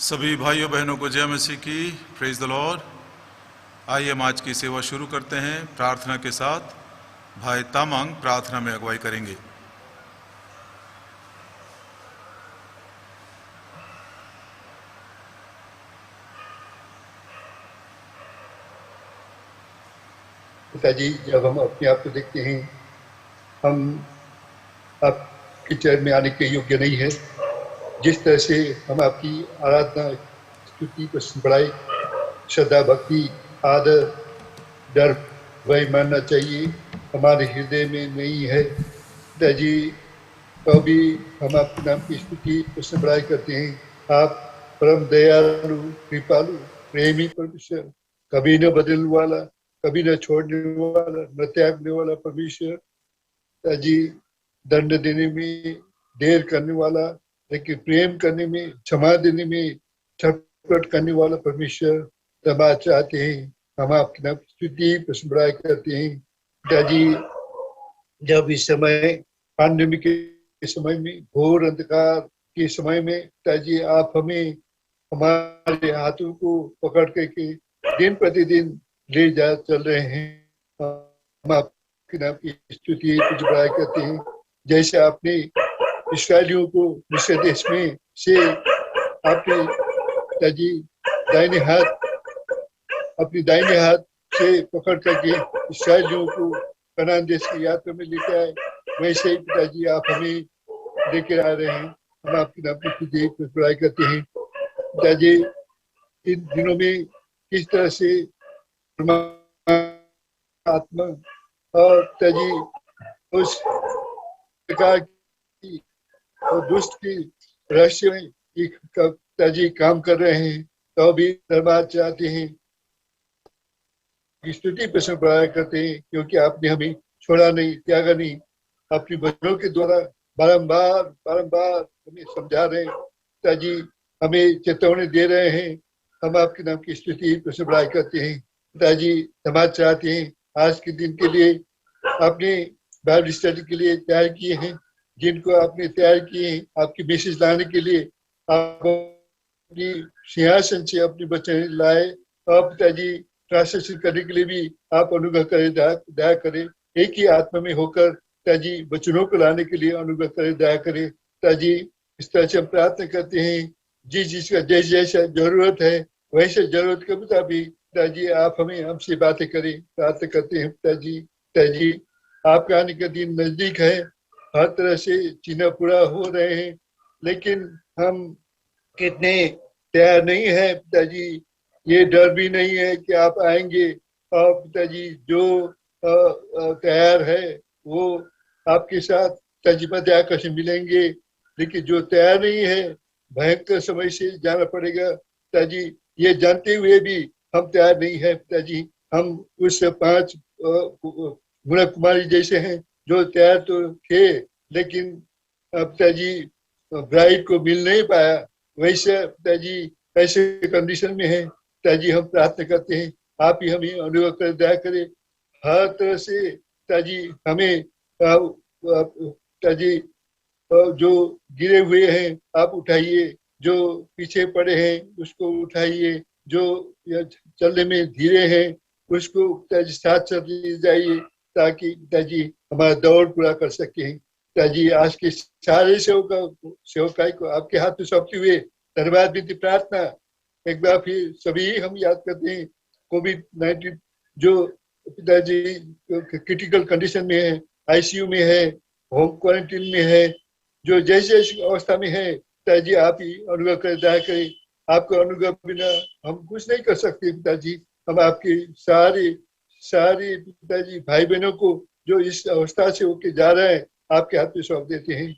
सभी भाइयों बहनों को जय मसीह की। Praise the Lord. आइए हम आज की सेवा शुरू करते हैं प्रार्थना के साथ। भाई तामांग प्रार्थना में अगुवाई करेंगे। पिताजी, जब हम अपने आप को देखते हैं, हम आपके चरण में आने के योग्य नहीं है। जिस तरह से हम आपकी आराधना, स्तुति, बड़ाई, श्रद्धा, भक्ति, आदर, डर, भय मानना चाहिए, हमारे हृदय में नहीं है। पिताजी, तो भी हम आपके नाम की स्तुति, बड़ाई करते हैं। आप परम दयालु, कृपालु, प्रेमी परमेश्वर, कभी न बदलने वाला, कभी न छोड़ने वाला, न त्यागने वाला परमेश्वर। पिताजी, दंड देने में देर करने वाला, लेकिन प्रेम करने में, क्षमा देने में छटपट करने वाला परमेश्वर। तब आज चाहते हैं हम आपकी नाम की स्तुति बड़ाई करते हैं। पिताजी, जब इस समय पांडमिक के समय में, घोर अंधकार के समय में, पिताजी आप हमें हमारे हाथों को पकड़ के दिन प्रतिदिन ले जा चल रहे हैं। हम आपके नाम की स्तुति बड़ाई करते हैं। जैसे आपने इस्राएलियों को मिस्र देश में से आपने पिताजी अपनी दाहिने हाथ से पकड़ करके इस्राएलियों को कनान देश की यात्रा में लेकर आए, वैसे ही पिताजी आप हमें लेकर आ रहे हैं। हम आपकी नाम की स्तुति बड़ाई करते हैं। पिताजी, इन दिनों में किस तरह से आत्मा और पिताजी उस प्रकार की और दुष्ट की रहस्य में पिताजी काम कर रहे हैं, तो भी धन्यवाद चाहते हैं, स्तुति प्रश्न बढ़ाया करते हैं, क्योंकि आपने हमें छोड़ा नहीं, त्यागा नहीं। अपनी वचनों के द्वारा बारंबार हमें समझा रहे हैं, पिताजी हमें चेतावनी दे रहे हैं। हम आपके नाम की स्तुति प्रश्न बढ़ाया करते हैं। पिताजी, धन्यवाद चाहते हैं आज के दिन के लिए, आपने बाइबल स्टडी के लिए तैयार किए हैं, जिनको आपने तैयार किए हैं आपकी मैसेज लाने के लिए। आप अपनी सिंहासन से अपने वचन लाए, और पिताजी ट्रांसलेशन करने के लिए भी आप अनुग्रह करें, दया करें। एक ही आत्मा में होकर पिताजी वचनों को लाने के लिए अनुग्रह करें, दया करें। पिताजी, इस तरह से हम प्रार्थना करते हैं, जिस जिसका जैसा जरूरत है वैसे जरूरत के मुताबिक पिताजी आप हमें हमसे बातें करें, प्रार्थना करते हैं। पिताजी आपका आने का दिन नजदीक है, हर तरह से चिन्ह पूरा हो रहे हैं, लेकिन हम कितने तैयार नहीं है पिताजी। ये डर भी नहीं है कि आप आएंगे, और पिताजी जो तैयार है वो आपके साथ पिताजी मध्य आकर्षण मिलेंगे, लेकिन जो तैयार नहीं है भयंकर समय से जाना पड़ेगा। पिताजी, ये जानते हुए भी हम तैयार नहीं है पिताजी। हम उस 5 गुना कुमारी जैसे हैं जो तैयार तो थे, लेकिन पिताजी ब्राइड को मिल नहीं पाया, वैसे पिताजी ऐसे कंडीशन में है। पिताजी, हम प्रार्थना करते हैं आप ही हमें अनुग्रह कर, दया करें, हर तरह से पिताजी हमें पिताजी जो गिरे हुए हैं आप उठाइए, जो पीछे पड़े हैं उसको उठाइए, जो चलने में धीरे हैं उसको पिताजी साथ साथ ले जाइए, ताकि पिताजी हमारा दौड़ पूरा कर सके। पिताजी, आज के सारे सेवकाई को आपके हाथ में सौंपते हुए धन्यवाद विनती प्रार्थना एक बार फिर सभी हम याद करते हैं। कोविड-19 जो पिताजी क्रिटिकल कंडीशन में है, आईसीयू में है, होम क्वारंटीन में है, जो जैसे अवस्था में है, पिताजी आप ही अनुग्रह करें, दया करें। आपका अनुग्रह बिना हम कुछ नहीं कर सकते पिताजी। हम आपके सारे पिताजी भाई बहनों को जो इस अवस्था से होके जा रहे हैं आपके हाथ में सौंप देते हैं।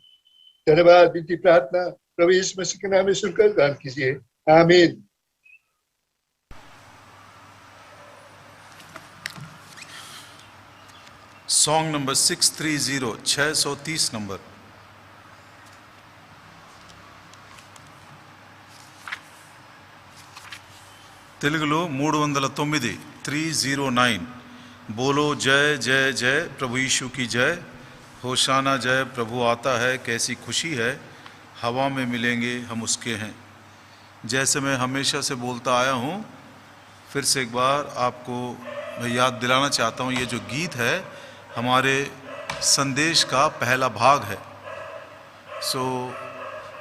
धन्यवाद विनती प्रार्थना प्रभु यीशु मसीह के नाम में सुनकर ग्रहण कीजिए, आमीन। Song number 630, 630 number. తెలుగులో 309, 309। बोलो जय जय जय प्रभु यीशु की जय, होशाना जय प्रभु आता है, कैसी खुशी है, हवा में मिलेंगे हम उसके हैं। जैसे मैं हमेशा से बोलता आया हूँ, फिर से एक बार आपको मैं याद दिलाना चाहता हूँ, ये जो गीत है हमारे संदेश का पहला भाग है। सो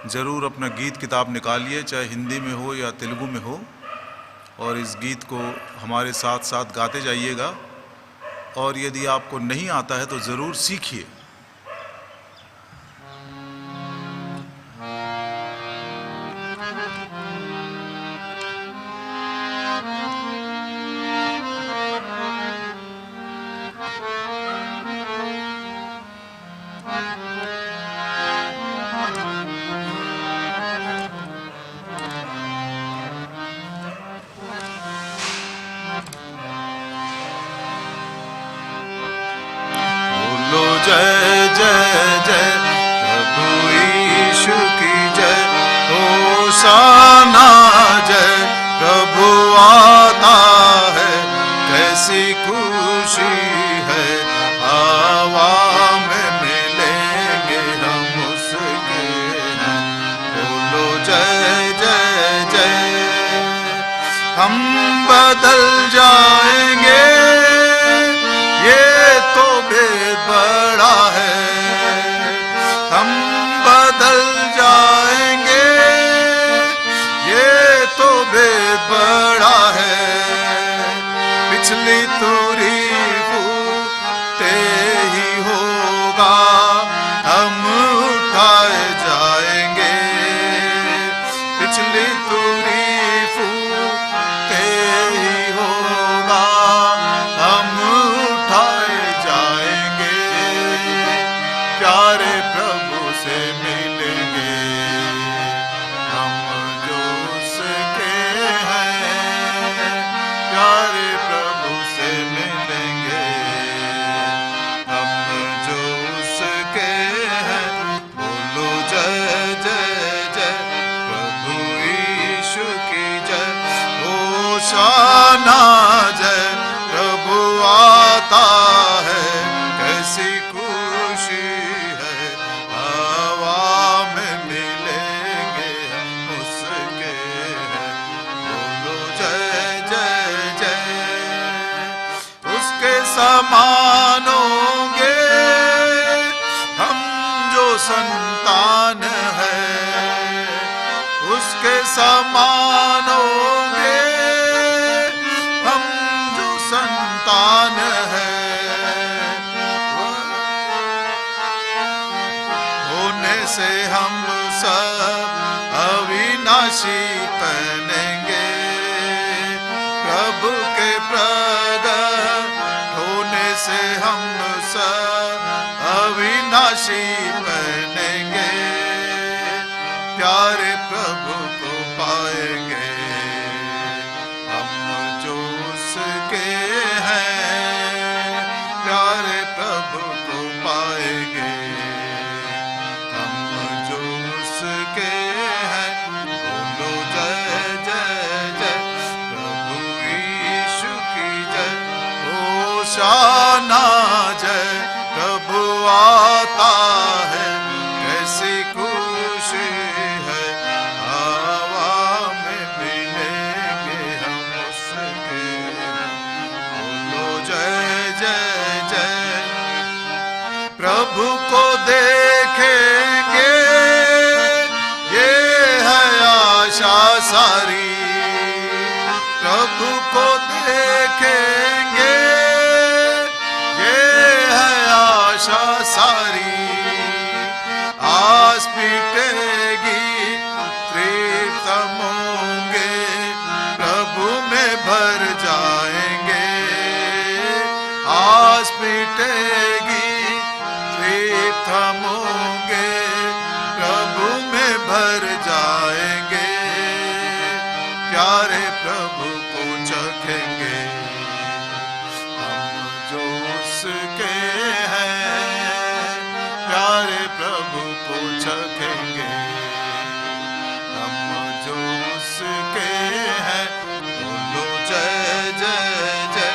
ज़रूर अपना गीत किताब निकालिए, चाहे हिंदी में हो या तेलुगु में हो, और इस गीत को हमारे साथ साथ गाते जाइएगा। और यदि आपको नहीं आता है तो ज़रूर सीखिए। जय जय जय प्रभु यीशु की जय, होशाना जय प्रभु आता है, कैसी खुशी है हवा में मिलेंगे हम उसके हैं। बोलो जय जय जय। हम बदल जाएंगे, ये तो भेद बड़ा है। हम बदल जाएंगे, ये तो भेद बड़ा है। पिछली तारीफ ते ही होगा, हम उठाए जाएंगे। पिछली तारीफ ते ही होगा, हम उठाए जाएंगे। प्यारे प्रभु से मिलेंगे हम जो उसके हैं। प्यारे प्रभु से मिलेंगे हम जो उसके हैं। बोलो जय जय जय प्रभु यीशु की जय, होशाना जय प्रभु आता है, कैसी खुशी है हवा में मिलेंगे हम उसके हैं। बोलो जय जय जय। उसके समान होंगे हम जो संतान है, उसके समान होंगे हम जो संतान है। होने से हम सब अविनाशी बनेंगे, प्रभु के प्रगट होने से हम सब अविनाशी बनेंगे। प्यारे प्रभु को पाएंगे हम जो उसके हैं। प्यारे प्रभु को पाएंगे हम जो उसके हैं। बोलो जय जय जय प्रभु यीशु की जय, होशाना जय प्रभु आता है, कैसी खुशी है हवा में मिलेंगे हम उसके हैं। बोलो जय जय जय। प्रभु को देखेंगे ये है आशा सारी, प्रभु को देखेंगे ये है आशा सारी। आस पीटेगी तृप्त हम होंगे, प्रभु में भर जाएंगे। आस पीटेगी तृप्त हम होंगे, प्रभु में भर जाएंगे। प्यारे प्रभु को चखेंगे हम जो उसके हैं। प्यारे प्रभु को चखेंगे हम जो उसके हैं। बोलो जय जय जय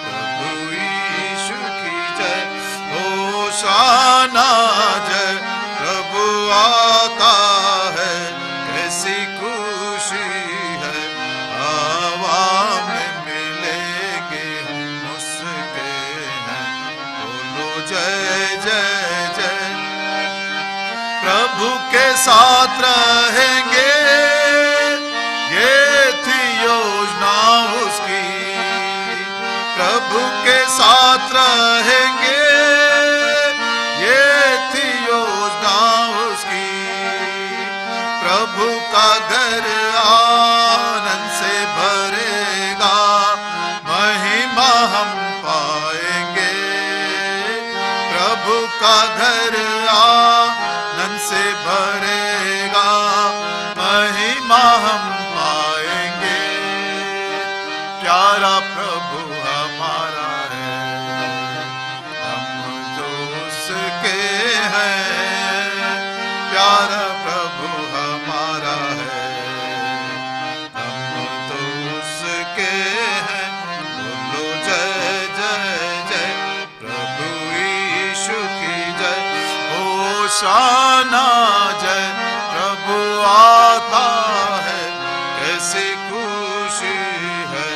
प्रभु यीशु की जय, साथ रहेंगे, ये थी योजना उसकी। प्रभु के साथ रहेंगे, ये थी योजना उसकी। प्रभु का घर आनंद से भरेगा, महिमा हम पाएंगे। प्रभु का घर आनंद से भरेगा, महिमा हम पाएंगे। प्यारा प्रभु हमारा है, हम जो उसके हैं। प्यारा प्रभु हमारा है, हम तो उसके हैं। बोलो जय जय जय प्रभु यीशु की जय। होशाना जय प्रभु आता है, कैसी खुशी है।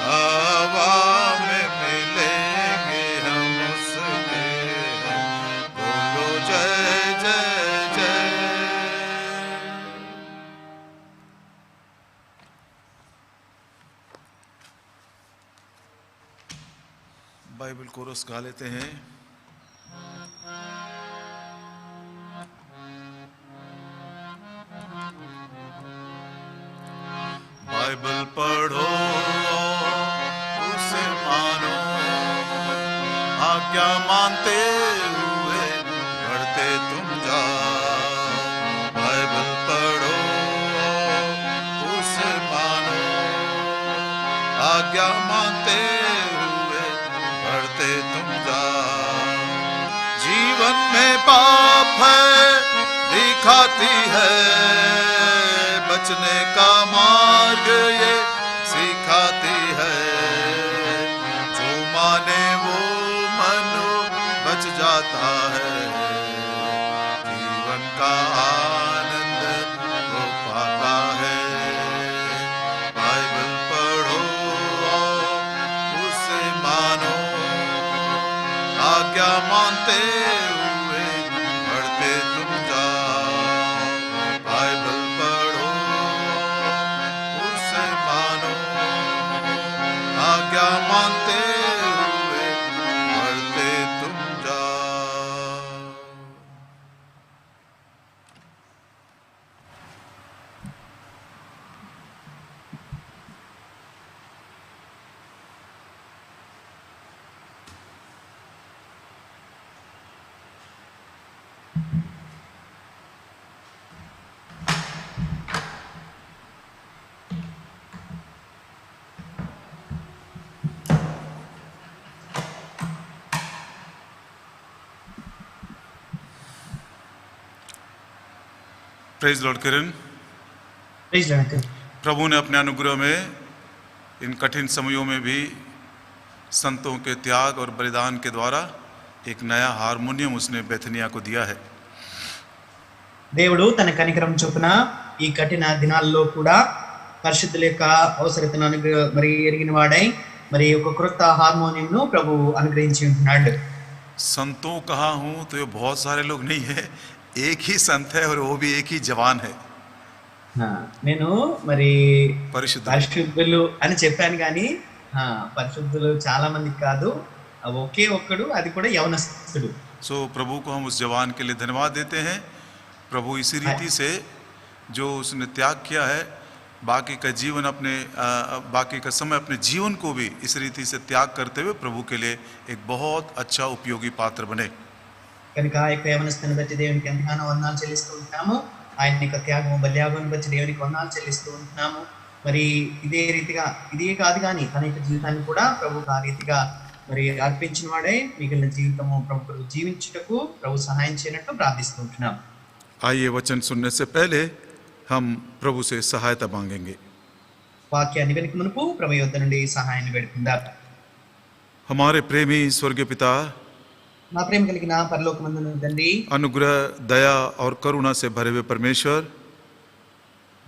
हवा में मिलेंगे हम उसके हैं। बोलो जय जय जय। बाइबल कोरस गा लेते हैं। बाइबल पढ़ो, उसे मानो, आज्ञा मानते हुए बढ़ते तुम जाओ। बाइबल पढ़ो, उसे मानो, आज्ञा मानते हुए बढ़ते तुम जाओ। जीवन में पाप है दिखाती है, बचने का मार्ग ये सिखाती है। जो माने वो मनो बच जाता है, जीवन का आनंद वो पाता है। बाइबल पढ़ो, उसे मानो, आज्ञा मानते हुए बढ़ते तुम जाओ। बाइबल पढ़ो, उसे मानो, आज्ञा मानते हुए बढ़ते तुम जाओ। Praise Lord Kiran. Praise Lord uncle. प्रभु ने अपने अनुग्रह में इन कठिन समयों में भी संतों के त्याग और बलिदान के द्वारा एक नया हारमोनियम उसने बेथनिया को दिया है। దేవుడు తన కనికరం చొప్పున ఈ కఠిన దినాల్లో కూడా పరిశుద్ధుల యొక్క అవసరతను మరి ఎరిగిన వాడై మరి ఒక క్రొత్త హార్మోనియంను ప్రభు అనుగ్రహించి ఉంటున్నాడు। संतों कहा हूं तो ये बहुत सारे लोग नहीं है, एक ही संत है और वो भी एक ही जवान है। నేను మరి పరిశుద్ధులు పరిశుద్ధులు అని చెప్పాను కానీ పరిశుద్ధులు చాలా మంది కాదు, ఒకే ఒక్కడు, అది కూడా యవనస్తుడు। सो प्रभु को हम उस जवान के लिए धन्यवाद देते हैं। प्रभु इसी रीति से जो उसने त्याग किया है, बाकी का जीवन अपने बाकी का समय अपने जीवन को भी इस रीति से त्याग करते हुए प्रभु के लिए एक बहुत अच्छा उपयोगी पात्र बने। కనుక ఆ యొక్క యవనస్తుని బట్టి దేవునికి ఎంతగానో వందనాలు చెల్లిస్తూ ఉంటున్నాము। ఆయన యొక్క త్యాగము బల్యాగమును బట్టి దేవునికి వందనాలు చెల్లిస్తూ ఉంటున్నాము। మరి ఇదే రీతిగా ఇదే కాదు కానీ తన యొక్క జీవితాన్ని కూడా ప్రభుకు ఆ రీతిగా మరి అర్పించిన వాడే మిగిలిన జీవితము ప్రభు జీవించుటకు ప్రభు సహాయం చేయనట్టు ప్రార్థిస్తూ ఉంటున్నాం। आइए वचन सुनने से पहले हम प्रभु से सहायता मांगेंगे। వాక్యాన్ని వెనుక మునుపు ప్రభు యొద్ద నుండి సహాయాన్ని వేడుకుందాం। हमारे प्रेमी स्वर्गीय पिता, నా ప్రేమ కలిగిన పరలోకమందున్న తండ్రి, अनुग्रह दया और करुणा से भरे हुए परमेश्वर,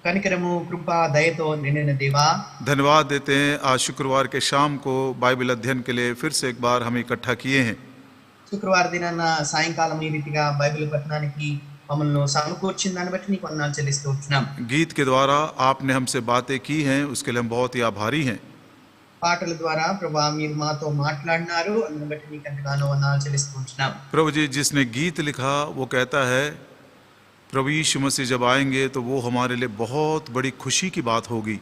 కనికరము కృప దయతో నిండిన దేవా, धन्यवाद देते हैं आज शुक्रवार के शाम को बाइबल अध्ययन के लिए फिर से एक बार हम इकट्ठा किए हैं। శుక్రవారం దినాన సాయంకాలం ఈ రీతిగా బైబిల్ పఠనానికి మమ్మల్ని సమకూర్చిన దాన్ని బట్టి నీకు వందనాలు చెల్లిస్తూ ఉంటున్నాం. गीत के द्वारा आपने हमसे बातें की हैं, उसके लिए हम बहुत ही आभारी हैं. పాటల ద్వారా ప్రభా మీరు మాతో మాట్లాడినారు, అందుని బట్టి నీకు ఎంతగానో వందనాలు చెల్లిస్తూ ఉంటున్నాం. प्रभु जी, जिसने गीत लिखा वो कहता है प्रभु यीशु मसीह जब आएंगे तो वो हमारे लिए बहुत बड़ी खुशी की बात होगी.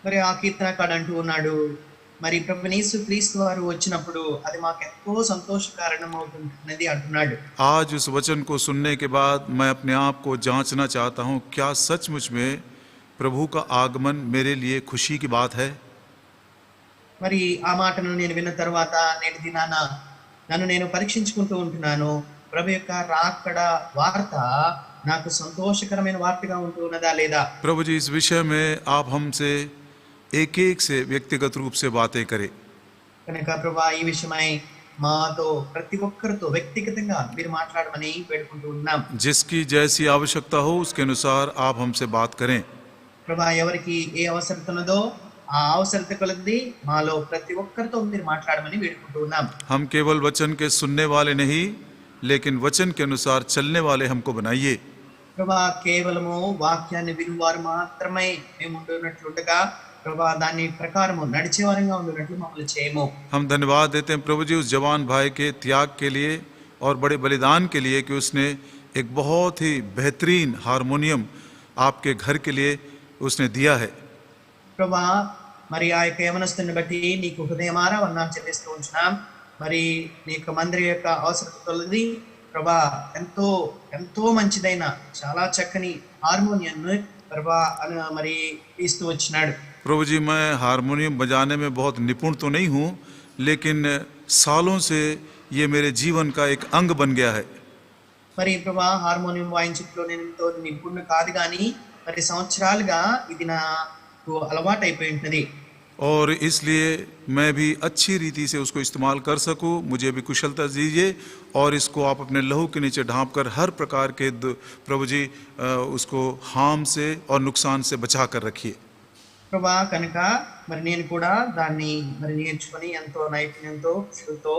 మరి ఆ కీర్తనకాడు అంటూ ఉన్నాడు, మరి ప్రభు యేసు క్రీస్తు వారు వచ్చినప్పుడు అది మాకు ఎంతో సంతోష కారణమవుతున్నది అంటున్నాడు. आज उस वचन को सुनने के बाद मैं अपने आप को जांचना चाहता हूँ, क्या सचमुच में प्रभु का आगमन मेरे लिए खुशी की बात है? మరి ఆ మాటను నేను విన్న తర్వాత నేటి దినాన నన్ను నేను పరీక్షించుకుంటూ ఉంటున్నాను. ప్రభు యొక్క రాకడ వార్త నాకు సంతోషకరమైన వార్తగా ఉంటూ ఉన్నదా లేదా? प्रभु जी, इस विषय में आप हमसे एक एक से व्यक्तिगत रूप से बातें करें. కనుక ప్రభా ఈ విషయమై మాతో ప్రతి ఒక్కరితో వ్యక్తిగతంగా మీరు మాట్లాడమని వేడుకుంటూ ఉన్నాం. जिसकी जैसी आवश्यकता हो उसके अनुसार आप हमसे बात करें. ప్రభా ఎవరికి ఏ అవసరత ఉన్నదో ఆ అవసరత కొలది మాలో ప్రతి ఒక్కరితో మీరు మాట్లాడమని వేడుకుంటూ ఉన్నాం. हम केवल वचन के सुनने वाले नहीं, लेकिन वचन के अनुसार चलने वाले हमको बनाइए. ప్రభా కేవలము వాక్యాన్ని వినువారు మాత్రమే మేము ఉంటున్నట్లుండగా ప్రభా దాని ప్రకారము నడిచేవారంగా ఉంటున్నట్లు మమ్మల్ని చేయము. हम धन्यवाद देते हैं प्रभु जी उस जवान भाई के त्याग के लिए और बड़े बलिदान के लिए कि उसने एक बहुत ही बेहतरीन हारमोनियम आपके घर के लिए उसने दिया है. ప్రభా మరి ఆ యొక్క యవనస్తుని బట్టి నీకు హృదయమారా వందనాలు చెల్లిస్తూ ఉంటున్నాం. మరి నీ యొక్క మందిరం యొక్క అవసరత తొలది ప్రభా ఎంతో ఎంతో మంచిదైన చాలా చక్కని హార్మోనియంను ప్రభా మరి ఇస్తూ వచ్చినాడు. प्रभु जी, मैं हारमोनियम बजाने में बहुत निपुण तो नहीं हूँ, लेकिन सालों से ये मेरे जीवन का एक अंग बन गया है. మరి ప్రభా హార్మోనియం వాయించడంలో నేను ఎంతో నిపుణుడు కాదు కానీ మరి సంవత్సరాలుగా ఇది నాకు అలవాటు అయిపోయి ఉంటున్నది. और इसलिए मैं भी अच्छी रीति से उसको इस्तेमाल कर सकूं, मुझे भी कुशलता दीजिए और इसको आप अपने लहू के नीचे ढांप कर हर प्रकार के प्रभु जी उसको हार्म से और नुकसान से बचा कर रखिए. ప్రభా కనుక మరి నేను కూడా దాన్ని మరి నేర్చుకొని ఎంతో నైపుణ్యంతో కుశలతో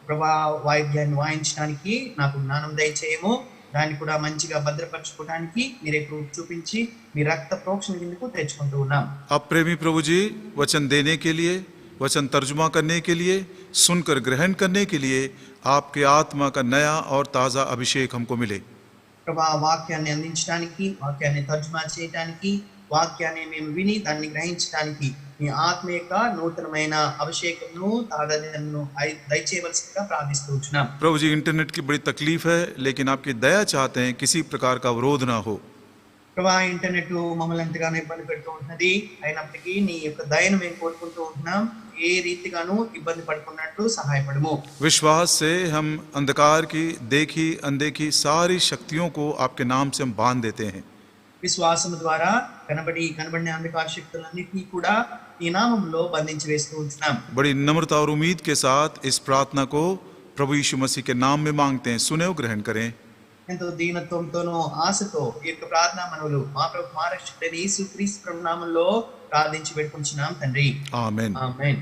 ప్రభా వాయిద్యాన్ని వాయించడానికి నాకు జ్ఞానం దయచేయము. దాన్ని కూడా మంచిగా భద్రపరచుకోవడానికి మీరే కృప చూపించి మీ రక్త ప్రోక్షణ కిందకు తెచ్చుకుంటూ ఉన్నాం. अब प्रेमी प्रभु जी, वचन देने के लिए, वचन तर्जुमा करने के लिए, सुनकर ग्रहण करने के लिए आपके आत्मा का नया और ताज़ा अभिषेक हमको मिले. ప్రభా వాక్యాన్ని అందించడానికి, వాక్యాన్ని తర్జుమా చేయడానికి, వాక్యాన్ని మేము విని దాన్ని గ్రహించడానికి మీ ఆత్మ యొక్క నూతనమైన అభిషేకంను తాజాదనను దయచేయవలసిందిగా ప్రార్థిస్తూ ఉంటున్నాం. प्रभु जी, इंटरनेट की बड़ी तकलीफ है, लेकिन आपकी दया चाहते हैं किसी प्रकार का अवरोध ना हो. ప్రభా ఇంటర్నెట్ మమ్మల్ని ఎంతగానో ఇబ్బంది పెడుతూ ఉంటున్నది, అయినప్పటికీ నీ యొక్క దయను మేము కోరుకుంటూ ఉంటున్నాం. ఏ రీతిగానూ ఇబ్బంది పడుకున్నట్టు సహాయపడము. विश्वास से हम अंधकार की देखी अनदेखी सारी शक्तियों को आपके नाम से हम बांध देते हैं. విశ్వాసము ద్వారా కనబడిన అంధకార శక్తులన్నిటినీ కూడా ఈ నామములో బంధించి వేస్తూ ఉంటున్నాం. बड़ी नम्रता और उम्मीद के साथ इस प्रार्थना को प्रभु यीशु मसीह के नाम में मांगते हैं. सुने और ग्रहण करें. ఎంతో దీనత్వంతోనూ ఆశతో ఈ యొక్క ప్రార్థనా మనవులు మా ప్రభు మా రక్షకుడైన యేసుక్రీస్తు ప్రభు నామములో ప్రార్థించి పెట్టుకుంటున్నాం తండ్రి. आमीन. ఆమేన్.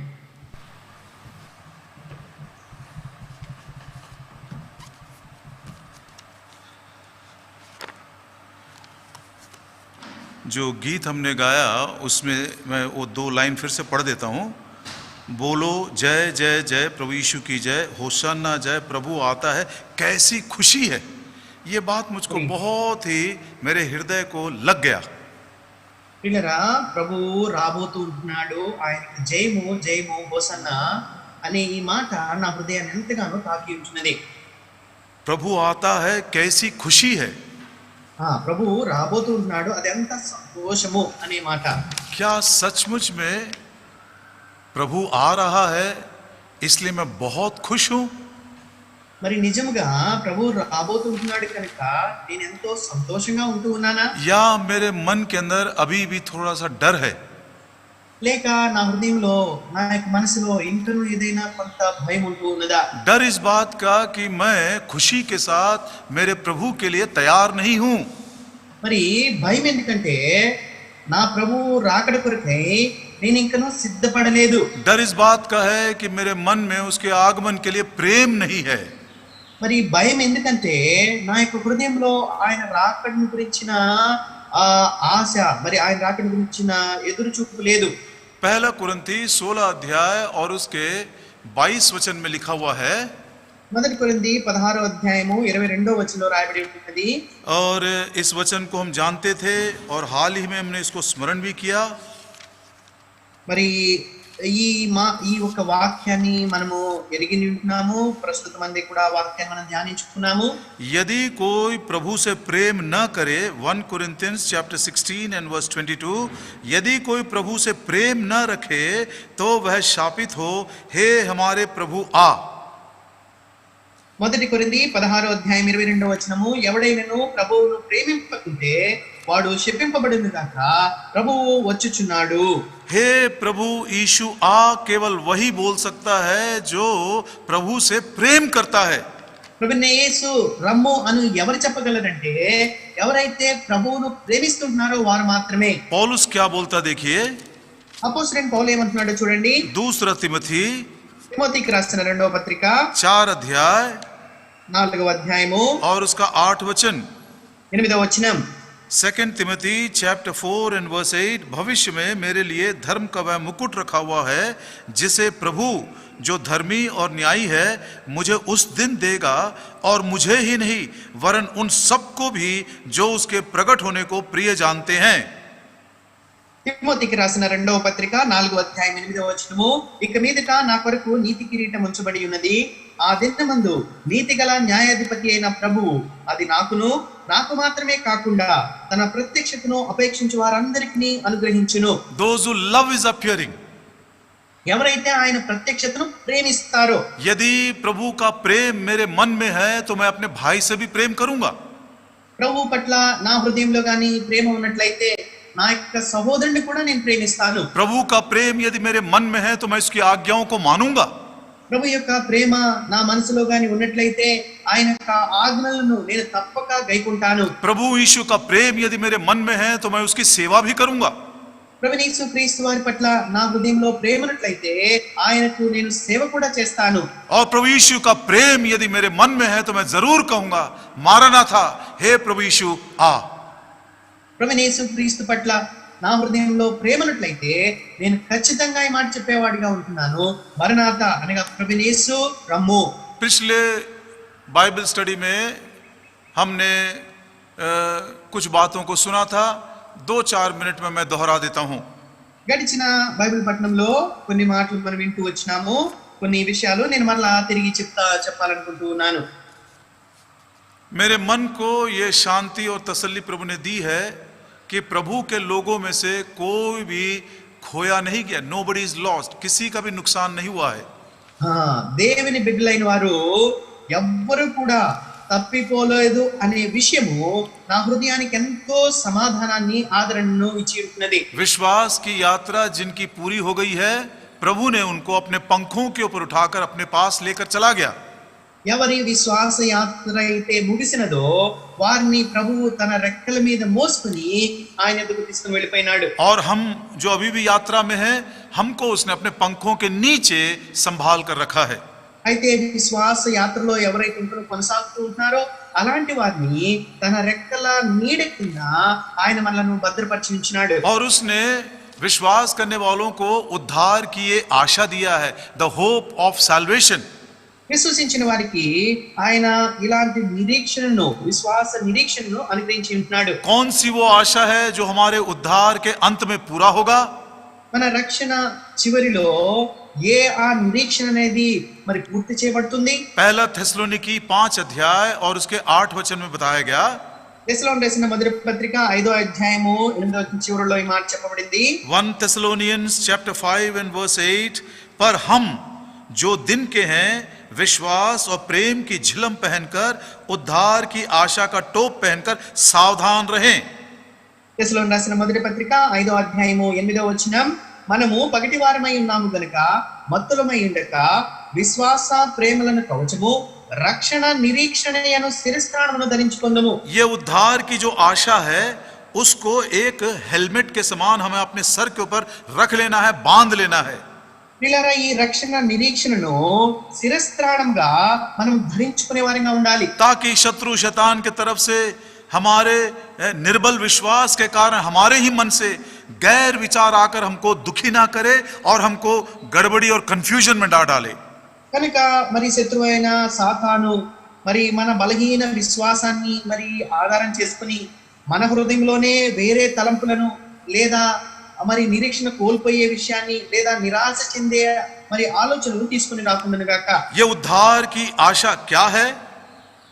जो गीत हमने गाया उसमें मैं वो 2 लाइन फिर से पढ़ देता हूँ. बोलो जय जय जय प्रभु यीशु की जय, होशाना जय, प्रभु आता है, कैसी खुशी है. ये बात मुझको बहुत ही मेरे हृदय को लग गया. పిల్లరా ప్రభు రాబోతూ ఉంటున్నాడు, ఆయనకు జయము జయము హోసన్నా అనే ఈ మాట నా హృదయాన్ని ఎంతగానో తాకి ఉంటున్నది. प्रभु आता है, कैसी खुशी है. ప్రభు రాబోతూ ఉంటున్నాడు, అది ఎంత సంతోషము అనే మాట. क्या सचमुच में प्रभु आ रहा है, इसलिए मैं बहुत खुश हूँ. మరి నిజముగా ప్రభు రాబోతూ ఉంటున్నాడు కనుక నేను ఎంతో సంతోషంగా ఉంటూ ఉన్నానా, या मेरे मन के अंदर अभी भी थोड़ा सा डर है. లేక నా హృదయంలో నా యొక్క మనసులో ఇంకనూ ఏదైనా కొంత భయం ఉంటూ ఉన్నదా. डर इस बात का कि मैं खुशी के साथ मेरे प्रभु के लिए तैयार नहीं हूँ. మరి భయం ఎందుకంటే నా ప్రభు రాకడ కొరకై నేను ఇంకనూ సిద్ధపడలేదు. डर इस बात का है कि मेरे मन में उसके आगमन के लिए प्रेम नहीं है. మరి భయం ఎందుకంటే నా యొక్క హృదయంలో ఆయన రాకడను గురించిన ఆశ, మరి ఆయన రాకడ గురించిన ఎదురు చూపు లేదు. पहला कुरिन्थी 16 अध्याय और उसके 22 वचन में लिखा हुआ है, మొదటి కొరింథీ 16వ అధ్యాయము 22వ వచనంలో రాయబడి ఉన్నది. और इस वचन को हम जानते थे और हाल ही में हमने इसको स्मरण भी किया. మరి ఈ ఒక వాక్యాన్ని మనము ఎరిగి ఉంటున్నాము. ప్రస్తుతం మంది కూడా వాక్యాన్ని మనం ధ్యానించుకున్నాము. यदि कोई प्रभु से प्रेम न करे, 1 Corinthians chapter 16 and verse 22, यदि कोई प्रभु से प्रेम न रखे तो वह शापित हो, हे हमारे प्रभु आ. మొదటి కొరింథీ 16వ అధ్యాయం 22వ వచనము, ఎవడైనను ప్రభువును ప్రేమింపకుంటే వాడు శపింపబడును గాక, ప్రభువు వచ్చుచున్నాడు. हे प्रभु यीशु आ केवल वही बोल सकता है जो प्रभु से प्रेम करता है. ప్రభువైన యేసు రమ్ము అను ఎవరు చెప్పగలరంటే ఎవరైతే ప్రభువును ప్రేమిస్తున్నారో వారు మాత్రమే. पौलुस क्या बोलता देखिए, అపోస్తలుడైన పౌలు ఏమంటున్నాడో చూడండి. दूसरा तिमोथी తిమోతికి రాసిన 2వ పత్రిక 4 अध्याय 4వ అధ్యాయము और उसका 8 वचन. 8వ వచనం. 2 तिमोथी chapter 4 and verse 8, भविष्य में मेरे लिए धर्म का वह मुकुट रखा हुआ है जिसे प्रभु जो धर्मी और न्यायी है मुझे उस दिन देगा, और मुझे ही नहीं वरन उन सबको भी जो उसके प्रकट होने को प्रिय जानते हैं. తిమోతికి రాసిన 2వ పత్రిక 4వ అధ్యాయం 8వ వచనము, ఇక మీదట నా కొరకు నీతి కిరీటం ఉంచబడి ఉన్నది. ఆ దినమందు నీతిగల న్యాయాధిపతి అయిన ప్రభువు అది నాకు మాత్రమే కాకుండా తన ప్రత్యక్షతను అపేక్షించు వారందరికీ అనుగ్రహించును. Those who love is appearing. ఎవరైతే ఆయన ప్రత్యక్షతను ప్రేమిస్తారో, यदि प्रभु का प्रेम मेरे मन में है तो मैं अपने भाई से भी प्रेम करूंगा. ప్రభు పట్ల నా హృదయంలో గాని ప్రేమ ఉన్నట్లయితే నా యొక్క సహోదరుని కూడా నేను ప్రేమిస్తాను. प्रभु का प्रेम यदि मेरे मन में है तो मैं उसकी आज्ञाओं को मानूंगा. ప్రభు యొక్క ప్రేమ నా మనసులో గాని ఉన్నట్లయితే ఆయన యొక్క ఆజ్ఞలను నేను తప్పక గైకుంటాను. प्रभु यीशु का प्रेम यदि मेरे मन में है तो मैं उसकी सेवा भी करूंगा. ప్రభువైన యేసు క్రీస్తు వారి పట్ల నా హృదయంలో ప్రేమ ఉన్నట్లయితే ఆయనకు నేను సేవ కూడా చేస్తాను. और प्रभु यीशु का प्रेम यदि मेरे मन में है तो मैं जरूर कहूंगा, मारनाथा, हे प्रभु यीशु आ. ప్రభువైన యేసు క్రీస్తు పట్ల నా హృదయంలో ప్రేమ ఉన్నట్లయితే నేను ఖచ్చితంగా ఈ మాట చెప్పేవాడిగా ఉంటున్నాను, మరణాత అనగా ప్రభువైన యేసు రమ్ము. पिछले बाइबल स्टडी में हमने कुछ बातों को सुना था. 2-4 मिनट में मैं दोहरा देता हूं. గడిచిన బైబిల్ పఠనంలో కొన్ని మాటలు మనం వింటూ వచ్చినాము. కొన్ని విషయాలు నేను మరలా తిరిగి చెప్పాలనుకుంటూ ఉన్నాను. मेरे मन को ये शांति और तसल्ली प्रभु ने दी है कि प्रभु के लोगों में से कोई भी खोया नहीं गया. Nobody is lost. किसी का भी नुकसान नहीं हुआ है. దేవుని బిడ్డలైన వారు ఎవ్వరూ కూడా తప్పిపోలేదు అనే విషయము నా హృదయానికి ఎంతో సమాధానాన్ని ఆదరణను ఇచ్చి ఉంటున్నది. विश्वास की यात्रा जिनकी पूरी हो गई है, प्रभु ने उनको अपने पंखों के ऊपर उठाकर अपने पास लेकर चला गया. ఎవరి విశ్వాస యాత్ర అయితే ముగిసినదో వారిని ప్రభువు తన రెక్కల మీద మోసుకుని ఆయన ఎదుగు తీసుకుని వెళ్ళిపోయినాడు. और हम जो अभी भी यात्रा में हैं, हमको उसने अपने पंखों के नीचे संभाल कर रखा है. అయితే విశ్వాస యాత్రలో ఎవరైతే కొనసాగుతూ ఉంటున్నారో అలాంటి వారిని తన రెక్కల నీడ కింద ఆయన మనలను భద్రపరిచి ఉంచినాడు. और उसने विश्वास करने वालों को उद्धार की ये आशा दिया है, द होप ऑफ सैल्वेशन. విశ్వసించిన వారికి ఆయన ఇలాంటి నిరీక్షణను, విశ్వాస నిరీక్షణను అనుగ్రహించి ఉంటున్నాడు. कौन सी वो आशा है जो हमारे उद्धार के अंत में पूरा होगा? మన రక్షణ చివరిలో ఏ ఆ నిరీక్షణ అనేది మరి పూర్తి చేయబడుతుంది. पहला थेसलोनिकी 5 अध्याय और उसके 8 वचन में बताया गया. తెస్సలోనికీయులకు రాసిన మొదటి పత్రిక 5వ అధ్యాయము 8వ వచనం చివరిలో ఈ మాట చెప్పబడింది. 1 Thessalonians chapter 5 and verse 8, पर हम जो दिन के हैं विश्वास और प्रेम की झिलम पहनकर उद्धार की आशा का टोप पहनकर सावधान रहें. తెస్సలోనికీయులకు రాసిన మొదటి పత్రిక 5వ అధ్యాయము 8వ వచనం, మనము పగటి వారమై ఉన్నాము గనుక మత్తులమై ఉండక విశ్వాస ప్రేమలను కవచము రక్షణ నిరీక్షణను శిరస్త్రాణమును ధరించుకొందుము. ये उद्धार की जो आशा है उसको एक हेलमेट के समान हमें अपने सर के ऊपर रख लेना है, बांध लेना है. ప్రియులారా, ఈ రక్షణ నిరీక్షణను శిరస్త్రాణంగా మనం ధరించుకునే వారిగా ఉండాలి. ताकि शत्रु शैतान की तरफ से हमारे निर्बल विश्वास के कारण हमारे ही मन से गैर विचार आकर हमको दुखी ना करे और हमको गड़बड़ी और कंफ्यूजन में डाले. కనుక మరి శత్రువైన సాతాను మరి మన బలహీన విశ్వాసాన్ని మరి ఆధారం చేసుకుని మన హృదయంలోనే వేరే తలంపులను లేదా మరి నిరీక్షణ కోల్పోయే విషయాన్ని లేదా నిరాశ చెందే మరి ఆలోచనలు తీసుకుని రాకుండా గాక. ये उद्धार की आशा क्या है?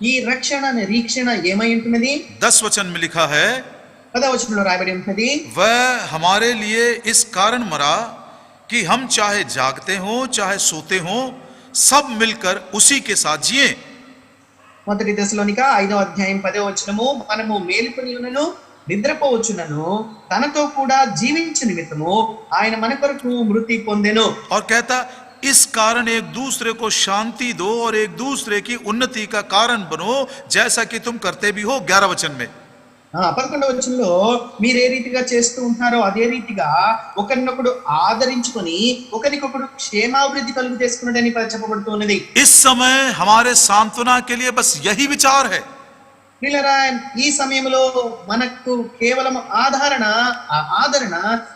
ఈ రక్షణ నిరీక్షణ ఏమై ఉంటున్నది? 10 वचन में लिखा है, 10వ వచనంలో రాయబడి ఉంటది, वह हमारे लिए इस कारण मरा कि हम चाहे जागते हो चाहे सोते हो सब मिलकर उसी के साथ जिए. మొదటి దశలోనిక 5వ అధ్యాయం 10వ వచనము, మనము మేలుకొని ఉన్నను నిద్రపోవచ్చునను తనతో కూడా జీవించు నిమిత్తము ఆయన మన కొరకు మృతి పొందెను. और कहता इस कारण एक दूसरे को शांति दो और एक दूसरे की उन्नति का कारण बनो जैसा कि तुम करते भी हो. 11 वचन में 11వ వచనంలో మీరు ఏ రీతిగా చేస్తూ ఉంటారో అదే రీతిగా ఒకరినొకడు ఆదరించుకొని ఒకరికొకడు క్షేమాభివృద్ధి కలుగు చేసుకున్నదని చెప్పబడుతున్నది. इस समय हमारे सांत्वना के लिए बस यही विचार है. ప్రియులారా, ఈ సమయంలో మనకు కేవలం ఆదరణ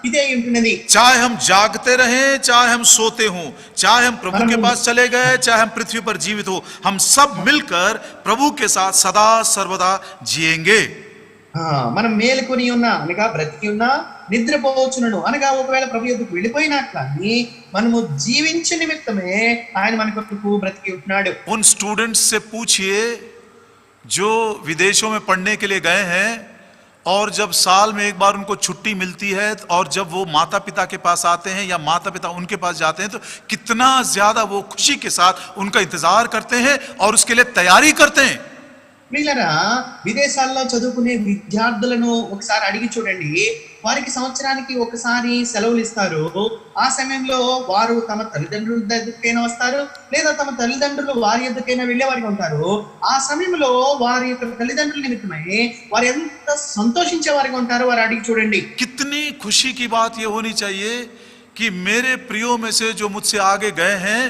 ఇదే ఉంటున్నది. चाहे हम जागते रहें चाहे हम सोते हों, चाहे हम प्रभु के पास चले गए चाहे हम पृथ्वी पर जीवित हो, हम सब मिलकर प्रभु के साथ सदा सर्वदा जिएंगे. మనం మేలుకొని ఉన్నా అనగా బ్రతికి ఉన్నా, నిద్రపోవచ్చునను అనగా ఒకవేళ ప్రభు యొద్దకు వెళ్ళిపోయినా కానీ మనము జీవించే నిమిత్తమే ఆయన మన కొరకు బ్రతికి ఉంటున్నాడు. उन स्टूडेंट्स से पूछिए जो विदेशों में पढ़ने के लिए गए हैं और जब साल में एक बार उनको छुट्टी मिलती है और जब वो माता पिता के पास आते हैं या माता पिता उनके पास जाते हैं तो कितना ज्यादा वो खुशी के साथ उनका इंतजार करते हैं और उसके लिए तैयारी करते हैं. ప్రియులారా, విదేశాల్లో చదువుకునే విద్యార్థులను ఒకసారి అడిగి చూడండి. వారికి సంవత్సరానికి ఒకసారి సెలవులు ఇస్తారు. ఆ సమయంలో వారు తమ తల్లిదండ్రుల దగ్గరికైనా వస్తారు లేదా తమ తల్లిదండ్రులు వారి దగ్గరికైనా వెళ్ళే వారికి ఉంటారు. ఆ సమయంలో వారి యొక్క తల్లిదండ్రుల నిమిత్తమై వారు ఎంత సంతోషించే వారికి ఉంటారో వారు అడిగి చూడండి. कितनी खुशी की बात ये होनी चाहिए कि मेरे प्रियो में से जो मुझसे आगे गए हैं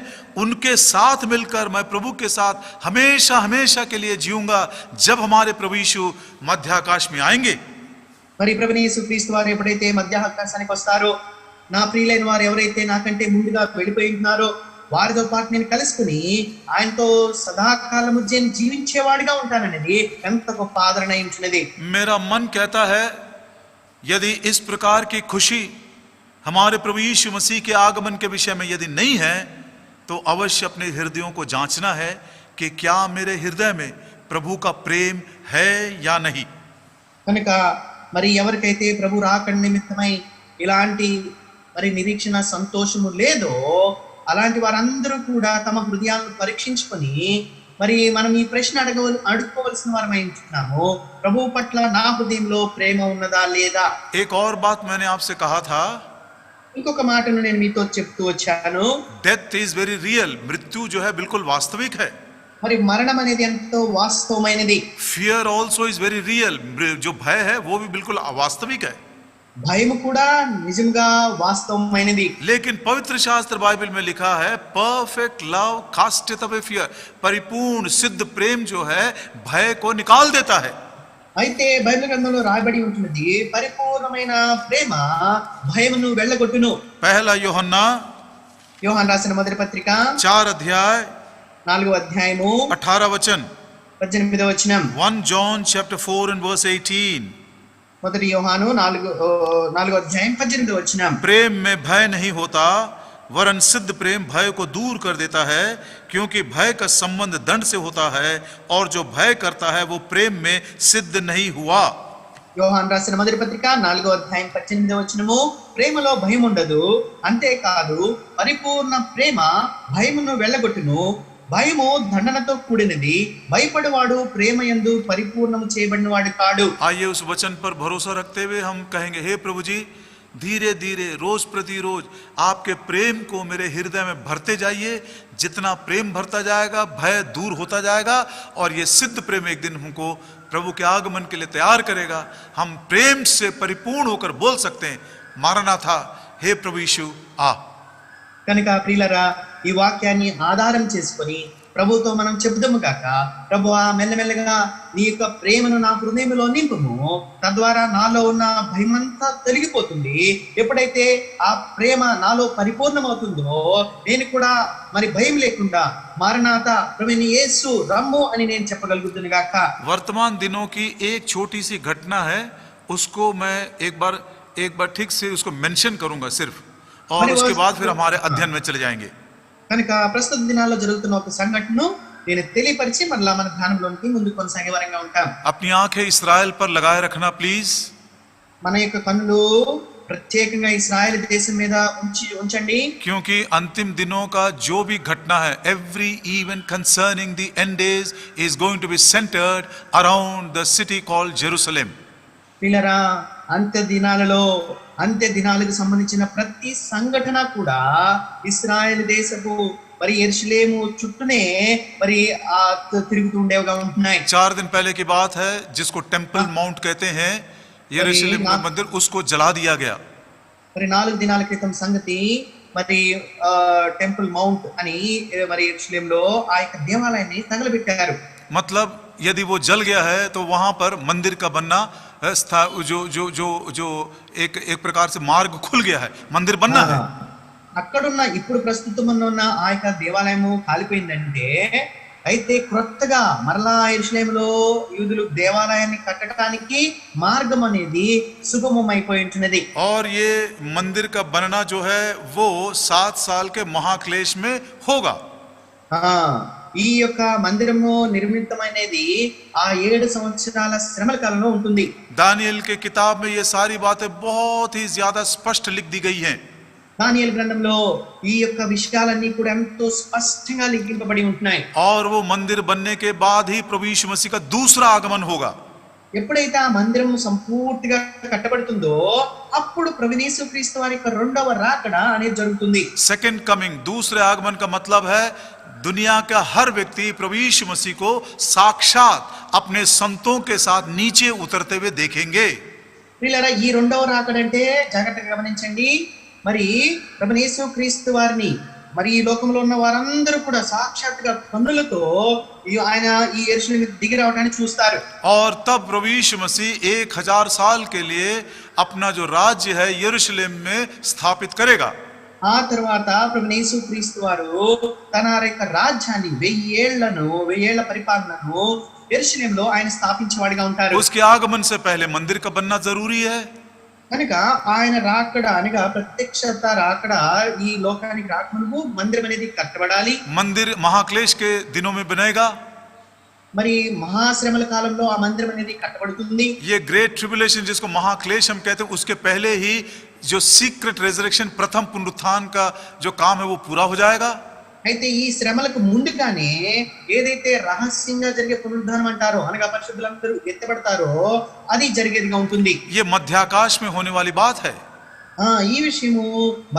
उनके साथ मिलकर मैं प्रभु के साथ हमेशा हमेशा के लिए जीऊंगा जब हमारे प्रभु यीशु मध्य आकाश में आएंगे. మరి ప్రభువైన యేసుక్రీస్తు వారు ఎప్పుడైతే మధ్య ఆకాశానికి వస్తారో, నా ప్రియులైన వారు ఎవరైతే నాకంటే ముందుగా వెళ్ళిపోయి ఉంటున్నారో వారితో పాటు నేను కలుసుకుని ఆయనతో సదాకాలము జీవించేవాడిగా ఉంటాననేది ఎంత గొప్ప ఆదరణ ఉంటున్నది. मेरा मन कहता है यदि इस प्रकार की खुशी हमारे प्रभु यीशु मसीह के आगमन के विषय में यदि नहीं है तो अवश्य अपने हृदयों को जांचना है कि क्या मेरे हृदय में प्रभु का प्रेम है या नहीं. కనుక మరి ఎవరికైతే ప్రభు రాకడ నిమిత్తమై ఇలాంటి మరి నిరీక్షణ సంతోషము లేదో అలాంటి వారందరూ కూడా తమ హృదయాలను పరీక్షించుకొని మరి మనం ఈ ప్రశ్న అడుక్కోవలసిన వారమై ఉంటున్నాము, ప్రభు పట్ల నా హృదయంలో ప్రేమ ఉన్నదా లేదా. एक और बात मैंने आपसे कहा था, ఇంకొక మాటను నేను మీతో చెప్తూ వచ్చాను. Death is very real. मृत्यु जो है बिल्कुल वास्तविक है. మరి మరణం అనేది ఎంతో వాస్తవమైనది. Fear also is very real. जो भय है वो भी बिल्कुल वास्तविक है. భయము కూడా నిజంగా వాస్తవమైనది. लेकिन पवित्र शास्त्र बाइबल में लिखा है परफेक्ट लव कास्टेथ अवे फियर. परिपूर्ण सिद्ध प्रेम जो है भय को निकाल देता है. అయితే బైబిల్ గ్రంథంలో రాయబడి ఉంటున్నది పరిపూర్ణమైన ప్రేమ భయమును వెళ్ళగొట్టును. पहला यूहन्ना యోహాను రాసిన మొదటి పత్రిక 4 अध्याय 4వ అధ్యాయము 18 वचन. 18వ వచనం. 1 John chapter 4 and verse 18. మొదటి యోహాను 4వ అధ్యాయం 18వ వచనం. प्रेम में भय नहीं होता वरन सिद्ध प्रेम भय को दूर कर देता है क्योंकि भय का संबंध दंड से होता है और जो भय करता है वो प्रेम में सिद्ध नहीं हुआ. యోహాను రాసిన మొదటి పత్రిక 4వ అధ్యాయం 18వ వచనము, ప్రేమలో భయం ఉండదు, అంతేకాదు పరిపూర్ణ ప్రేమ భయమును వెళ్ళగొట్టును. భయము దండనతో కూడినది, భయపడేవాడు ప్రేమ యందు పరిపూర్ణము చేయబడినవాడు కాడు. आइए उस वचन पर भरोसा रखते हुए हम कहेंगे, हे प्रभु जी धीरे धीरे रोज प्रतिरोज आपके प्रेम को मेरे हृदय में भरते जाइए. जितना प्रेम भरता जाएगा भय दूर होता जाएगा और ये सिद्ध प्रेम एक दिन हमको प्रभु के आगमन के लिए तैयार करेगा. हम प्रेम से परिपूर्ण होकर बोल सकते हैं, मारनाथा, हे प्रभु यीशु आ. కనుక ప్రియులరా ఈ వాక్యాన్ని ఆధారం చేసుకొని ప్రభుతో మనం చెబుదాము కాక, ప్రభువా మెల్లమెల్లగా నీ యొక్క ప్రేమను నా హృదయంలో నింపుము, తద్వారా నాలో ఉన్న భయమంతా తొలగిపోతుంది. ఎప్పుడైతే ఆ ప్రేమ నాలో పరిపూర్ణమవుతుందో నేను కూడా మరి భయం లేకుండా మారనాథ ప్రభుని యేసు రమ్ము అని నేను చెప్పగలుగుతాను గాక. वर्तमान दिनों की एक छोटी सी घटना है, उसको मैं एक बार ठीक से उसको मेंशन करूंगा सिर्फ, और उसके बाद फिर हमारे अध्ययन में चले जाएंगे. కనుక ప్రస్తుత దినాల్లో జరుగుతున్న ఒక సంఘటనను నేను తెలియపరిచి మరలా మన ధ్యానంలోనికి ముందు కొనసాగే వరంగా ఉంటాం. अपनी आंखें इस्राएल पर लगाए रखना प्लीज. మన యొక్క కన్నులు ప్రత్యేకంగా ఇశ్రాయేలు దేశం మీద ఉంచండి. क्योंकि अंतिम दिनों का जो भी घटना है, every event concerning the end days is going to be centred around the city called Jerusalem. పిల్లరా అంత్య దినాలకు సంబంధించిన ప్రతి సంఘటన కూడా ఇశ్రాయేల్ దేశపు మరి యెరూషలేము చుట్టూనే మరి తిరుగుతూ ఉండేవిగా ఉంటున్నాయి. 4 दिन पहले की बात है, जिसको टेंपल माउंट कहते हैं, यरूशलेम का मंदिर, उसको जला दिया गया. మరి 4 దినాల క్రితం సంగతి, మరి టెంపుల్ మౌంట్ అని మరి యెరూషలేంలో ఆ యొక్క దేవాలయాన్ని తగలబెట్టారు. मतलब यदि वो जल गया है तो वहां पर मंदिर का बनना जो जो जो जो एक प्रकार से मार्ग खुल गया है, मंदिर बनना है. అక్కడున్న ఇప్పుడు ప్రస్తుతం ఉన్న ఆ యొక్క దేవాలయము కాలిపోయిందంటే, అయితే క్రొత్తగా మరలా యెరూషలేములో యూదులు దేవాలయాన్ని కట్టడానికి మార్గం అనేది సుగమం అయిపోయి ఉంటున్నది. और ये मंदिर का बनना जो है वो 7 साल के महाक्लेश में होगा. ఈ యొక్క మందిరము నిర్మితమైనది ఆ 7 సంవత్సరాల శ్రమల కాలంలో ఉంటుంది. दानिएल के किताब में ये सारी बातें बहुत ही ज्यादा स्पष्ट लिख दी गई हैं. దానియేలు గ్రంథంలో ఈ యొక్క విషయాలన్నీ కూడా ఎంతో స్పష్టంగా లిఖింపబడి ఉంటున్నాయి. और वो मंदिर बनने के बाद ही प्रभु यीशु मसीह का दूसरा आगमन होगा. ఎప్పుడైతే ఆ మందిరం సంపూర్తిగా కట్టబడుతుందో అప్పుడు ప్రభువు యేసుక్రీస్తు వారి యొక్క రెండవ రాకడ అనేది జరుగుతుంది. सेकंड कमिंग, दूसरे आगमन का मतलब है दुनिया का हर व्यक्ति प्रभु यीशु मसीह को साक्षात अपने संतों के साथ नीचे उतरते हुए देखेंगे. ప్రియులారా, ఈ రెండవ రాకడ అంటే జాగ్రత్తగా గమనించండి. మరి ప్రభువు యేసుక్రీస్తు వారిని మరి ఈ లోకంలో ఉన్న వారందరూ కూడా సాక్షాత్తుగా కన్నులతో ఆయన ఈ యెరూషలేము దిగి రావడాన్ని చూస్తారు. और तब प्रभु यीशु मसीह 1000 साल के लिए अपना जो राज्य है यरूशलेम में स्थापित करेगा. ఆ తర్వాత ప్రభువు యేసుక్రీస్తు వారు తన యొక్క రాజ్యాన్ని 1000 ఏళ్ల పరిపాలనను యెరూషలేములో ఆయన స్థాపించేవాడిగా ఉంటారు. उसके आगमन से पहले मंदिर का बनना जरूरी है. కనుక ఆయన రాకడ అనగా ప్రత్యక్షత రాకడ ఈ లోకానికి రాకముందు మందిరం అనేది కట్టబడాలి. मंदिर महाक्लेश के दिनों में बनेगा. మరి మహాశ్రమల కాలంలో ఆ మందిరం అనేది కట్టబడుతుంది. ये ग्रेट ट्रिबुलेशन जिसको महाक्लेश हम कहते हैं, उसके पहले ही जो सीक्रेट रेजरेक्शन, प्रथम पुनरुत्थान का जो काम है वो पूरा हो जाएगा. అయితే ఈ శ్రమలకు ముందుగానే ఏదైతే రహస్యంగా జరిగే పునరుద్ధానం అంటారో అనగా పరిశుద్ధులందరూ ఎత్తబడతారో అది జరిగేదిగా ఉంటుంది. ये मध्याकाश में होने वाली बात है. ఈ విషయము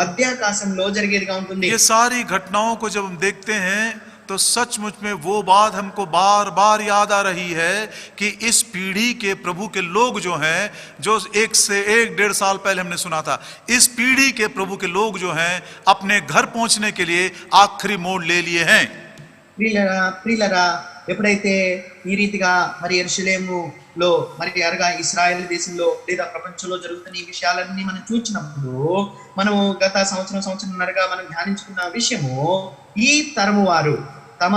మధ్యాకాశంలో జరిగేదిగా ఉంటుంది. ये सारी घटनाओं को जब हम देखते हैं तो सचमुच में वो बात हमको बार बार याद आ रही है कि इस पीढ़ी के प्रभु के लोग जो हैं, जो 1 से 1.5 साल पहले हमने सुना था, इस पीढ़ी के प्रभु के लोग जो हैं अपने घर पहुंचने के लिए आखिरी मोड़ ले लिए हैं. ప్రియులరా, ఎప్పుడైతే ఈ రీతిగా మరి యెరూషలేములో మరి అనగా ఇశ్రాయేలు దేశంలో లేదా ప్రపంచంలో జరుగుతున్న ఈ విషయాలన్నీ మనం చూసినప్పుడు మనము గత సంవత్సరంన్నరగా మనం ధ్యానించుకున్న విషయము, ఈ తరము వారు తమ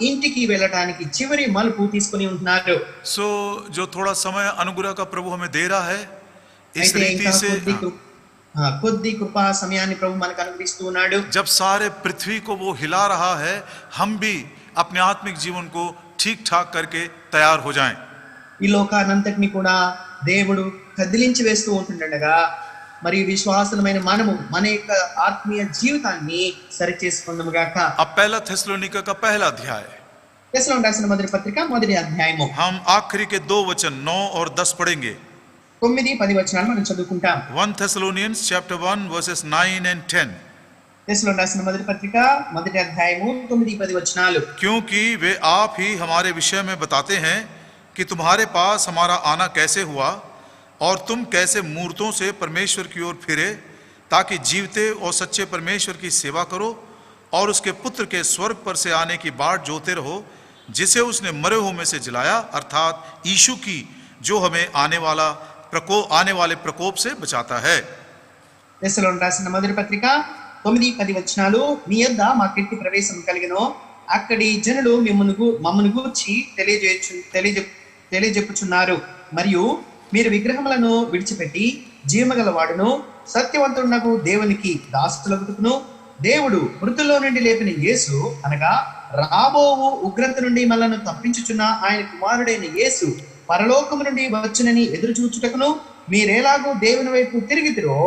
ఇంటికి వెళ్ళడానికి చివరి మలుపు తీసుకుని ఉంటున్నారు. सो जो थोड़ा समय अनुग्रह का प्रभु हमें दे रहा है, इस रीति से కొద్ది కృపా సమయాన్ని ప్రభు మనకు అనుగ్రహిస్తూ ఉన్నాడు. जब सारे पृथ्वी को वो हिला रहा है, हम भी अपने आत्मिक जीवन को ठीक ठाक करके तैयार हो जाएं. ఈ లోకానంతటిని కూడా దేవుడు కదిలించి వేస్తూ ఉంటుండగా మరి విశ్వాసులమైన మనము మన యొక్క ఆత్మీయ జీవితాన్ని సరి చేసుకుందాము గాక. अब पहला थेसलोनिका का पहला अध्याय, తెస్సలోనికీయులకు రాసిన మొదటి పత్రిక మొదటి అధ్యాయము हम आखिरी के 2 वचन 9 और 10 पढ़ेंगे. 9-10 వచనాలు మనం చదువుకుంటాం. 1 Thessalonians chapter 1 verses 9 and 10. తెస్సలోనికీయులకు రాసిన మొదటి పత్రిక మొదటి అధ్యాయము 9-10 వచనాలు. क्योंकि वे आप ही हमारे विषय में बताते हैं कि तुम्हारे पास हमारा आना कैसे हुआ और तुम कैसे मूर्तों से परमेश्वर की ओर फिरे ताकि जीवते और सच्चे परमेश्वर की सेवा करो और उसके पुत्र के स्वर्ग पर से आने की बाट जोते रहो, जिसे उसने मरे हुए में से जिलाया, अर्थात यीशु की, जो हमें आने वाले प्रकोप से बचाता है। దశలోని రాసిన మొదటి పత్రిక 9-10 వచనాలు. మీ యొద్ద మాకెట్టి ప్రవేశం కలిగెను, అక్కడి జనులు మమ్మను గూర్చి తెలియజెప్పుచున్నారు. మరియు మీరు విగ్రహములను విడిచిపెట్టి జీవగల వాడును సత్యవంతుడునకు దేవునికి దాసులగుటకును దేవుడు మృతుల్లో నుండి లేపిన యేసు అనగా రాబోవు ఉగ్రత నుండి మనలను తప్పించుచున్న ఆయన కుమారుడైన యేసు పరలోకము నుండి వచ్చునని ఎదురు చూచుటకును మీరేలాగూ దేవుని వైపు తిరిగితిరో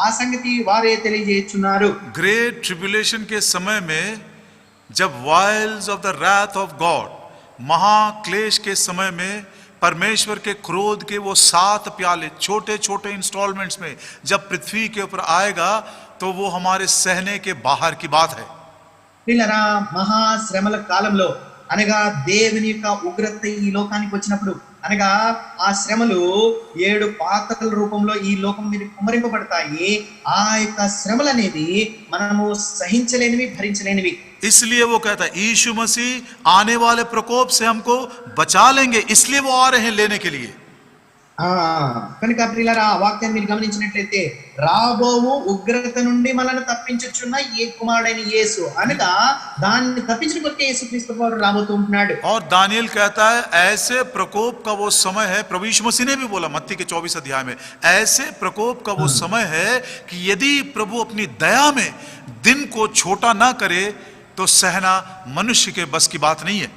ఆ సంగతి వారే తెలియజేయుచున్నారు. ग्रेट ट्रिब्युलेशन के समय में जब wiles of the wrath of God, महाक्लेश के समय में परमेश्वर के क्रोध के वो 7 प्याले छोटे छोटे इंस्टॉलमेंट्स में जब पृथ्वी के ऊपर आएगा, तो वो हमारे सहने के बाहर की बात है. పిల్లరా, మహాశ్రమల కాలంలో అనగా దేవుని యొక్క ఉగ్రత ఈ లోకానికి వచ్చినప్పుడు, అనగా ఆ శ్రమలు 7 పాత్రల రూపంలో ఈ లోకం మీద కుమ్మరింపబడతాయి. ఆ యొక్క శ్రమలు అనేవి మనము సహించలేనివి, భరించలేనివి. इसलिए वो कहता है यीशु मसीह आने वाले प्रकोप से हमको बचा लेंगे, इसलिए वो आ रहे हैं लेने के लिए. కనుక ప్రియులారా, ఆ వాక్యాన్ని మీరు గమనించినట్లయితే రాబోవు ఉగ్రత నుండి మనల్ని తప్పించుచున్న ఏ కుమారుడైన యేసు అనగా దాన్ని తప్పించిన కొరకే యేసుక్రీస్తు వారు రాబోతూ ఉంటున్నాడు. और दानियल कहता है ऐसे प्रकोप का वो समय है, प्रभु यीशु मसीह ने भी बोला मत्ती के 24 अध्याय में, ऐसे प्रकोप का वो समय है कि यदि प्रभु अपनी दया में दिन को छोटा ना करे तो सहना मनुष्य के बस की बात नहीं है.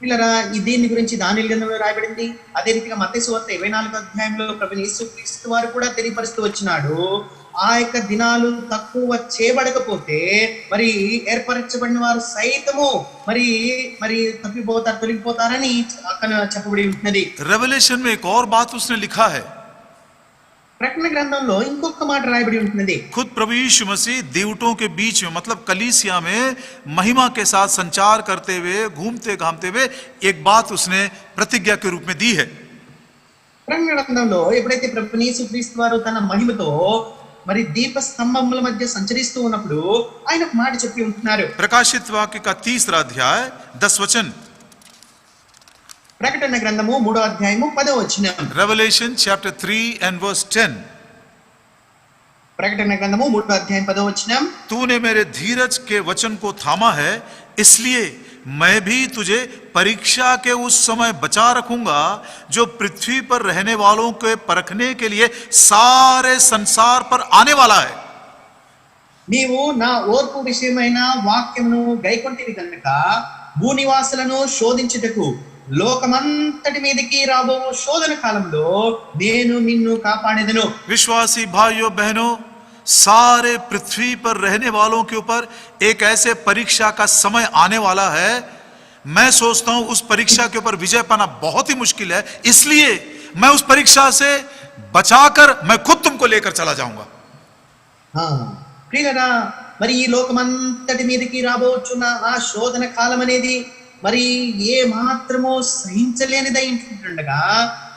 పిల్లరా, ఈ దీని గురించి దానియేలు గ్రంథంలో రాయబడింది. అదే రీతిగా మత్తయి సువార్త 24వ అధ్యాయంలో ప్రభు యేసుక్రీస్తు వారు కూడా తెలియపరుస్తూ వచ్చినాడు. ఆ యొక్క దినాలు తక్కువ చేయబడకపోతే మరి ఏర్పరచబడిన వారు సైతము మరి మరి తప్పిపోతారు, తొలగిపోతారని అక్కడ చెప్పబడి ఉంటున్నది. रेवलेशन में एक और बात उसने लिखा है. ప్రకటన గ్రంథంలో ఇంకొక మాట రాయబడి ఉంటున్నది. खुद प्रभु यीशु मसीह देवटों के बीच में, मतलब कलीसिया में महिमा के साथ संचार करते हुए, घूमते घामते हुए एक बात उसने प्रतिज्ञा के रूप में दी है. ప్రకటన గ్రంథంలో ఎప్పుడైతే ప్రభు యేసుక్రీస్తు వారు తన మహిమతో మరి దీప స్తంభముల మధ్య సంచరిస్తూ ఉన్నప్పుడు ఆయన ఒక మాట చెప్పి ఉంటున్నారు. प्रकाशित वाक्य का 3रा अध्याय 10 वचन. ప్రకటన గ్రంథము 3వ అధ్యాయము 10వ వచనం. Revelation chapter 3 and verse 10. ప్రకటన గ్రంథము 3వ అధ్యాయం 10వ వచనం. तूने मेरे धीरज के वचन को थामा है, इसलिए मैं भी तुझे परीक्षा के उस समय बचा रखूंगा जो पृथ्वी पर रहने वालों के परखने के लिए सारे संसार पर आने वाला है. నీవు నా ఓర్పు విషయమైన వాక్యమును గైకొంటివి కనుక భూనివాసులను శోధించుటకు లోకమంతటి మీదకి రాబో శోధన కాలంలో నేను నిన్ను కాపాడేదను. विश्वासी भाइयों बहनों, सारे पृथ्वी पर रहने वालों के ऊपर एक ऐसे परीक्षा का समय आने वाला है. मैं सोचता हूं उस परीक्षा के ऊपर विजय पाना बहुत ही मुश्किल है, इसलिए मैं उस परीक्षा से बचाकर मैं खुद तुमको लेकर चला जाऊंगा. ప్రియులారా, మరి ఈ లోకమంతటి మీదకి రాబోచున్న ఆ శోధన కాలం అనేది మరి ఏ మాత్రమో సహించలేనిదై ఉంటుండగా,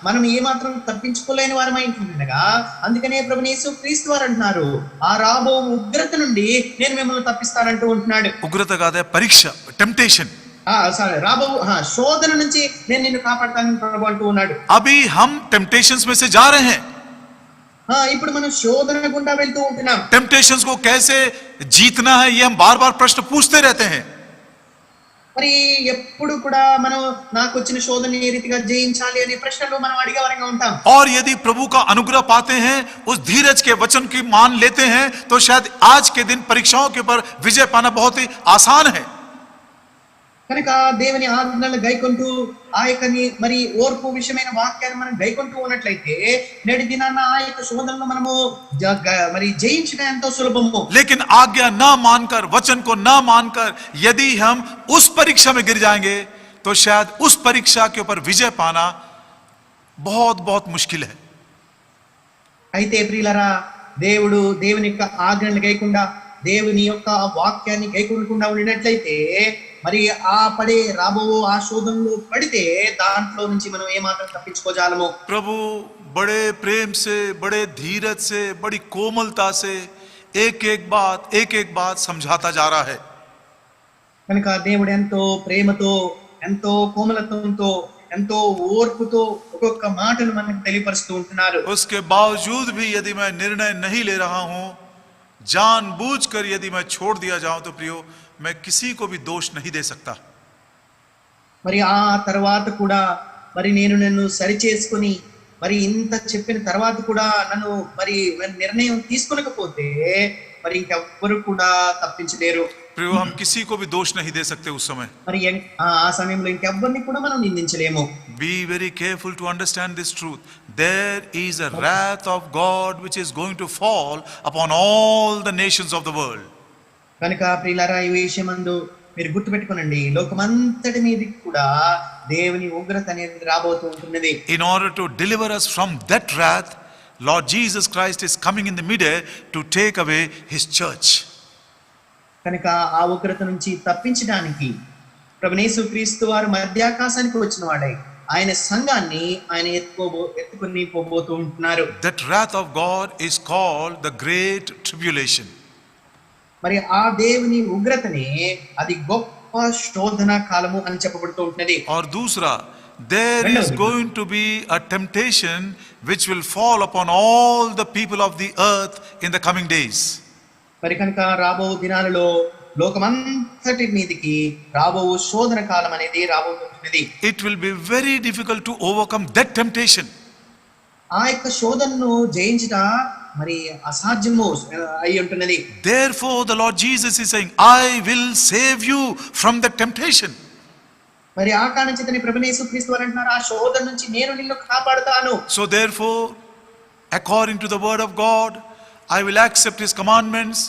మనం ఏ మాత్రం తప్పించుకోలేని వారమై ఉంటుండగా, అందుకనే ప్రభువు యేసుక్రీస్తు వారు అంటున్నారు, ఆ రాబో ఉగ్రత నుండి నేను మిమ్మల్ని తప్పిస్తానంటూ ఉంటున్నాడు. ఉగ్రత కాదే, పరీక్ష, టెంప్టేషన్. రాబో శోధన నుంచి నేను నిన్ను కాపాడతానని ప్రభు అంటూ ఉన్నాడు. अभी हम टेम्पटेशंस में से जा रहे हैं. ఇప్పుడు మనం శోధన గుండా వెళ్తూ ఉంటున్నాం. टेम्पटेशंस को कैसे जीतना है ये हम बार बार प्रश्न पूछते रहते हैं. మరి ఎప్పుడు కూడా మనం నాకు వచ్చిన శోధన ఏ రీతిగా జయించాలి అనే ప్రశ్నలు మనం అడిగేవారంగా ఉంటాం. और यदि प्रभु का अनुग्रह पाते हैं, उस धीरज के वचन की मान लेते हैं, तो शायद आज के दिन परीक्षाओं के ऊपर विजय पाना बहुत ही आसान है. కనుక దేవుని ఆజ్ఞలను గైకొంటూ ఆ యొక్క మరి ఓర్పు విషయమైన వాక్యాన్ని మనం గైకొంటూ ఉన్నట్లయితే నేటి దినాన ఆ యొక్క శోధనను మనము మరి జయించడం ఎంతో సులభము. लेकिन आज्ञा ना मानकर, वचन को ना मानकर यदि हम उस परीक्षा में गिर जाएंगे, तो शायद उस परीक्षा के ऊपर विजय पाना बहुत बहुत मुश्किल है. అయితే ప్రియులారా, దేవుని యొక్క ఆజ్ఞలను గైకుండా, దేవుని యొక్క వాక్యాన్ని గైకొనకుండా ఉండినట్లయితే మరి ఆ పడే రాబో ఆ శోధనలో పడితే దాంట్లో నుంచి మనం ఏమాత్రం తప్పించుకోజాలము. प्रभु बड़े प्रेम से, बड़े धीरज से, बड़ी कोमलता से एक एक बात समझाता जा रहा है। కనుక దేవుడు ఎంతో ప్రేమతో, ఎంతో కోమలత్వంతో, ఎంతో ఓర్పుతో ఒక్కొక్క మాటను మనకు తెలియపరుస్తూ ఉంటున్నారు. उसके बावजूद भी यदि मैं निर्णय नहीं ले रहा हूं, जानबूझकर यदि मैं छोड़ दिया जाऊं, तो प्रियो मैं किसी को भी दोष नहीं दे सकता। మరి ఆ తర్వాత కూడా మరి నేను నన్ను సరి చేసుకుని మరి ఇంత చెప్పిన తర్వాత కూడా నన్ను మరి నిర్ణయం తీసుకొనకపోతే మరి ఇంకెవ్వరు కూడా తప్పించలేరు. प्रियो हम किसी को भी दोष नहीं दे सकते उस समय। మరి ఆ సమయంలో ఇంకెవ్వరిని కూడా మనం నిందించలేము. Be very careful to understand this truth. There is a wrath of God which is going to fall upon all the nations of the world. కనుక ప్రియులారా, ఈ విషయమందు మీరు గుర్తుపెట్టుకోనండి, లోకమంతటి మీదకి కూడా దేవుని ఉగ్రత అనేది రాబోతూ ఉంటున్నది. In order to deliver us from that wrath, Lord Jesus Christ is coming in the midair to take away his church. కనుక ఆ ఉగ్రత నుంచి తప్పించడానికి ప్రభువైన యేసుక్రీస్తు వారు మధ్యాకాశానికి వచ్చిన వాడై ఆయన సంఘాన్ని ఆయన ఎత్తుకుని పోబోతూ ఉంటున్నారు. That wrath of God is called the Great Tribulation. మరి ఆ దేవుని ఉగ్రతని అది గొప్ప శోధన కాలము అని చెప్పబడుతూ ఉంటున్నది. और दूसरा, there is going to be a temptation which will fall upon all the people of the earth in the coming days. మరి కనుక రాబో దినాలలో లోకమంతటి మీదకి రాబో శోధన కాలం అనేది రాబోతున్నది. It will be very difficult to overcome that temptation. ఆ యొక్క శోధనను జయించుట మరి అసాధ్యము అయి ఉంటున్నది. Therefore the Lord Jesus is saying, I will save you from the temptation. మరి ఆ కారణం చేతనే ప్రభువైన యేసుక్రీస్తు వారు అంటున్నారు, ఆ శోధన నుంచి నేను నిన్ను కాపాడుతాను. So therefore, according to the word of God, I will accept his commandments,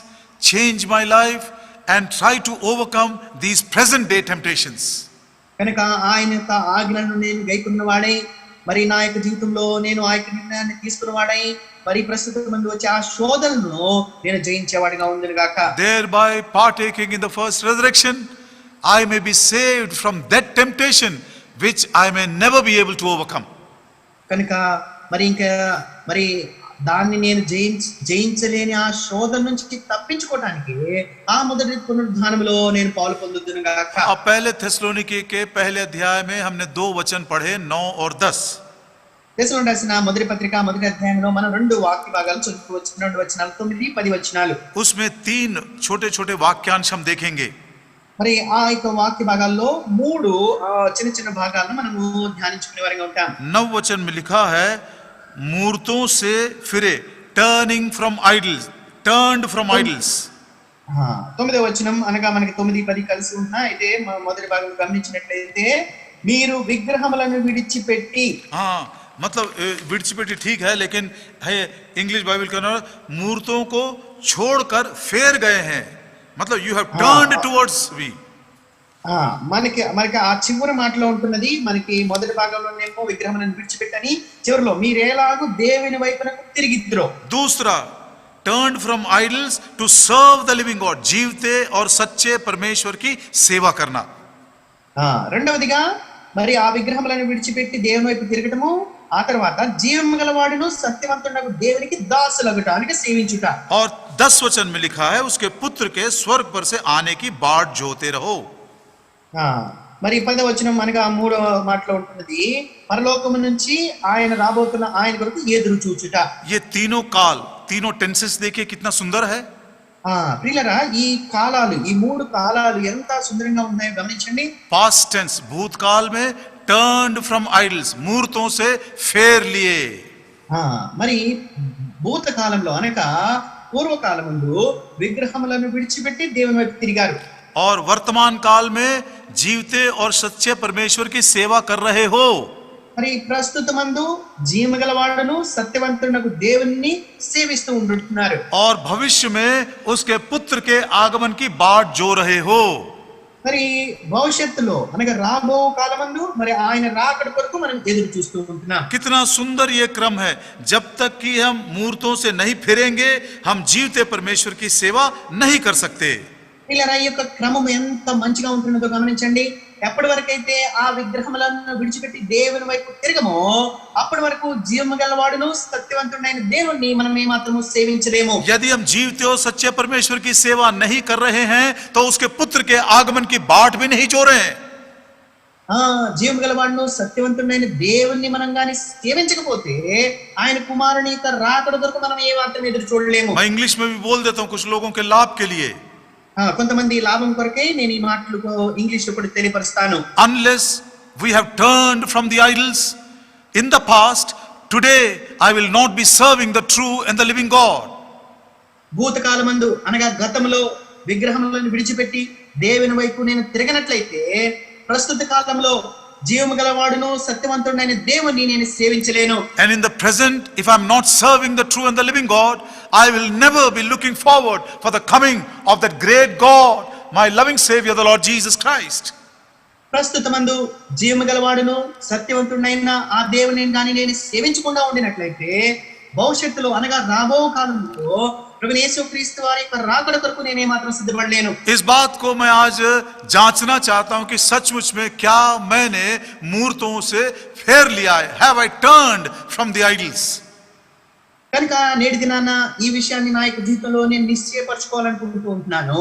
change my life and try to overcome these present day temptations. కనుక ఆయన యొక్క ఆజ్ఞలను నేను గైకొన్నవాడై మరి నా యొక్క జీవితంలో నేను ఆ యొక్క నిర్ణయాన్ని తీసుకున్నవాడై మరి ప్రస్తుతం ముందు వచ్చే ఆ శోధనను నేను జయించేవాడిగా ఉండును గాక. Thereby partaking in the first resurrection, I may be saved from that temptation which I may never be able to overcome. కనుక మరి ఇంకా మరి దాన్ని నేను జయించలేని ఆ శోధన నుంచి తప్పించుకోవడానికి ఆ మొదటి పునరుద్ధానంలో నేను పాలు పొందుదును గాక. अब पहले थेसलोनिके के पहले अध्याय में हमने 2 वचन पढ़े, 9 और 10. తెస్సలోనికీయులకు రాసిన మొదటి పత్రిక మొదటి అధ్యాయంలో మనం 2 వాక్య భాగాలు చదువుకోవచ్చు. 2 వచనాలు, 9, 10 వచనాలు. उसमें 3 छोटे-छोटे वाक्यांश हम देखेंगे. మరి ఆ యొక్క వాక్య భాగాల్లో 3 చిన్న చిన్న భాగాలను మనము ధ్యానించుకునే వారిగా ఉంటాం. 9 वचन में लिखा है, मूर्तों से फिरे, turning from idols, turned from idols. 9వ వచనం అనగా మనకి 9, 10 కలిసి ఉంటున్నా. అయితే మొదటి భాగం గమనించినట్లయితే మీరు విగ్రహములను విడిచిపెట్టి. हाँ, मतलब विडिचिपेटी ठीक है, लेकिन है इंग्लिश बाइबल का नाम मूर्तों को छोड़कर फेर गए हैं, मतलब you have turned towards me. మనకి ఆ చివరి మాటలో ఉంటున్నది, మనకి మొదటి భాగంలోనేమో విగ్రహములను విడిచిపెట్టని, చివరిలో మీరేలాగూ దేవుని వైపునకు తిరిగిద్దురో. दूसरा, turned from idols to serve the living God, जीवते और सच्चे परमेश्वर की सेवा करना. రెండవదిగా మరి ఆ విగ్రహములను విడిచిపెట్టి దేవుని వైపు తిరగటము, ఆ తర్వాత జీవము గలవాడును సత్యవంతుడగు దేవునికి దాసులగుటానికి సేవించుట. और 10 वचन में लिखा है, उसके पुत्र के स्वर्ग पर से आने की बाट जोते रहो. మరి 10వ వచనం అనగా 3వ మాటలో ఉంటున్నది, పరలోకము నుంచి ఆయన రాబోతున్న ఆయన కొరకు ఎదురు చూచుట. ये तीनों काल, तीनों टेंसेस देखिए कितना सुंदर है. ప్రియులారా, ఈ కాలాలు, ఈ 3 కాలాలు ఎంత సుందరంగా ఉన్నాయో గమనించండి. पास्ट टेंस, भूतकाल में टर्न्ड फ्रॉम आइडल्स, मूर्तों से फेर लिए. మరి భూతకాలంలో అనగా పూర్వకాలమందు విగ్రహములను విడిచిపెట్టి దేవుని వైపు తిరిగారు. और वर्तमान काल में जीवते और सच्चे परमेश्वर की सेवा कर रहे हो. మరి ప్రస్తుతమందు జీవగలవాడును సత్యవంతుడగు దేవుని సేవిస్తూ ఉంటున్నారు. और भविष्य में उसके पुत्र के आगमन की बाट जो रहे हो. మరి భవిష్యత్తులో అనగా రాబో కాలమందు మరి ఆయన రాకడ కొరకు మనం ఎదురు చూస్తూ ఉంటున్నాం. कितना सुंदर ये क्रम है. जब तक कि हम मूर्तों से नहीं फिरेंगे, हम जीवते परमेश्वर की सेवा नहीं कर सकते. ఇలా ఈ యొక్క క్రమం ఎంత మంచిగా ఉంటున్నదో గమనించండి. ఎప్పటి వరకైతే ఆ విగ్రహములను విడిచిపెట్టి దేవుని వైపు తిరగమో అప్పటి వరకు జీవము గలవాడును సత్యవంతుడైన దేవుణ్ణి మనం ఏమాత్రము సేవించలేము. यदि हम जीवते और सच्चे परमेश्वर की सेवा नहीं कर रहे हैं तो उसके पुत्र के आगमन की बाट भी नहीं जो रहे हैं. జీవం గలవాడును సత్యవంతుడైన దేవుణ్ణి మనం గాని సేవించకపోతే ఆయన కుమారుని యొక్క రాకడ కొరకు మనం ఏ మాత్రం ఎదురు చూడలేము. मैं इंग्लिश में भी बोल देता हूं कुछ लोगों के लाभ के लिए. కొంతమంది లాభం కొరకే నేను ఈ మాటలు ఇంగ్లీష్ లో కూడా తెలియపరుస్తాను. Unless we have turned from the idols in the past, today I will not be serving the true and the living God. భూతకాలమందు అనగా గతంలో విగ్రహములను విడిచిపెట్టి దేవుని వైపు నేను తిరగనట్లయితే ప్రస్తుత కాలంలో జీవము గలవాడును సత్యవంతుడైన దేవుణ్ణి నేను సేవించలేను. And in the present, if I'm not serving the true and the living God, I will never be looking forward for the coming of that great God, my loving Savior, the Lord Jesus Christ. ప్రస్తుతమందు జీవము గలవాడును సత్యవంతుడైన ఆ దేవుని గాని నేను సేవించకుండా ఉండినట్లయితే భవిష్యత్తులో అనగా రాబో కాలంలో प्रभु यीशु क्रिस्त वारी पर राकड़ करको ने मात्र सिद्धपडलेनु. इस बात को मैं आज जांचना चाहता हूं कि सचमुच में क्या मैंने मूर्तों से फेर लिया है. Have I turned from the idols? కనుక నేటి దినాన ఈ విషయాన్ని నా యొక్క జీవితంలో నేను నిశ్చయపరచుకోవాలనుకుంటూ ఉంటున్నాను.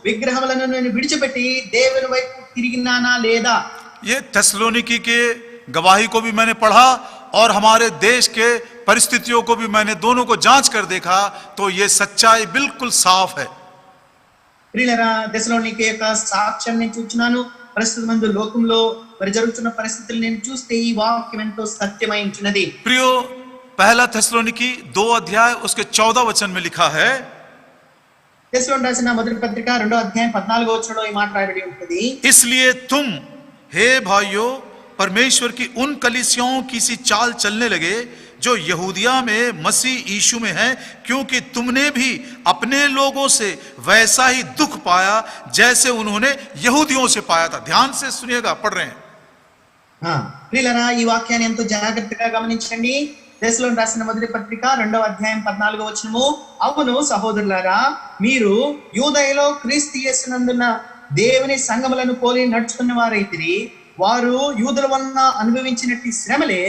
విగ్రహములను నేను విడిచిపెట్టి దేవుని వైపు తిరిగినానా లేదా. ये थेसलोनिकी के गवाही को भी मैंने पढ़ा और हमारे देश के परिस्थितियों को भी मैंने दोनों को जांच कर देखा तो ये सच्चाई बिल्कुल साफ है. ప్రియులారా థెసలోనికే యొక్క సాక్ష్యం నేను చూస్తున్నాను. ప్రస్తుతమందు లోకంలో మరి జరుగుతున్న పరిస్థితులు నేను చూస్తే ఈ వాక్యం ఎంతో సత్యమై ఉంటున్నది. प्रियो, पहला थेसलोनिकी 2 अध्याय उसके 14 वचन में लिखा है. థెసలోని రాసిన మొదటి పత్రిక 2వ అధ్యాయం 14వ వచనంలో ఈ మాట రాయబడి ఉంటుంది. इसलिए तुम हे भाइयों परमेश्वर की उन कलीसियाओं की सी चाल चलने लगे जो यहूदिया में मसीह यीशु में है, क्योंकि तुमने भी अपने लोगों से वैसा ही दुख पाया जैसे उन्होंने यहूदियों से पाया था. ध्यान से सुनिएगा, पढ़ रहे हैं. ప్రియులారా ఈ వాక్యాన్ని ఎంతో జాగ్రత్తగా గమనించండి. థెసలోని రాసిన మొదటి పత్రిక 2వ అధ్యాయం 14వ వచనము, అవును సహోదరులారా, మీరు యూదయలో క్రీస్తు యేసునందున్న దేవుని సంఘములను పోలి నడుచుకున్న వారైతిరి. వారు యూదుల వలన అనుభవించినట్టి శ్రమలే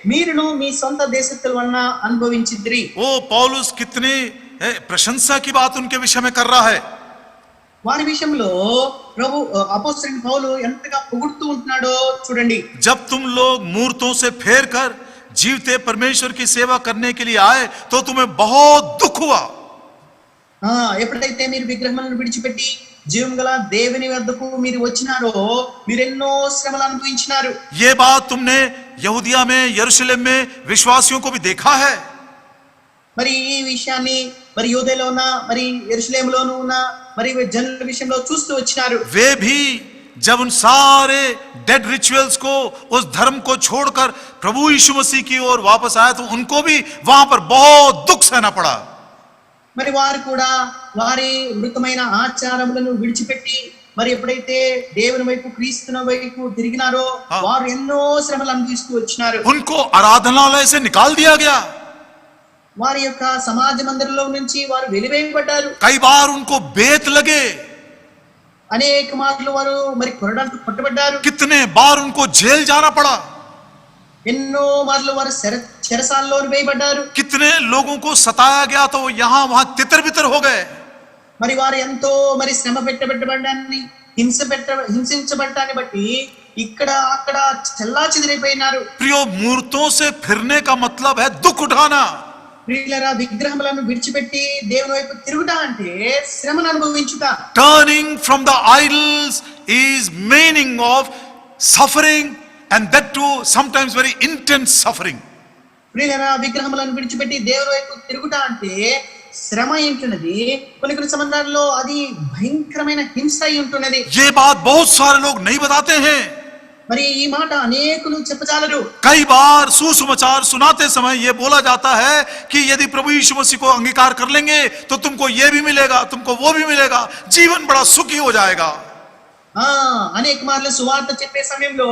మీరును మీ సొంత దేశస్తుల వలన అనుభవించిద్రి. ओ पौलुस कितनी प्रशंसा की बात उनके विषय में कर रहा है. వారి విషయంలో ప్రభు అపోస్తలుడైన పౌలు ఎంతగా పొగుడుతూ ఉంటున్నాడో చూడండి. जब तुम लोग मूर्तों से फेर कर जीवते परमेश्वर की सेवा करने के लिए आए तो तुम्हें बहुत दुख हुआ. ఎప్పుడైతే మీరు విగ్రహములను విడిచిపెట్టి జీవం గల దేవుని వద్దకు మీరు వచ్చినారో మీరు ఎన్నో శ్రమలు అనుభవించినారు. ये बात तुमने यहूदिया में यरूशलेम में विश्वासियों को भी देखा है. మరి ఈ విషయాన్ని మరి యూదయలో ఉన్న మరి యెరూషలేములోను ఉన్న మరి జనుల విషయంలో చూస్తూ వచ్చినారు. वे भी जब उन सारे डेड रिचुअल्स को, उस धर्म को छोड़कर प्रभु यीशु मसीह की ओर वापस आए तो उनको भी वहां पर बहुत दुख सहना पड़ा. మరి వారు కూడా వారి మృతమైన ఆచారములను విడిచిపెట్టి మరి ఎప్పుడైతే దేవుని వైపు క్రీస్తుని వైపు తిరిగినారో వారు ఎన్నో శ్రమలు అనుభవిస్తూ వచ్చినారు. उनको आराधनालय से निकाल दिया गया. వారి యొక్క సమాజ మందిరంలో నుంచి వారు వెలివేయబడ్డారు. कई बार उनको बेत लगे. అనేక మార్లు వారు మరి కొరడాలతో కొట్టబడ్డారు. कितने बार उनको जेल जाना पड़ा. ఎన్నో మార్లు వారు చెరసాలలో వేయబడ్డారు. कितने लोगों को सताया गया तो यहाँ वहां तितर बितर हो गए. మరి వారు ఎంతో మరి శ్రమ పెట్టబడ్డాన్ని హింసించబడ్డాన్ని బట్టి ఇక్కడ అక్కడ చెల్లా చెదిరైపోయినారు. प्रियो, मूर्तों से फिरने का मतलब है दुख उठाना. ప్రియులారా విగ్రహములను విడిచిపెట్టి దేవుని వైపు తిరుగుట అంటే శ్రమను అనుభవించుట. Turning from the idols is meaning of suffering, and that too sometimes very intense suffering. ప్రియులారా విగ్రహములను విడిచిపెట్టి దేవుని వైపు తిరుగుట అంటే శ్రమ ఉంటున్నది. కొన్ని సందర్భాల్లో అది భయంకరమైన హింస ఉంటున్నది. ये बात बहुत सारे लोग नहीं बताते हैं. మరి ఈ మాట అనేకులు చెప్పజాలరు. कई बार सुसमाचार सुनाते समय ये बोला जाता है कि यदि प्रभु यीशु मसीह को अंगीकार कर लेंगे तो तुमको ये भी मिलेगा, तुमको वो भी मिलेगा, जीवन बड़ा सुखी हो जाएगा. అనేక మార్లు సువార్త చెప్పే సమయంలో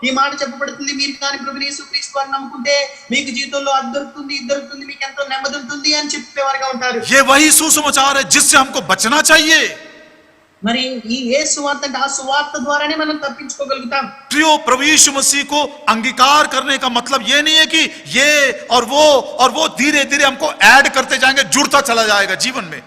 ఈ మాట చెప్పబడుతుంది, మీరు కానీ ప్రభు యేసుక్రీస్తు వారిని నమ్ముకుంటే మీకు జీవితంలో అది దొరుకుతుంది, ఇది దొరుకుతుంది, మీకు ఎంతో నెమ్మది ఉంటుంది అని చెప్పేవారుగా ఉంటారు. ये वही सुसमाचार है जिससे हमको बचना चाहिए. మరి ఈ ఏ సువార్త అంటే ఆ సువార్త ద్వారానే మనం తప్పించుకోగలుగుతాం. प्रियो प्रभु यीशु मसीह को अंगीकार करने का मतलब ये नहीं है कि ये और वो धीरे धीरे हमको ऐड करते जाएंगे, जुड़ता चला जाएगा जीवन में.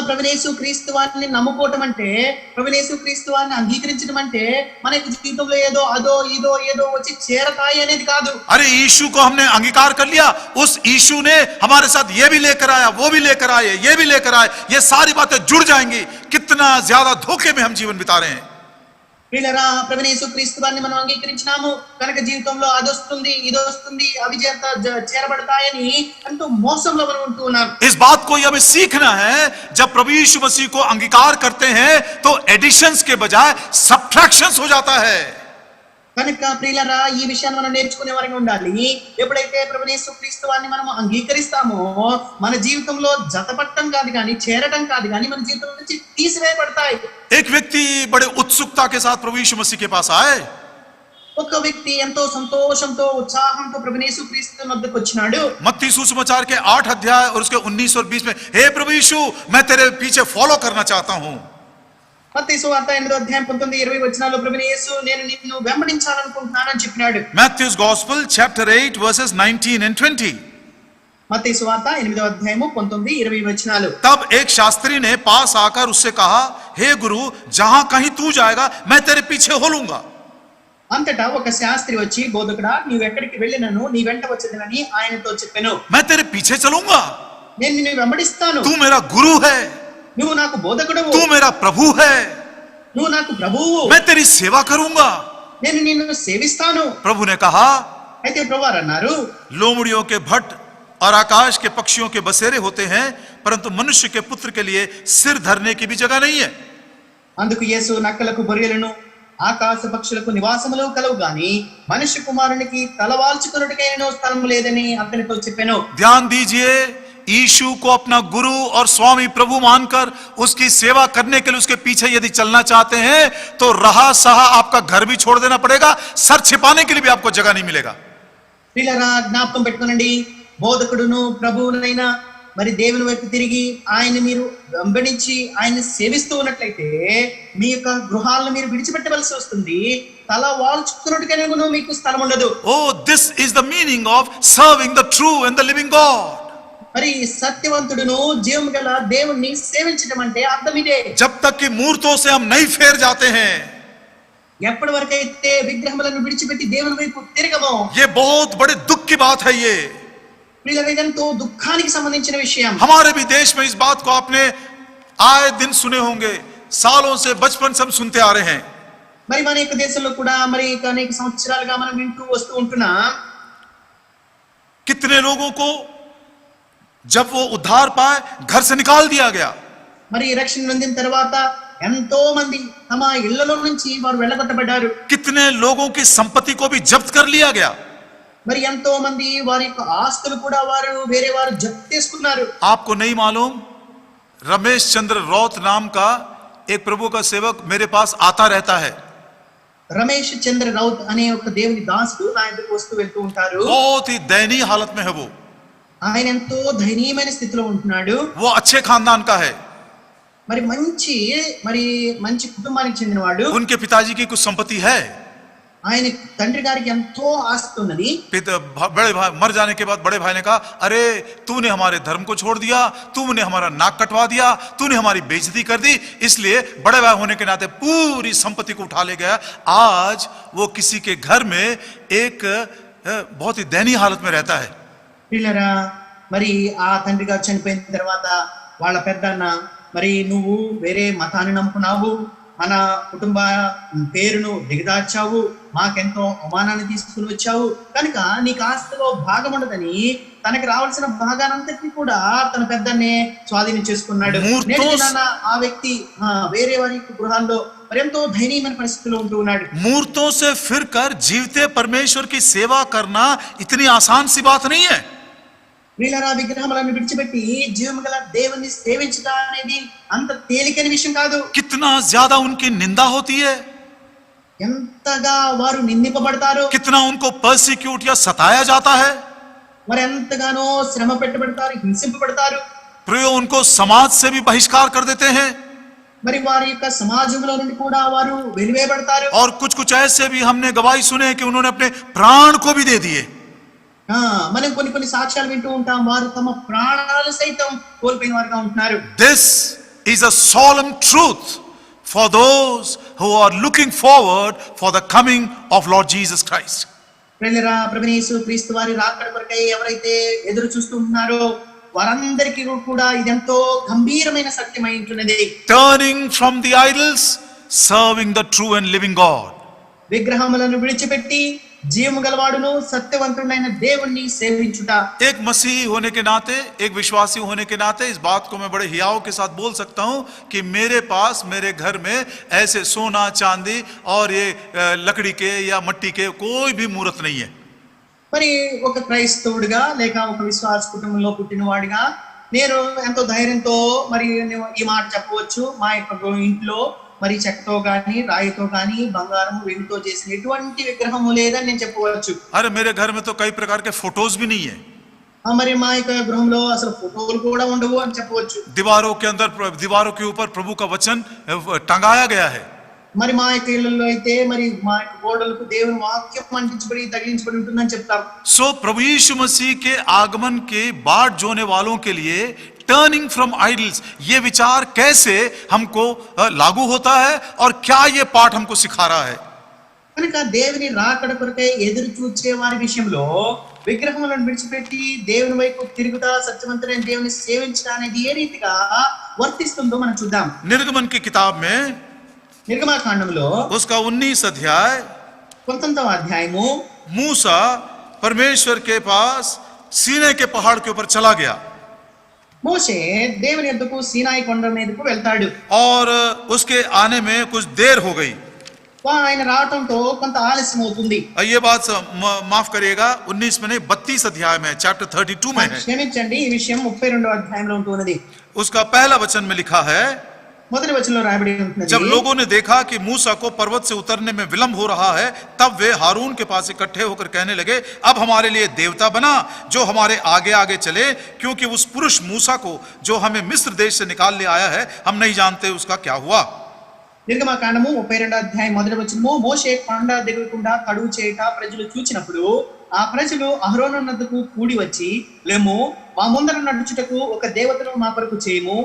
ప్రభునేసు క్రీస్తు వారిని నమ్ముకోవటం అంటే, ప్రభునేసు క్రీస్తు వారిని అంగీకరించడం అంటే మన యొక్క జీవితంలో ఏదో అదో ఇదో ఏదో వచ్చి చేరతాయి అనేది కాదు. अरे यीशु को हमने अंगीकार कर लिया, उस यीशु ने हमारे साथ ये भी लेकर आया, वो भी लेकर आए, ये भी लेकर आए, ये सारी बातें जुड़ जाएंगी. कितना ज्यादा धोखे में हम जीवन बिता रहे हैं. వీళ్ళరా ప్రభునేసు క్రీస్తు వారిని మనం అంగీకరించినాము కనుక జీవితంలో అదొస్తుంది ఇదొస్తుంది అవి చేరబడతాయని ఎంతో మోసంలో మనం ఉంటూ ఉన్నాం. इस बात को हमें सीखना है. जब प्रभु यीशु मसीह को अंगीकार करते हैं तो एडिशंस के बजाय सब्ट्रैक्शंस हो जाता है. కనుక ప్రియులరా ఈ విషయాన్ని మనం నేర్చుకునే వారిగా ఉండాలి. ఎప్పుడైతే ప్రభునేసు క్రీస్తు వారిని మనం అంగీకరిస్తామో మన జీవితంలో జతపట్టం కాదు కానీ చేరటం కాదు కానీ మన జీవితం నుంచి తీసివేయబడతాయి. एक व्यक्ति बड़े उत्सुकता के साथ प्रभु यीशु मसीह के पास आए. ఒక వ్యక్తి ఎంతో సంతోషంతో ఉత్సాహంతో ప్రభునేసు క్రీస్తు వద్దకు వచ్చినాడు. मत्ती सुसमाचार के 8 अध्याय और उसके 19 और 20 में, हे प्रभु यीशु मैं तेरे पीछे फॉलो करना चाहता हूं. మత్తయి సువార్త 8వ అధ్యాయం 19-20 వచనాల్లో ప్రభువైన యేసు నేను నిన్ను వెంబడించాలనుకుంటున్నానని చెప్పినాడు. Matthew's Gospel chapter 8 verses 19 and 20. మత్తయి సువార్త 8వ అధ్యాయము 19-20 వచనాలు. तब एक शास्त्री ने पास आकर उससे कहा, हे गुरु जहां कहीं तू जाएगा मैं तेरे पीछे हो लूंगा. అంతటా ఒక శాస్త్రి వచ్చి బోధకుడా నీవు ఎక్కడికి వెళ్ళినను నీ వెంట వచ్చేదనని ఆయనతో చెప్పెను. मैं तेरे पीछे चलूंगा. నేను నిన్ను వెంబడిస్తాను. तू मेरा गुरु है. నువ్వు నాకు బోధకుడవు. तू मेरा प्रभु है. నువ్వు నాకు ప్రభువు. मैं तेरी सेवा करूंगा. నేను నిన్ను సేవిస్తాను. प्रभु ने कहा, అయితే ప్రభువారు అన్నారు, लोमड़ियों के भट्ट और आकाश के पक्षियों के बसेरे होते हैं, परंतु मनुष्य के पुत्र के लिए सिर धरने की भी जगह नहीं है. అందుకు యేసు నక్కలకు బొరియలను ఆకాశ పక్షులకు నివాసములు కలవు గాని మనుష్య కుమారునికి తలవాల్చుకొనుటకైనను స్థలం లేదని అతనితో చెప్పెను. ध्यान दीजिए, यीशु को अपना गुरु और स्वामी प्रभु मानकर उसकी सेवा करने के लिए उसके पीछे यदि चलना चाहते हैं तो रहा सहा आपका घर भी छोड़ देना पड़ेगा, सर छिपाने के लिए भी आपको जगह नहीं मिलेगा. పిల్లరా జ్ఞాపకం పెట్టుకోనండి, బోధకుడును ప్రభువునైనా మరి దేవుని వైపు తిరిగి ఆయన మీరు వెంబడించి ఆయన సేవిస్తూ ఉన్నట్లయితే మీ యొక్క గృహాలను మీరు విడిచిపెట్టవలసి వస్తుంది. తల వాల్చుకున్నట్టుగానే మీకు స్థలం ఉండదు. Oh, this is the meaning of serving the true and the living God. మరి సత్యవంతుడును జీవం గల దేవుణ్ణి సేవించడం అంటే అర్థం ఇదే. जब तक कि मूर्तों से हम नहीं फेर जाते हैं, ఎప్పటి వరకైతే విగ్రహములను విడిచిపెట్టి దేవుని వైపు తిరగమో, ये बहुत बड़े दुख की बात है. ये ఎంతో దుఃఖానికి సంబంధించిన విషయం. हमारे भी देश में इस बात को आपने आए दिन सुने होंगे, सालों से बचपन से हम सुनते आ रहे हैं. మరి మన యొక్క దేశంలో కూడా మరి అనేక సంవత్సరాలుగా మనం వింటూ వస్తూ ఉంటున్నాం. कितने लोगों को जब वो उद्धार पाए घर से निकाल दिया गया. మరి రక్షణ పొందిన తర్వాత ఎంతో మంది తమ ఇళ్లలో నుంచి వారు వెళ్ళగొట్టబడ్డారు. कितने लोगों की संपत्ति को भी जब्त कर लिया गया. మరి ఎంతో మంది వారి యొక్క ఆస్తులు కూడా వారు వేరే వారు జప్తు చేసుకున్నారు. आपको नहीं मालूम, रमेश चंद्र रौत नाम का एक प्रभु का सेवक मेरे पास आता रहता है. రమేష్ చంద్ర రౌత్ అనే ఒక దేవుని దాసుడు నా దగ్గరికి వస్తూ వెళ్తూ ఉంటారు. बहुत ही दयनीय हालत में है वो. ఆయన ఎంతో దయనీయమైన స్థితిలో ఉంటున్నాడు. वो अच्छे खानदान का है. మరి మంచి కుటుంబానికి చెందినవాడు. उनके पिताजी की कुछ संपत्ति है. ఆయన తండ్రి గారికి ఎంతో ఆస్తి ఉన్నది. बड़े भाई मर जाने के बाद बड़े भाई ने कहा, अरे तूने हमारे धर्म को छोड़ दिया, तूने हमारा नाक कटवा दिया, तूने हमारी बेइज्जती कर दी, इसलिए बड़े भाई होने के नाते पूरी संपत्ति को उठा ले गया. आज वो किसी के घर में एक बहुत ही दयनीय हालत में रहता है. పిల్లరా మరి ఆ తండ్రి గారు చనిపోయిన తర్వాత వాళ్ళ పెద్దన్న, మరి నువ్వు వేరే మతాన్ని నమ్ముకున్నావు, మన కుటుంబ పేరును దిగదార్చావు, మాకెంతో అవమానాన్ని తీసుకుని వచ్చావు, కనుక నీకు ఆస్తిలో భాగం ఉండదని తనకి రావాల్సిన భాగానంతటిని కూడా తన పెద్దన్నే స్వాధీనం చేసుకున్నాడు. ఆ వ్యక్తి వేరే వారి గృహాల్లో మరెంతో దయనీయమైన పరిస్థితిలో ఉంటూ ఉన్నాడు. मूर्तों से फिरकर जीवते परमेश्वर की सेवा करना इतनी आसान सी बात नहीं है. వీళ్ళరా విగ్రహములను విడిచిపెట్టి జీవము గల దేవుని సేవించడం అనేది అంత తేలికైన విషయం కాదు. कितना ज्यादा उनकी निंदा होती है, ఎంతగా వారు నిందింపబడతారు, कितना उनको पर्सिक्यूट या सताया जाता है. మరి ఎంతగానో శ్రమ పెట్టబడతారు, హింసింపబడతారు. प्रियो उनको समाज से भी बहिष्कार कर देते हैं. మరి వారి యొక్క సమాజంలో నుండి కూడా వారు వెలివేయబడతారు. और कुछ कुछ ऐसे भी हमने गवाही सुने कि उन्होंने अपने प्राण को भी दे दिए. మనం కొన్ని కొన్ని సాక్ష్యాలు వింటూ ఉంటాం, వారు తమ ప్రాణాలు సైతం కోల్పోయిన వారుగా ఉంటున్నారు. This is a solemn truth for those who are looking forward for the coming of Lord Jesus Christ. ప్రియులారా, ప్రభువైన యేసుక్రీస్తు వారి రాకడ కొరకై ఎవరైతే ఎదురు చూస్తూ ఉన్నారో వారందరికీ కూడా ఇదెంతో గంభీరమైన సత్యమై ఉంటున్నది. Turning from the idols, serving the true and living God. విగ్రహములను విడిచిపెట్టి జీవము గలవాడును సత్యవంతుడైన దేవుణ్ణి సేవించుట. एक मसीही होने के नाते, एक विश्वासी होने के नाते इस बात को मैं बड़े हियाव के साथ बोल सकता हूं कि मेरे पास, मेरे घर में ऐसे सोना चांदी और ये लकड़ी के या मट्टी के कोई भी मूर्त नहीं है. మరి ఒక క్రైస్తవుడిగా లేక ఒక విశ్వాస కుటుంబంలో పుట్టినవాడిగా నేను ఎంతో ధైర్యంతో మరి ఈ మాట చెప్పవచ్చు, మా యొక్క ఇంట్లో మరి చెక్కతో గాని రాయితో గాని బంగారం వెండితో చేసిన ఎటువంటి విగ్రహము లేదని నేను చెప్పవచ్చు. अरे मेरे घर में तो कई प्रकार के फोटोज भी नहीं है. మరి మా యొక్క గృహంలో అసలు ఫోటోలు కూడా ఉండవు అని చెప్పవచ్చు. दीवारों के अंदर, दीवारों के ऊपर प्रभु का वचन टंगाया गया है. మరి మా యొక్క ఇళ్ళల్లో అయితే మరి మా యొక్క గోడలకు దేవుని వాక్యం అంటించబడి తగిలించబడి ఉంటుందని చెప్తారు. सो प्रभु यीशु मसीह के आगमन के बाट जोने वालों के लिए टर्निंग फ्रॉम आइडल्स, ये विचार कैसे हमको लागू होता है और क्या ये पाठ हमको सिखा रहा है. కనుక దేవుని రాకడ కొరకై ఎదురు చూచే వారి విషయంలో విగ్రహములను విడిచిపెట్టి దేవుని వైపు తిరుగుతా సత్యవంతుడైన దేవుని సేవించడం అనేది ఏ రీతిగా వర్తిస్తుందో మనం చూద్దాం. निर्गमन की किताब में నిర్గమకాండంలో उसका 19 अध्याय 19వ అధ్యాయము मूसा परमेश्वर के पास सीने के पहाड़ के ऊपर चला गया మోషే దేవుని యొద్దకు సీనాయి కొండ మీదకు వెళ్తాడు. और उसके आने में कुछ देर हो गई. ఆయన రావటంతో కొంత ఆలస్యం అవుతుంది. ये बात माफ करिएगा, 19 में नहीं 32 अध्याय में, चैप्टर 32 में है. క్షమించండి, ఈ విషయం 32వ అధ్యాయంలో ఉంటున్నది. उसका पहला वचन में लिखा है, మొదటి వచనంలో రాయబడి ఉంటున్నది, जब लोगों ने देखा कि मूसा को पर्वत से उतरने में विलंब हो रहा है, तब वे हारून के पास इकट्ठे होकर कहने लगे, अब हमारे लिए देवता बना जो हमारे आगे आगे चले, क्योंकि उस पुरुष मूसा को जो हमें मिस्र देश से निकाल ले आया है, हम नहीं जानते उसका क्या हुआ. నిర్గమకాండము 32వ అధ్యాయం మొదటి వచనము, మోషే కొండ దిగకుండా కడువు చేయట ప్రజలు చూచినప్పుడు ఆ ప్రజలు అహరోను వద్దకు కూడి వచ్చి, లెమ్ము మా ముందర నడుచుటకు ఒక దేవతను మా కొరకు చేయము,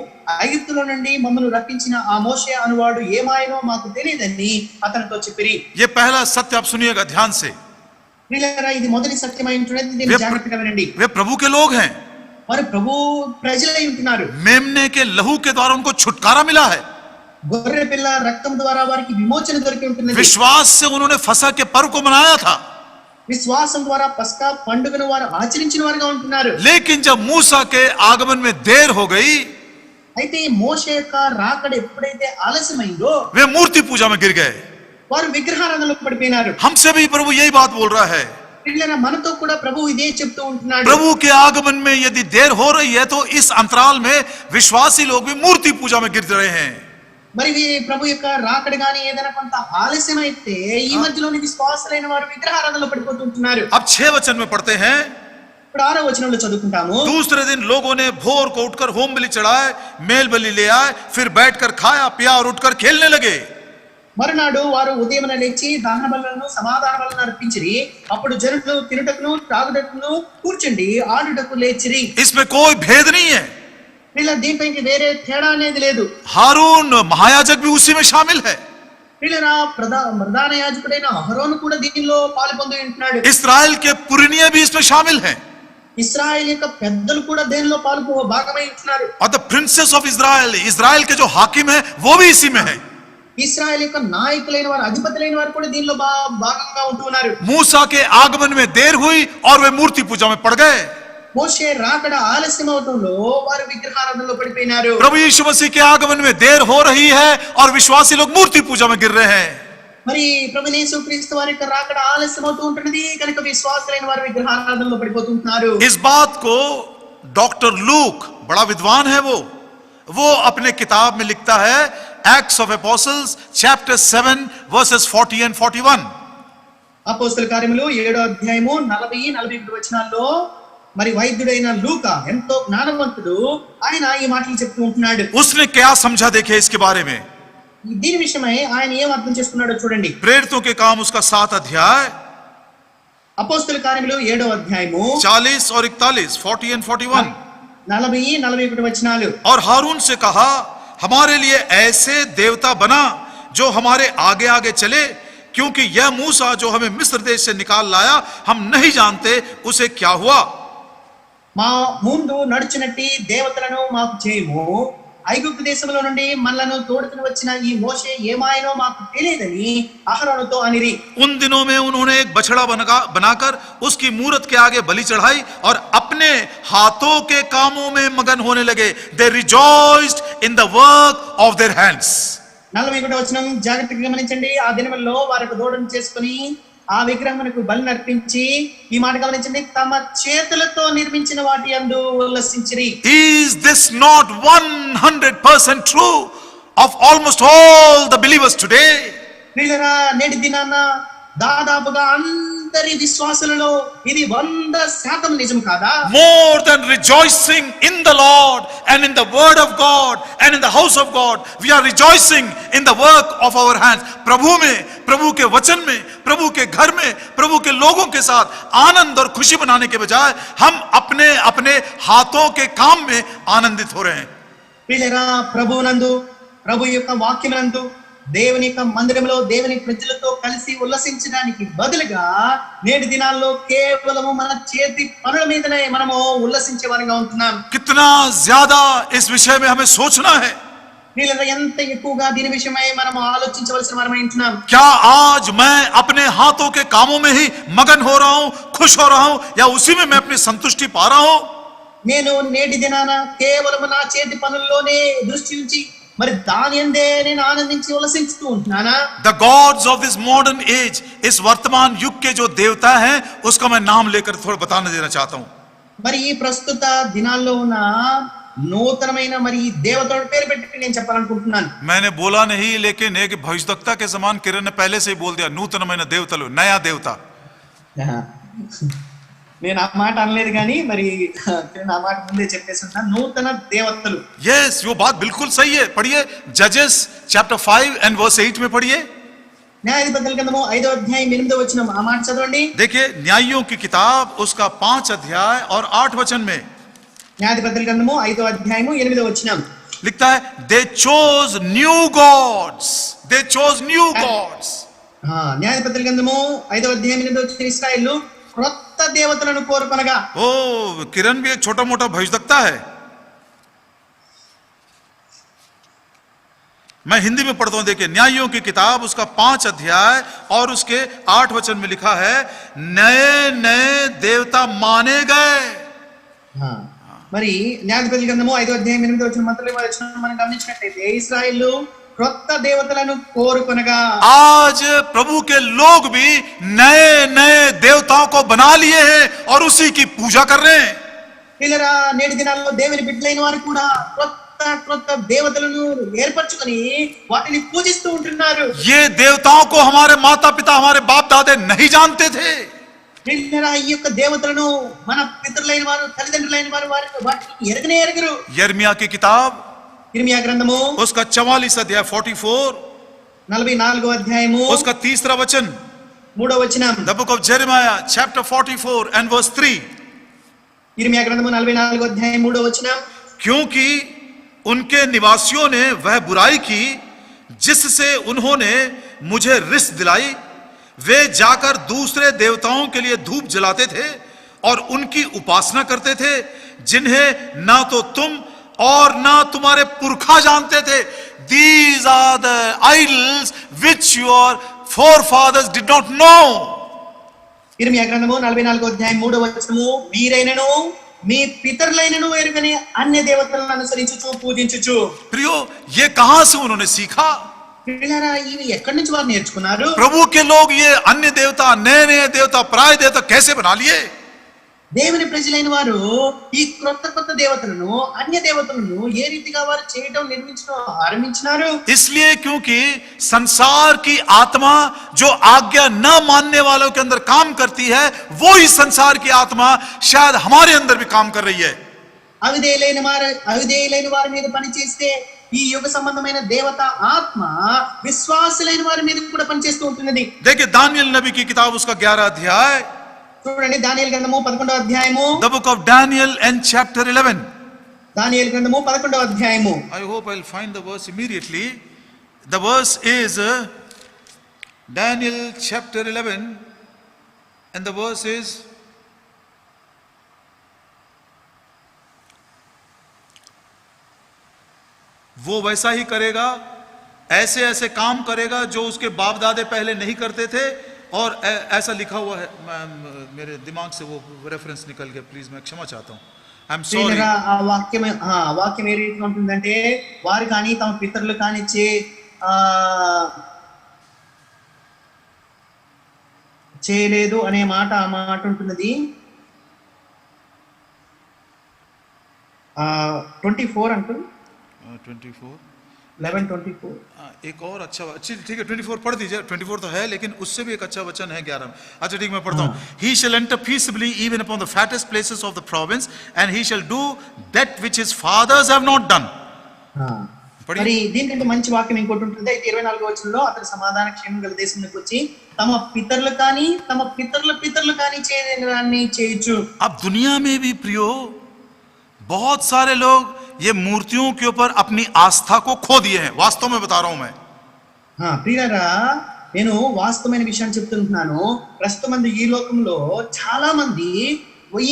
ఐగుప్తులో నుండి మమ్మల్ని రప్పించిన ఆ మోషే అనువాడు ఏమాయనో మాకు తెలియదని అతనితో చెప్పిరి. ये पहला सत्य आप सुनिएगा ध्यान से. ప్రియులారా, ఇది మొదటి సత్యమై ఉంటున్నది, దీన్ని జాగ్రత్తగా వినండి. वे प्रभु के लोग हैं. వారు ప్రభు ప్రజలై ఉంటున్నారు. मेमने के लहू के द्वारा उनको छुटकारा मिला है. గొర్రె పిల్ల రక్తం ద్వారా వారికి విమోచన దొరికి ఉంటున్నది. विश्वास से उन्होंने फसह के पर्व को मनाया था. విశ్వాసం ద్వారా పస్కా పండుగను వారు ఆచరించిన వారుగా ఉంటున్నారు. लेकिन जब मूसा के आगमन में देर हो गई, అయితే మోషే యొక్క రాకడ ఎప్పుడైతే ఆలస్యమైందో वे मूर्ति पूजा में गिर गए. వారు విగ్రహారాధనలో పడిపోయినారు. हमसे भी प्रभु यही बात बोल रहा है. మనతో కూడా ప్రభు ఇదే చెప్తూ ఉంటున్నాడు. प्रभु के आगमन में यदि देर हो रही है तो इस अंतराल में विश्वासी लोग भी मूर्ति पूजा में गिर रहे हैं. మరి ప్రభు యొక్క రాకడ గాని ఏదైనా కొంత ఆలస్యం అయితే ఈ మధ్యలోని విశ్వాసులైన వారు విగ్రహారాధనలో పడిపోతుంటున్నారు. अब 6 वचन में पढ़ते हैं. ఇప్పుడు 6వ వచనంలో చదువుకుంటాము. दूसरे दिन लोगों ने भोर को उठकर होम बलि चढ़ाए, मेल बलि ले आए, फिर बैठकर खाया पिया और उठकर खेलने लगे. మరునాడు వారు ఉదయమున లేచి దహన బలులను సమాధాన బలులను అర్పించిరి. అప్పుడు జనులు తినుటకును త్రాగుటకును కూర్చుండి ఆడుటకు లేచిరి. इसमें कोई भेद नहीं है. ఇలా దీంట్లో వేరే తేడా అనేది లేదు. हारून महायाजक भी उसी में शामिल है. ఇలా ప్రధాన యాజకుడైన అహరోను కూడా దీనిలో పాలుపొంది ఉంటున్నాడు. इस्राएल के पुरनिये भी इसमें शामिल हैं. ఇశ్రాయేల్ యొక్క పెద్దలు కూడా దీనిలో భాగమై ఉంటున్నారు. और the princess of Israel, Israel के जो हाकिम है वो भी इसी में है. ఇశ్రాయేల్ యొక్క నాయకులైన వారు, అధిపతులైన వారు కూడా దీనిలో భాగంగా ఉంటున్నారు. मूसा के आगमन में देर हुई और वे मूर्ति पूजा में पड़ गए. మోషే రాకడ ఆలస్యం అవటంలో వారు విగ్రహారాధనలో పడిపోయినారు. प्रभु यीशु मसीह के आगमन में देर हो रही है और विश्वासी लोग मूर्ति पूजा में गिर रहे हैं. మరి ప్రభువైన యేసుక్రీస్తు వారి యొక్క రాకడ ఆలస్యం అవుతూ ఉంటున్నది కనుక విశ్వాసులైన వారు విగ్రహారాధనలో పడిపోతుంటున్నారు. इस बात को डॉक्टर लूक, बड़ा विद्वान है वो अपने किताब में लिखता है, Acts of Apostles chapter 7 verses 40 and 41. అపోస్తల కార్యములు 7వ అధ్యాయము 40-41 వచనాల్లో మరి వైద్యుడైన లూకా ఎంతో జ్ఞానవంతుడు, ఆయన ఈ మాటలు చెప్తూ ఉంటున్నాడు. उसने क्या समझा देखिए इसके बारे में। దీని విషయమై ఆయన ఏం అర్థం చేసుకున్నాడో చూడండి. प्रेरितों के काम उसका 7 अध्याय అపోస్తల కార్యములు 7వ అధ్యాయము 40 और 41, 40 and 41। 40-41 వచనాలు. और हारून से कहा, हमारे लिए ऐसे देवता बना जो हमारे आगे आगे चले, क्योंकि यह मूसा जो हमें मिस्र देश से निकाल लाया, हम नहीं जानते उसे क्या हुआ। మా ముందు నడుచునట్టి దేవతలను మాకు చేయము, ఐగుప్తు దేశంలో నుండి మనలను తోడుకుని వచ్చిన ఈ మోషే ఏమాయనో మాకు తెలియదని అహరోనుతో అనిరి. उन दिनों में उन्होंने एक बछड़ा बनाकर उसकी मूरत के आगे बलि चढ़ाई और अपने हाथों के कामों में मगन होने लगे। They rejoiced in the work of their hands। 41వ వచనం జాగ్రత్తగా గమనించండి. ఆ దినముల్లో వారికి దూడను చేసుకుని ఆ విగ్రహమునకు బలి అర్పించి, ఈ మాట గమనించండి, తమ చేతులతో నిర్మించిన వాటి యందు ఉల్లసించిరి. Is this not 100% true of almost all the believers today? ప్రియులారా, నేటి దినాన దాదాపుగా అందరి విశ్వాసులలో ఇది 100% నిజం కాదా? More than rejoicing in the Lord and in the word of God and in the house of God, we are rejoicing in the work of our hands। प्रभु में, प्रभु के वचन में, प्रभु के घर में, प्रभु के लोगों के साथ आनंद और खुशी मनाने के बजाय हम अपने अपने हाथों के काम में आनंदित हो रहे हैं। ప్రియులారా, ప్రభువునందు, ప్రభు యొక్క వాక్యమునందు, దేవుని యొక్క మందిరంలో దేవుని ప్రజలతో కలిసి ఉల్లసించడానికి బదులుగా నేటి దినాల్లో కేవలము మన చేతి పనుల మీదనే మనము ఉల్లసించే వారిగా ఉంటున్నాం। कितना ज्यादा इस विषय में हमें सोचना है। వీళ్ళ ఎంత ఎక్కువగా దీని విషయమై మనం ఆలోచించవలసిన వారమై ఉంటున్నాం। क्या आज मैं अपने हाथों के कामों में ही मगन हो रहा हूं, खुश हो रहा हूं, या उसी में मैं अपनी संतुष्टि पा रहा हूं? నేను నేటి దినాన కేవలం నా చేతి పనుల్లోనే దృష్టి ఉంచి మరి దాని యందే నేను ఆనందించి ఉల్లసించుతూ ఉంటున్నానా? The gods of this modern age, इस वर्तमान युग के जो देवता हैं, उसका मैं नाम लेकर थोड़ा बताने देना चाहता हूं। మరి ఈ ప్రస్తుత దినాల్లో ఉన్న నూతనమైన మరి ఈ దేవతల పేరు పెట్టి నేను చెప్పాలనుకుంటున్నాను। मैंने बोला नहीं, लेकिन एक भविष्यवक्ता के समान किरण ने पहले से ही बोल दिया, नूतनమైన దేవతలు, नया देवता। నేను ఆ మాట అనలేదు కానీ మరి నేను ఆ మాట ముందే చెప్పేసి ఉంటాను, నూతన దేవతలు। यस, वो बात बिल्कुल सही है। पढ़िए जजेस चैप्टर 5 and verse 8 में पढ़िए। న్యాయాధిపతుల గ్రంథము 5వ అధ్యాయం 8వ వచనం, ఆ మాట చదవండి। देखिए न्यायियों की किताब उसका 5 अध्याय और 8 वचन में న్యాయాధిపతుల గ్రంథము 5వ అధ్యాయము 8వ వచనం लिखता है, they chose new gods, they chose new gods। న్యాయాధిపతుల గ్రంథము 5వ అధ్యాయం 8వ వచనం, ఇశ్రాయేలు క్రొత్త దేవతలను కోరుకొనగా। ओ, किरण भी एक छोटा मोटा भविष्यवक्ता है। मैं हिंदी में पढ़ता हूं, देखिए न्यायियों की किताब उसका 5 अध्याय और उसके 8 वचन में लिखा है, नए नए देवता माने गए। మరి న్యాయాధిపతుల గ్రంథము 5వ అధ్యాయం 8వ వచనం మొదటి వచనం మనం గమనించినట్లయితే, ఇశ్రాయేలు క్రొత్త దేవతలను కోరుకొనగా। आज प्रभु के लोग भी नए नए देवताओं को बना लिए हैं और उसी की पूजा कर रहे हैं। పిల్లరా, నేటి దినాల్లో దేవుని బిడ్డలైన వారు కూడా క్రొత్త క్రొత్త దేవతలను ఏర్పరచుకొని వాటిని పూజిస్తూ ఉంటున్నారు। ये देवताओं को हमारे माता पिता, हमारे बाप दादे नहीं जानते थे। పిల్లరా, ఈ యొక్క దేవతలను మన పితరులైన వారు, తల్లిదండ్రులైన వారు వాటిని ఎరగనే ఎరగరు। यिर्मयाह की किताब ఇర్మియా గ్రంథము उसका 44 अध्याय 44, 44వ అధ్యాయము उसका 3रा वचन, 3వ వచనం, the book of Jeremiah chapter 44 and verse 3। ఇర్మియా గ్రంథము 44వ అధ్యాయం 3వ వచనం, क्योंकि उनके निवासियों ने वह बुराई की जिससे उन्होंने मुझे रिस दिलाई, वे जाकर दूसरे देवताओं के लिए धूप जलाते थे और उनकी उपासना करते थे, जिन्हें ना तो तुम और ना तुम्हारे पुरखा जानते थे। These are the idols which your forefathers did not know। ఇర్మియా గ్రంథము 44వ అధ్యాయం 3వ వచనము, మీరైనను మీ పితరులైనను ఎరుగని అన్య దేవతలను అనుసరించుచు పూజించుచు। प्रियो, ये कहां से उन्होंने सीखा? పిల్లరా, ఇవి ఎక్కడి నుంచి వారు నేర్చుకున్నారు? प्रभु के लोग ये अन्य देवता, नए नए देवता, पराय देवता कैसे बना लिए? దేవుని ప్రజలైన వారు ఈ క్రొత్త కొత్త దేవతలను అన్య దేవతలను ఏ రీతిగా వారు చేయడం నిర్మించడం ఆరంభించినారు. इसलिए क्योंकि संसार की आत्मा जो आज्ञा न मानने वालों के अंदर काम करती है, वो ही संसार की आत्मा शायद हमारे अंदर भी काम कर रही है. అవిధేయులైన వారి మీద పనిచేస్తే ఈ యుగ సంబంధమైన దేవత ఆత్మ విశ్వాసులైన వారి మీద కూడా పనిచేస్తూ ఉంటున్నది. देखिए दानियल नबी की किताब उसका 11 अध्याय, చూడండి దానియేలు గ్రంథము 11వ అధ్యాయము. the book of Daniel and chapter 11. దానియేలు గ్రంథము 11వ అధ్యాయము. I hope I'll find the verse immediately. The verse is Daniel chapter 11 and the verse is वो वैसा ही करेगा, ऐसे ऐसे काम करेगा जो उसके बाप दादे पहले नहीं करते थे, और ऐसा लिखा हुआ है. मेरे दिमाग से वो रेफरेंस निकल गया, प्लीज मैं क्षमा चाहता हूँ. I'm sorry. ఆ వాక్యం ఏ రీతిగా ఉంటుందంటే, వారు కానీ తమ పితరులు కానిచ్చే చేయలేదు అనే మాట ఆ మాట ఉంటున్నది. 24 అంటుంది. 24 11:24. एक और अच्छा ठीक है 24 पढ़ दीजिए. 24 तो है लेकिन उससे भी एक अच्छा वचन है 11 में. अच्छा ठीक मैं पढ़ता हूँ. He shall enter peaceably even upon the fattest places of the province, and he shall do that which his fathers have not done. మరి దీనికంటే మంచి వాక్యం ఇంకోటి ఉంటుంది. అయితే 24వ వచనంలో అతడు సమాధాన క్షేమం గల దేశంలోకి వచ్చి తమ పితరులు కానీ తమ పితరులు కానీ చేయని చేయొచ్చు. अब दुनिया में भी प्रियो बहुत सारे लोग ये मूर्तियों के ऊपर अपनी आस्था को खो दिए हैं. वास्तव में बता रहा हूं मैं. ప్రియులారా, నేను వాస్తవమైన విషయాన్ని చెప్తున్నాను. ప్రస్తుతం ఈ లోకంలో చాలా మంది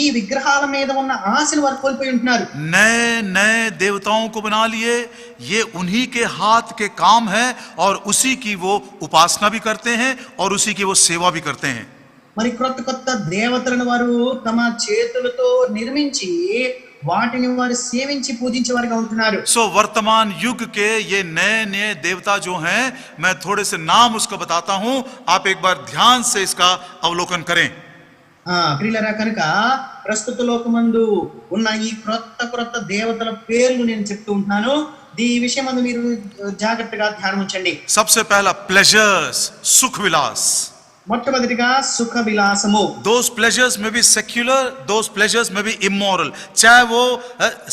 ఈ విగ్రహాల మీద ఉన్న ఆశను వారు కోల్పోయి ఉంటున్నారు. नए नए देवताओं को बना लिए. ये उन्हीं के हाथ के काम है और उसी की वो उपासना भी करते हैं और उसी की वो सेवा भी करते हैं. మరి కొత్త కొత్త దేవతలను వారు తమ చేతులతో నిర్మించి వాటిని వారు సేవించి పూజించే వారుగా ఉంటున్నారు. सो वर्तमान युग के ये नए नए देवता जो हैं, मैं थोड़े से नाम उसका बताता हूं, आप एक बार ध्यान से इसका अवलोकन करें. ప్రియులారా, కనుక ప్రస్తుత లోకమందు ఉన్న ఈ క్రొత్త దేవతల పేర్లు నేను చెప్తూ ఉంటున్నాను. ఈ విషయం మీరు జాగ్రత్తగా ధ్యానం ఉంచండి. सबसे पहला प्लेजर्स, सुख विलास. మొట్టమొదటిగా సుఖ విలాసము. Those pleasures may be secular, those pleasures may be immoral. चाहे वो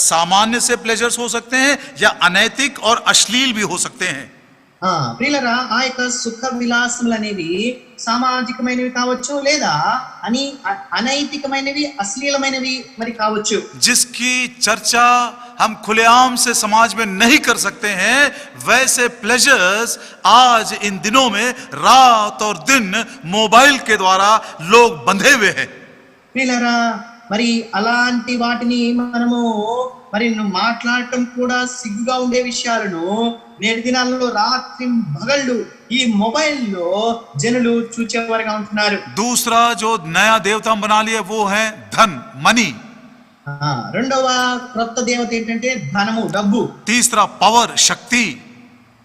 सामान्य से pleasures हो सकते हैं या अनैतिक और अश्लील भी हो सकते हैं. ప్రియులారా, ఆ యొక్క సుఖ విలాసములు అనేవి సామాజికమైనవి కావచ్చు, లేదా అనైతికమైనవి అశ్లీలమైనవి మరి కావచ్చు. जिसकी चर्चा हम खुलेआम से समाज में नहीं कर सकते हैं, वैसे प्लेजर्स आज इन दिनों में रात और दिन मोबाइल के द्वारा लोग बंधे हुए हैं. ప్రియులారా, మరి అలాంటి వాటిని మనము మరి మాట్లాడటం కూడా సిగ్గుగా ఉండే విషయాలను నేటి దినాల్లో రాత్రి పగళ్ళు ఈ మొబైల్లో జనులు చూచేవారుగా ఉంటున్నారు. दूसरा जो नया देवता बना लिया वो है धन, मनी. రెండవ క్రొత్త దేవత ఏంటంటే ధనము, డబ్బు. तीसरा पावर, शक्ति.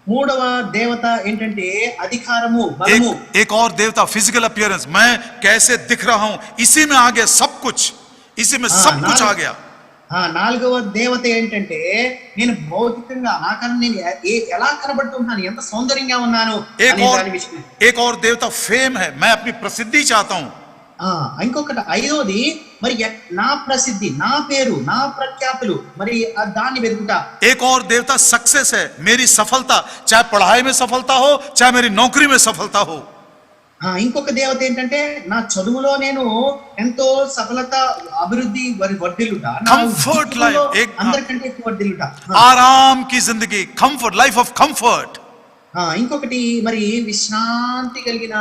మూడవ దేవత ఏంటంటే అధికారము, బలము. एक और देवता फिजिकल अपीयरेंस, मैं कैसे दिख रहा हूं, इसी में आ गया सब कुछ, इसी में सब कुछ आ गया. నాలుగవ దేవత ఏంటంటే నేను భౌతికంగా ఆకారం నేను ఎలా కనబడుతున్నాను, ఎంత సౌందర్యంగా ఉన్నాను. एक और देवता फेम है, मैं अपनी प्रसिद्धि चाहता हूं. ఇంకొకటి ఐదోది మరి నా ప్రసిద్ధి, నా పేరు, నా ప్రఖ్యాతులు మరి దాన్ని వెతుకుతా. एक और देवता सक्सेस है, मेरी सफलता, चाहे पढ़ाई में सफलता हो चाहे मेरी नौकरी में सफलता हो. ఇంకొక దేవత ఏంటంటే నా చదువులో నేను ఎంతో సఫలత, అభివృద్ధి వర్ధిల్లుట, కంఫర్ట్ లైఫ్, అందరికంటే ఎక్కువ వర్ధిల్లుట, ఆరాం की जिंदगी, कंफर्ट, लाइफ ऑफ कंफर्ट. ఇంకొకటి మరి విశ్రాంతి కలిగిన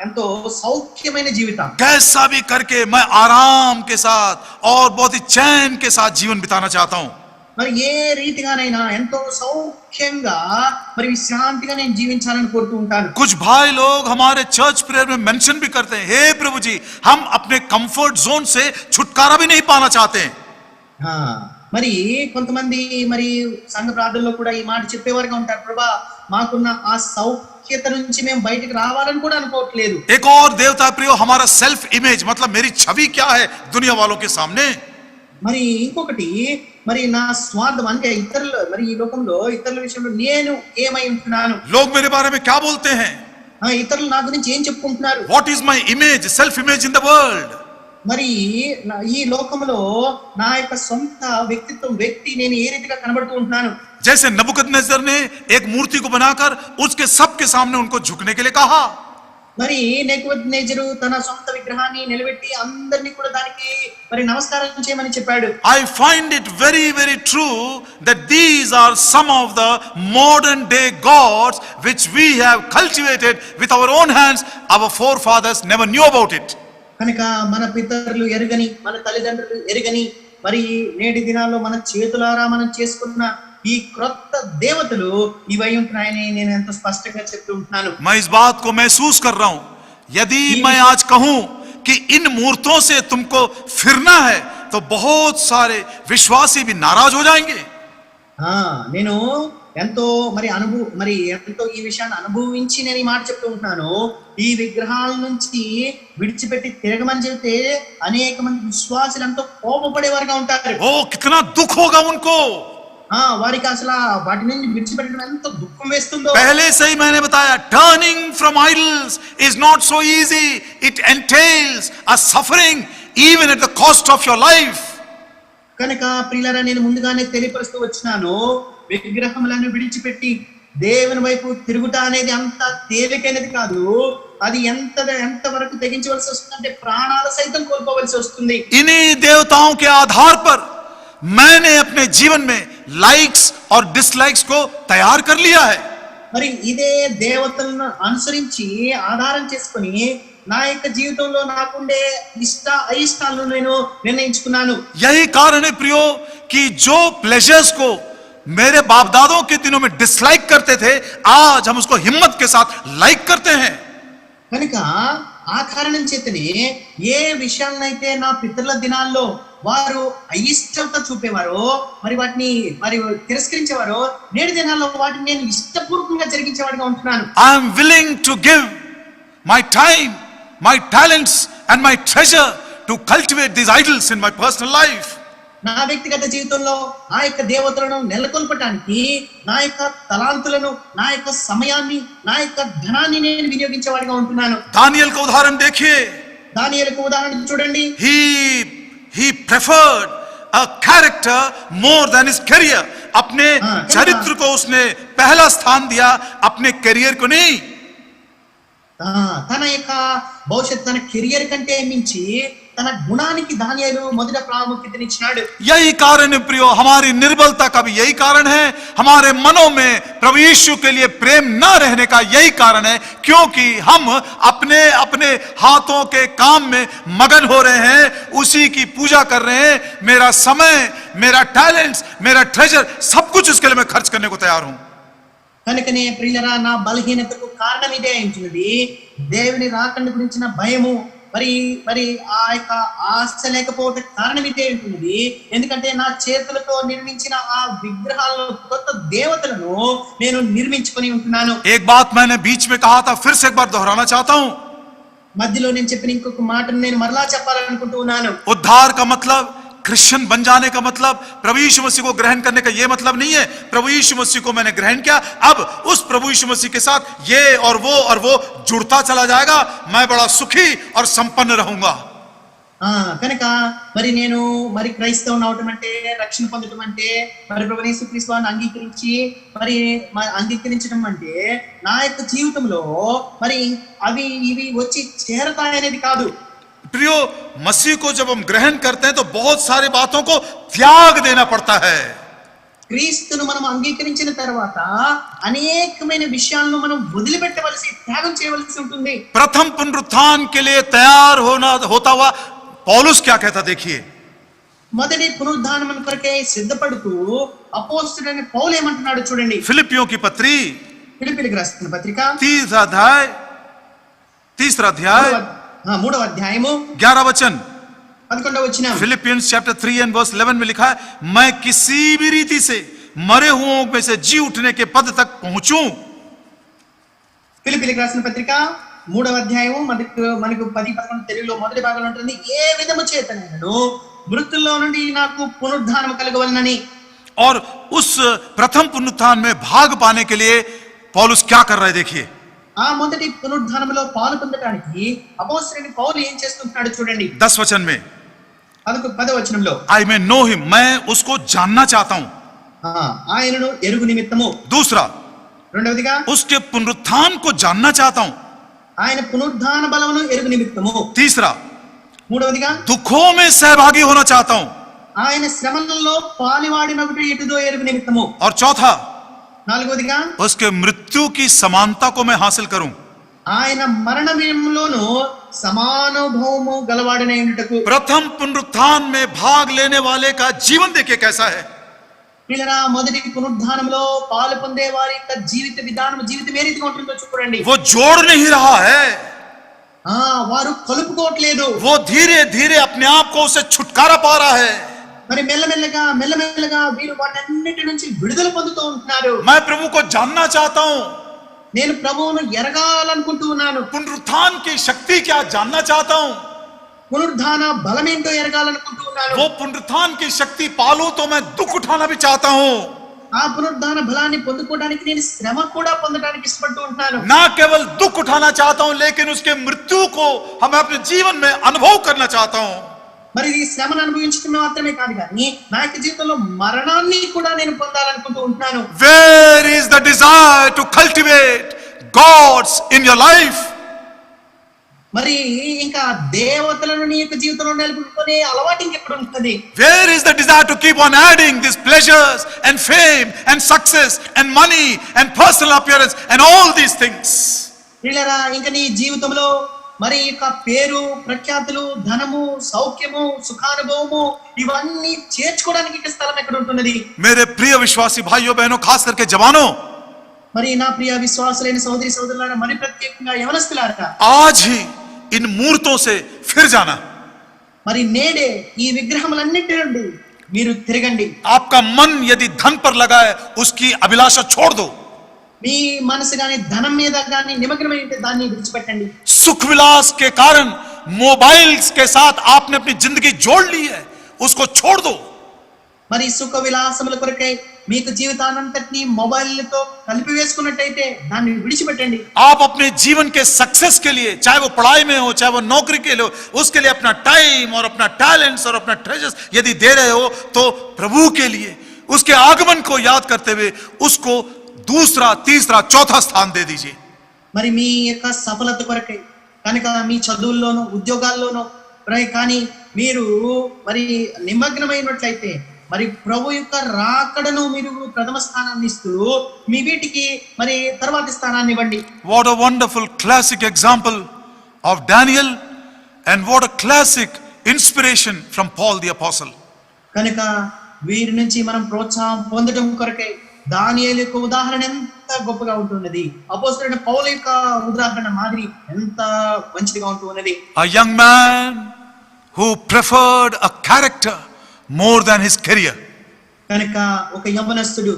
ఎంతో సౌఖ్యమైన జీవితం. कैसा भी करके मैं आराम के साथ और बहुत ही चैन के साथ जीवन बिताना चाहता हूं. మరి ఏ రీతిగానైనా ఎంతో సౌఖ్యంగా మరి విశ్రాంతిగా నేను జీవించాలని కోరుతూ ఉంటాను. कुछ भाई लोग हमारे चर्च प्रेयर में मेंशन भी करते हैं, हे प्रभु जी हम अपने कंफर्ट जोन से छुटकारा भी नहीं पाना चाहते हैं. మరి కొంతమంది మరి సంఘ ప్రార్థనలో కూడా ఈ మాట చెప్పేవారుగా ఉంటారు, ప్రభా మాకున్న ఆ సౌఖ్యత నుంచి మేము బయటికి రావాలని కూడా అనుకోవట్లేదు. एक और देवता प्रियो, हमारा सेल्फ इमेज, मतलब मेरी छवि क्या है दुनिया वालों के सामने. మరి ఇంకొకటి, మరి నా స్వార్థం అంటే ఇతరుల, మరి ఈ లోకంలో ఇతరుల విషయంలో నేను ఏమై ఉంటున్నాను, लोग मेरे बारे में क्या बोलते हैं, ఇతరులు నా గురించి ఏం చెప్పుకుంటున్నారు, what is my image, self image in the world. మరి ఈ లోకంలో నా యొక్క సొంత వ్యక్తిత్వం, వ్యక్తి నేను ఏ రీతిగా కనబడుతూ ఉంటున్నాను. जैसे नबूकदनेस्सर ने एक मूर्ति को बनाकर उसके सबके सामने उनको झुकने के लिए कहा. మరి నెబుకద్నెజరు తన సొంత విగ్రహాన్ని నిలబెట్టి అందరినీ కూడా దానికి మరి నమస్కారం చేయమని చెప్పాడు. I find it very very true that these are some of the modern day gods which we have cultivated with our own hands. Our forefathers never knew about it. కనుక మన పితరులు ఎరుగని, మన తల్లిదండ్రులు ఎరుగని, మరి నేటి దినాల్లో మన చేతులారా మనం చేసుకున్న ఈ క్రొత్త దేవతలు ఇవై ఉంటున్నాయని నేను ఎంతో స్పష్టంగా చెప్తూ ఉంటున్నాను. मैं इस बात को महसूस कर रहा हूं. यदि मैं आज कहूं कि इन मूर्तों से तुमको फिरना है तो बहुत सारे विश्वासी भी नाराज हो जाएंगे. నేను ఎంతో ఎంతో ఈ విషయాన్ని అనుభవించి నేను ఈ మాట చెప్తూ ఉంటున్నాను. ఈ విగ్రహాల నుంచి విడిచిపెట్టి తిరగమని చెప్తే అనేక మంది విశ్వాసులు ఎంతో కోపపడేవారుగా ఉంటారు. ओ कितना दुख होगा उनको. వారికి అసలు వాటి నుంచి విడిచిపెట్టడం ఎంత దుఃఖం వేస్తుందో. पहले से ही मैंने बताया, turning from idols is not so easy. It entails a suffering even at the cost of your life. కనుక ప్రియులారా, నేను ముందుగానే తెలియపరుస్తూ వచ్చినాను, విగ్రహములను విడిచిపెట్టి దేవుని వైపు తిరుగుట అనేది అంత తేలికైనది కాదు. అది ఎంత వరకు తెగించవలసి వస్తుందంటే ప్రాణాలు సైతం కోల్పోవలసి వస్తుంది. इन्हीं देवताओं के आधार पर मैंने अपने जीवन में लाइक्स और डिसलाइक्स को तैयार कर लिया है. మరి ఇదే దేవతలను అనుసరించి ఆధారం చేసుకొని నా యొక్క జీవితంలో నాకుండే అయిష్టాలను నేను నిర్ణయించుకున్నాను. यही कारण है प्रियो कि जो प्लेजर्स को मेरे बाप दादों के दिनों में डिसलाइक करते थे, आज हम उसको हिम्मत के साथ लाइक करते हैं. కనుక ఆ కారణం చేతనే ఏ విషయాలనైతే నా పితరుల దినాల్లో వారు అయిష్టత చూపేవారో, మరి వాటిని తిరస్కరించేవారో, నేటి దినాల్లో వాటిని నేను ఇష్టపూర్వకంగా జరిగించేవాడిగా ఉంటున్నాను. I am willing to give my time, my talents and my treasure to cultivate these idols in my personal life. నా వ్యక్తిగత జీవితంలో ఆ యొక్క దేవతలను నెలకొల్పటానికి నా యొక్క తలాంతులను, నా యొక్క సమయాన్ని, నా యొక్క ధనాన్ని నేను వినియోగించేవాడిగా ఉంటున్నాను. दानियल का उदाहरण देखिए. దానియేలుకు ఉదాహరణ చూడండి. He preferred a character more than his career. अपने चरित्र को उसने पहला स्थान दिया, अपने करियर को नहीं. తన యొక్క భవిష్యత్, తన కెరియర్ కంటే మించి తన గుణానికి దానియేలు మొదట ప్రాముఖ్యతనిచ్చినాడు. यही कारण है प्रियो, हमारी निर्बलता का भी यही कारण है. हमारे मनों में प्रभु यीशु के लिए प्रेम न रहने का यही कारण है, क्योंकि हम अपने अपने हाथों के काम में मगन हो रहे हैं, उसी की पूजा कर रहे हैं. मेरा समय, मेरा टैलेंट्स, मेरा ट्रेजर, सब कुछ इसके लिए मैं खर्च करने को तैयार हूं. కనుకనే ప్రియులరా, నా బలహీనతకు కారణం ఇదే అయింది. దేవుని రాకడ గురించిన భయము, మరి ఆ యొక్క ఆశ లేకపోవడం కారణం ఇదే ఉంటుంది. ఎందుకంటే నా చేతులతో నిర్మించిన ఆ విగ్రహాలను, కొత్త దేవతలను నేను నిర్మించుకొని ఉంటున్నాను. एक बात मैंने बीच में कहा था, फिर से एक बार दोहराना चाहता हूं. మధ్యలో నేను చెప్పిన ఇంకొక మాటను నేను మరలా చెప్పాలనుకుంటూ ఉన్నాను. उद्धार का मतलब, क्रिश्चियन बन जाने का मतलब, प्रभु यीशु मसीह को ग्रहण करने का यह मतलब नहीं है. प्रभु यीशु मसीह को मैंने ग्रहण किया, अब उस प्रभु यीशु मसीह के साथ ये और वो जुड़ता चला जाएगा. मैं बड़ा सुखी और संपन्न रहूंगा. కనుక నేను క్రైస్తవుని అవటం అంటే, రక్షణ పొందటం అంటే, ప్రభు యేసుక్రీస్తు వారిని అంగీకరించడం అంటే నా యొక్క జీవితంలో అవి ఇవి వచ్చి చేరతాయనేది కాదు. प्रियो, मसीह को जब हम ग्रहण करते हैं तो बहुत सारी बातों को त्याग देना पड़ता है. క్రీస్తును మనం అంగీకరించిన తర్వాత అనేకమైన విషయాలను మనం వదిలిపెట్టవలసి, త్యాగం చేయవలసి ఉంటుంది. प्रथम पुनरुत्थान के लिए तैयार होता हुआ पौलुस क्या कहता, देखिए. మొదటి పునరుద్ధానం కొరకే సిద్ధపడుతూ అపోస్తలుడైన పౌలు ఏమంటున్నాడు చూడండి. फिलिपियों की पत्री, ఫిలిప్పీయులకు రాసిన పత్రిక 3रा अध्याय 3వ అధ్యాయము 11 वचन. 11వ వచనం. फिलिपियंस चैप्टर 3 and verse 11 में लिखा है, मैं किसी भी रीति से मरे हुओं में से जी उठने के पद तक पहुंचूं. ఫిలిప్పీయులకు రాసిన పత్రిక 3వ అధ్యాయము మనకు 10-11 తెలుగులో మొదటి భాగంలో ఉంటుంది. ఏ విధము చేతనైనను మృతుల్లో నుండి నాకు పునరుద్ధానం కలగవలనని. और उस प्रथम पुनरुत्थान में भाग पाने के लिए पौलुस क्या कर रहा है देखिए. ఆ మొదటి పునరుద్ధానంలో పాలు పొందడానికి అపోస్తలుడైన పౌలు ఏం చేస్తున్నాడు చూడండి. 10 वचन में 10వ వచనంలో आई मे नो हिम, मैं उसको जानना चाहता हूं. ఆయనను ఎరుగు నిమిత్తము. दूसरा, రెండవదిగా उसके पुनरुत्थान को जानना चाहता हूं. ఆయన పునరుద్ధాన బలమును ఎరుగు నిమిత్తము. तीसरा, మూడవదిగా दुखों में सहभागी होना चाहता हूं. ఆయన శ్రమలలో పాలివాడినొకటి ఎటుదో ఎరుగు నిమిత్తము. और चौथा, నాలుగవదిగా उसके मृत्यु की समानता को मैं हासिल करूं. ఆయన మరణమయంలోను సమానుభవము గలవాడనే ఉండుటకు. प्रथम पुनरुत्थान में भाग लेने वाले का जीवन देखिए कैसा है. పిల్లరా, మొదటి పునరుద్ధానంలో పాలు పొందే వారి యొక్క జీవిత విధానం, జీవితం ఏ రీతిగా ఉంటుందో చూడండి. वो जोड़ नहीं रहा है, వారు కలుపుకోవట్లేదు. वो धीरे धीरे अपने आप को उसे छुटकारा पा रहा है. మరి మెల్లమెల్లగా వీరు వాటన్నిటి నుంచి విడుదల పొందుతూ ఉంటున్నారు. मैं प्रभु को जानना चाहता हूं. నేను ప్రభువును ఎరగాలనుకుంటూ ఉన్నాను. पुनरुत्थान की शक्ति क्या जानना चाहता हूं. పునరుద్ధాన బలమేంటో ఎరగాలనుకుంటూ ఉన్నాను. वो पुनरुत्थान की शक्ति पालूं तो मैं दुख उठाना भी चाहता हूं. ఆ పునరుద్ధాన బలాన్ని పొందుకోవడానికి నేను శ్రమ కూడా పొందడానికి ఇష్టపడుతూ ఉంటాను. ना केवल दुख उठाना चाहता हूं, लेकिन उसके मृत्यु को हम अपने जीवन में अनुभव करना चाहता हूं. మరి ఈ శ్రమను అనుభవించడం మాత్రమే కాదు కానీ నా యొక్క జీవితంలో మరణాన్ని కూడా నేను పొందాలనుకుంటూ ఉంటున్నాను. Where is the desire to cultivate gods in your life? మరి ఇంకా దేవతలను నీ యొక్క జీవితంలో నిలబెట్టుకునే అలవాటు ఇంకెక్కడ ఉంటుంది? Where is the desire to keep on adding these pleasures and fame and success and money and personal appearance and all these things? ప్రియులారా, ఇంకా నీ జీవితంలో మరి యొక్క పేరు, ప్రఖ్యాతులు, ధనము, సౌఖ్యము, సుఖానుభవము ఇవన్నీ చేర్చుకోవడానికి ఇక స్థలం ఎక్కడ ఉంటున్నది? मेरे प्रिय विश्वासी भाइयों बहनों, खास करके जवानों, మరి నా ప్రియ విశ్వాసులైన సోదరి సోదరులారా, మరి ప్రత్యేకంగా యవనస్తులారా, आज ही इन मूर्तों से फिर जाना. మరి నేడే ఈ విగ్రహములన్నిటి నుండి మీరు తిరగండి. आपका मन यदि धन पर लगा है, उसकी अभिलाषा छोड़ दो. మీ మనసు గాని ధనం మీద గాని నిమగ్నమై ఉంటే దాన్ని విడిచిపెట్టండి. सुख विलास के कारण मोबाइल्स के साथ आपने अपनी जिंदगी जोड़ ली है, उसको छोड़ दो. మరి సుఖ విలాసముల కొరకై మీకు జీవితానంతటిని మొబైల్తో కలిపి వేసుకున్నట్టయితే దాన్ని విడిచిపెట్టండి. आप अपने जीवन के सक्सेस के लिए, चाहे वो पढ़ाई में हो, चाहे वो नौकरी के लिए हो, उसके लिए अपना टाइम और अपना टैलेंट्स और अपना ट्रेजर्स यदि दे रहे हो, तो प्रभु के लिए उसके आगमन को याद करते हुए उसको दूसरा, तीसरा, चौथा स्थान दे दीजिए. మరి మీ యొక్క సఫలత కొరకై కనుక మీ చదువుల్లోనూ ఉద్యోగాల్లోనూ కానీ మీరు మరి నిమగ్నమైనట్లయితే మరి ప్రభు యొక్క రాకడను మీరు ప్రథమ స్థానాన్ని ఇస్తూ మీ వీటికి మరి తర్వాతి స్థానాన్ని ఇవ్వండి. What a wonderful classic example of Daniel, and what a classic inspiration from Paul the apostle. కనుక వీరి నుంచి మనం ప్రోత్సాహం పొందడం కొరకై దానియేలు యొక్క ఉదాహరణ ఎంత గొప్పగా ఉంటున్నది, అపోస్తలుడైన పౌలు యొక్క ఉదాహరణ మాదిరి ఎంత మంచిగా ఉంటున్నది. A young man who preferred a character more than his career. కనుక ఒక యవనస్తుడు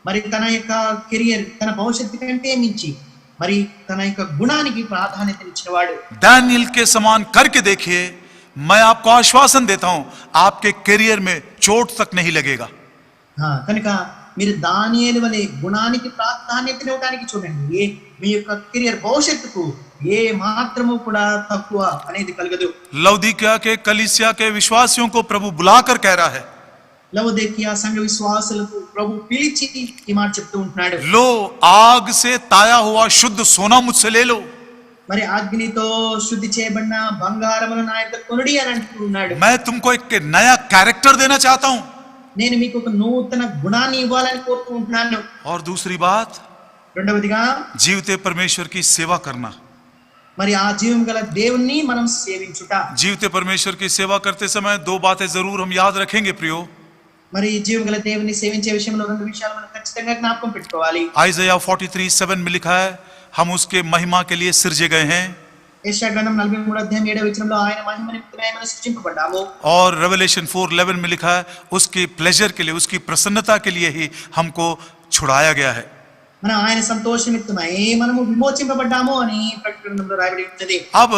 మరి తన యొక్క కెరియర్, తన భవిష్యత్తు కంటే మించి మరి తన యొక్క గుణానికి ప్రాధాన్యత ఇచ్చినవాడు. दानियल के समान करके देखिए, मैं आपको आश्वासन देता हूं, आपके करियर में चोट तक नहीं लगेगा. కనుక మీరు దానియేలు వలె గుణానికి ప్రాధాన్యత ఇవ్వడానికి చూడండి, మీ యొక్క కెరియర్ భవిష్యత్తుకు ఏ మాత్రము కూడా తక్కువ అనేది కలగదు. लौदीकिया के कलीसिया के विश्वासियों को प्रभु बुलाकर कह रहा है, లవోదికీయ సంఘ విశ్వాసులకు ప్రభు పిలిచి ఈ మాట చెప్తూ ఉంటున్నాడు. लो आग से ताया हुआ शुद्ध सोना मुझसे ले लो. మరి అగ్నితో శుద్ధి చేయబడిన బంగారమును నా యొక్క కొనుడి అని అంటున్నాడు. मैं तुमको एक नया कैरेक्टर देना चाहता हूं. నేను మీకు ఒక నూతన గుణాన్ని ఇవ్వాలని కోరుతూ ఉంటున్నాను. और दूसरी बात, రెండవదిగా जीवते परमेश्वर की सेवा करना. మరి ఆ జీవం గల దేవుణ్ణి మనం సేవించుట. जीवते परमेश्वर की सेवा करते समय दो बातें जरूर हम याद रखेंगे प्रियो. మరి జీవం గల దేవుణ్ణి సేవించే విషయంలో రెండు విషయాలు మనం ఖచ్చితంగా జ్ఞాపకం పెట్టుకోవాలి. आइज़ाया 43:7 में लिखा है, हम उसके महिमा के लिए सिरजे गए हैं. యెషయా గ్రంథం 43వ అధ్యాయం 7వ వచనంలో ఆయన మహిమ నిమిత్తమై మనం సృష్టింపబడ్డాము. और रेवलेशन 4:11 में लिखा है, उसके प्लेजर के लिए, उसकी प्रसन्नता के लिए ही हमको छुड़ाया गया है. మనం ఆయన సంతోష నిమిత్తమై మనము విమోచింపబడ్డాము అని ప్రకటన గ్రంథంలో రాయబడి ఉన్నది. अब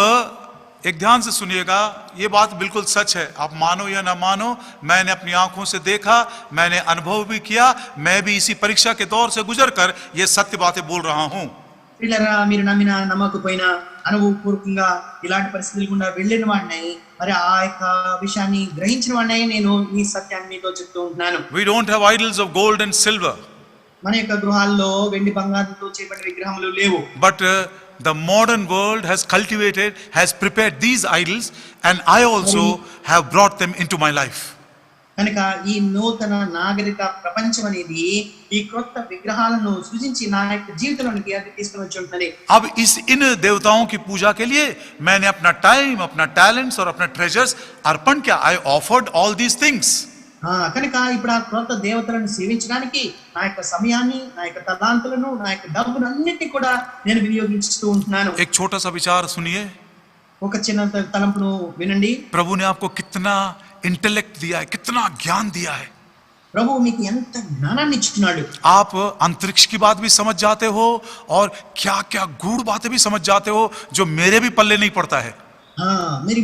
एक ध्यान से सुनिएगा, ये बात बिल्कुल सच है, आप मानो या ना मानो, मैंने अपनी आंखों से देखा, मैंने अनुभव भी किया, मैं भी इसी परीक्षा के दौर से गुजरकर ये सत्य बातें बोल रहा हूं. పిల్లరా, మీరు నమ్మినా నమ్మకపోయినా అనుభవపూర్వకంగా ఇలాంటి పరిస్థితులు గుండా వెళ్ళిన వాడిని, మరి ఆ యొక్క విషయాన్ని గ్రహించిన వాడిని నేను ఈ సత్యాన్ని మీతో చెప్తూ ఉంటున్నాను. We don't have idols of gold and silver, మన యొక్క గృహాల్లో వెండి బంగారంతో చేయబడిన విగ్రహములు లేవు. but the modern world has prepared these idols, and I also have brought them into my life. కనుక ఈ నూతన నాగరిక ప్రపంచం అనేది ఈ క్రొత్త విగ్రహాలను సృజించి నా యొక్క జీవితంలోనికి అది తీసుకుని వచ్చి ఉంటుంది. अब इन देवताओं की पूजा के लिए मैंने अपना टाइम, अपना टैलेंट्स और अपना ट्रेजर्स अर्पण किया. I offered all these things. కనుక ఇప్పుడు ఆ క్రొత్త దేవతలను సేవించడానికి నా యొక్క సమయాన్ని, నా యొక్క తలాంతులను, నా యొక్క డబ్బును అన్నిటినీ కూడా నేను వినియోగిస్తూ ఉంటున్నాను. एक छोटा सा विचार सुनिए. ఒక చిన్న తలంపును వినండి. प्रभु ने आपको कितना इंटेलेक्ट दिया है, कितना ज्ञान दिया है. ప్రభు మీకు ఎంత జ్ఞానాన్ని ఇచ్చినాడు. आप अंतरिक्ष की बात भी समझ जाते हो और क्या क्या गूढ़ बातें भी समझ जाते हो जो मेरे भी पल्ले नहीं पड़ता है.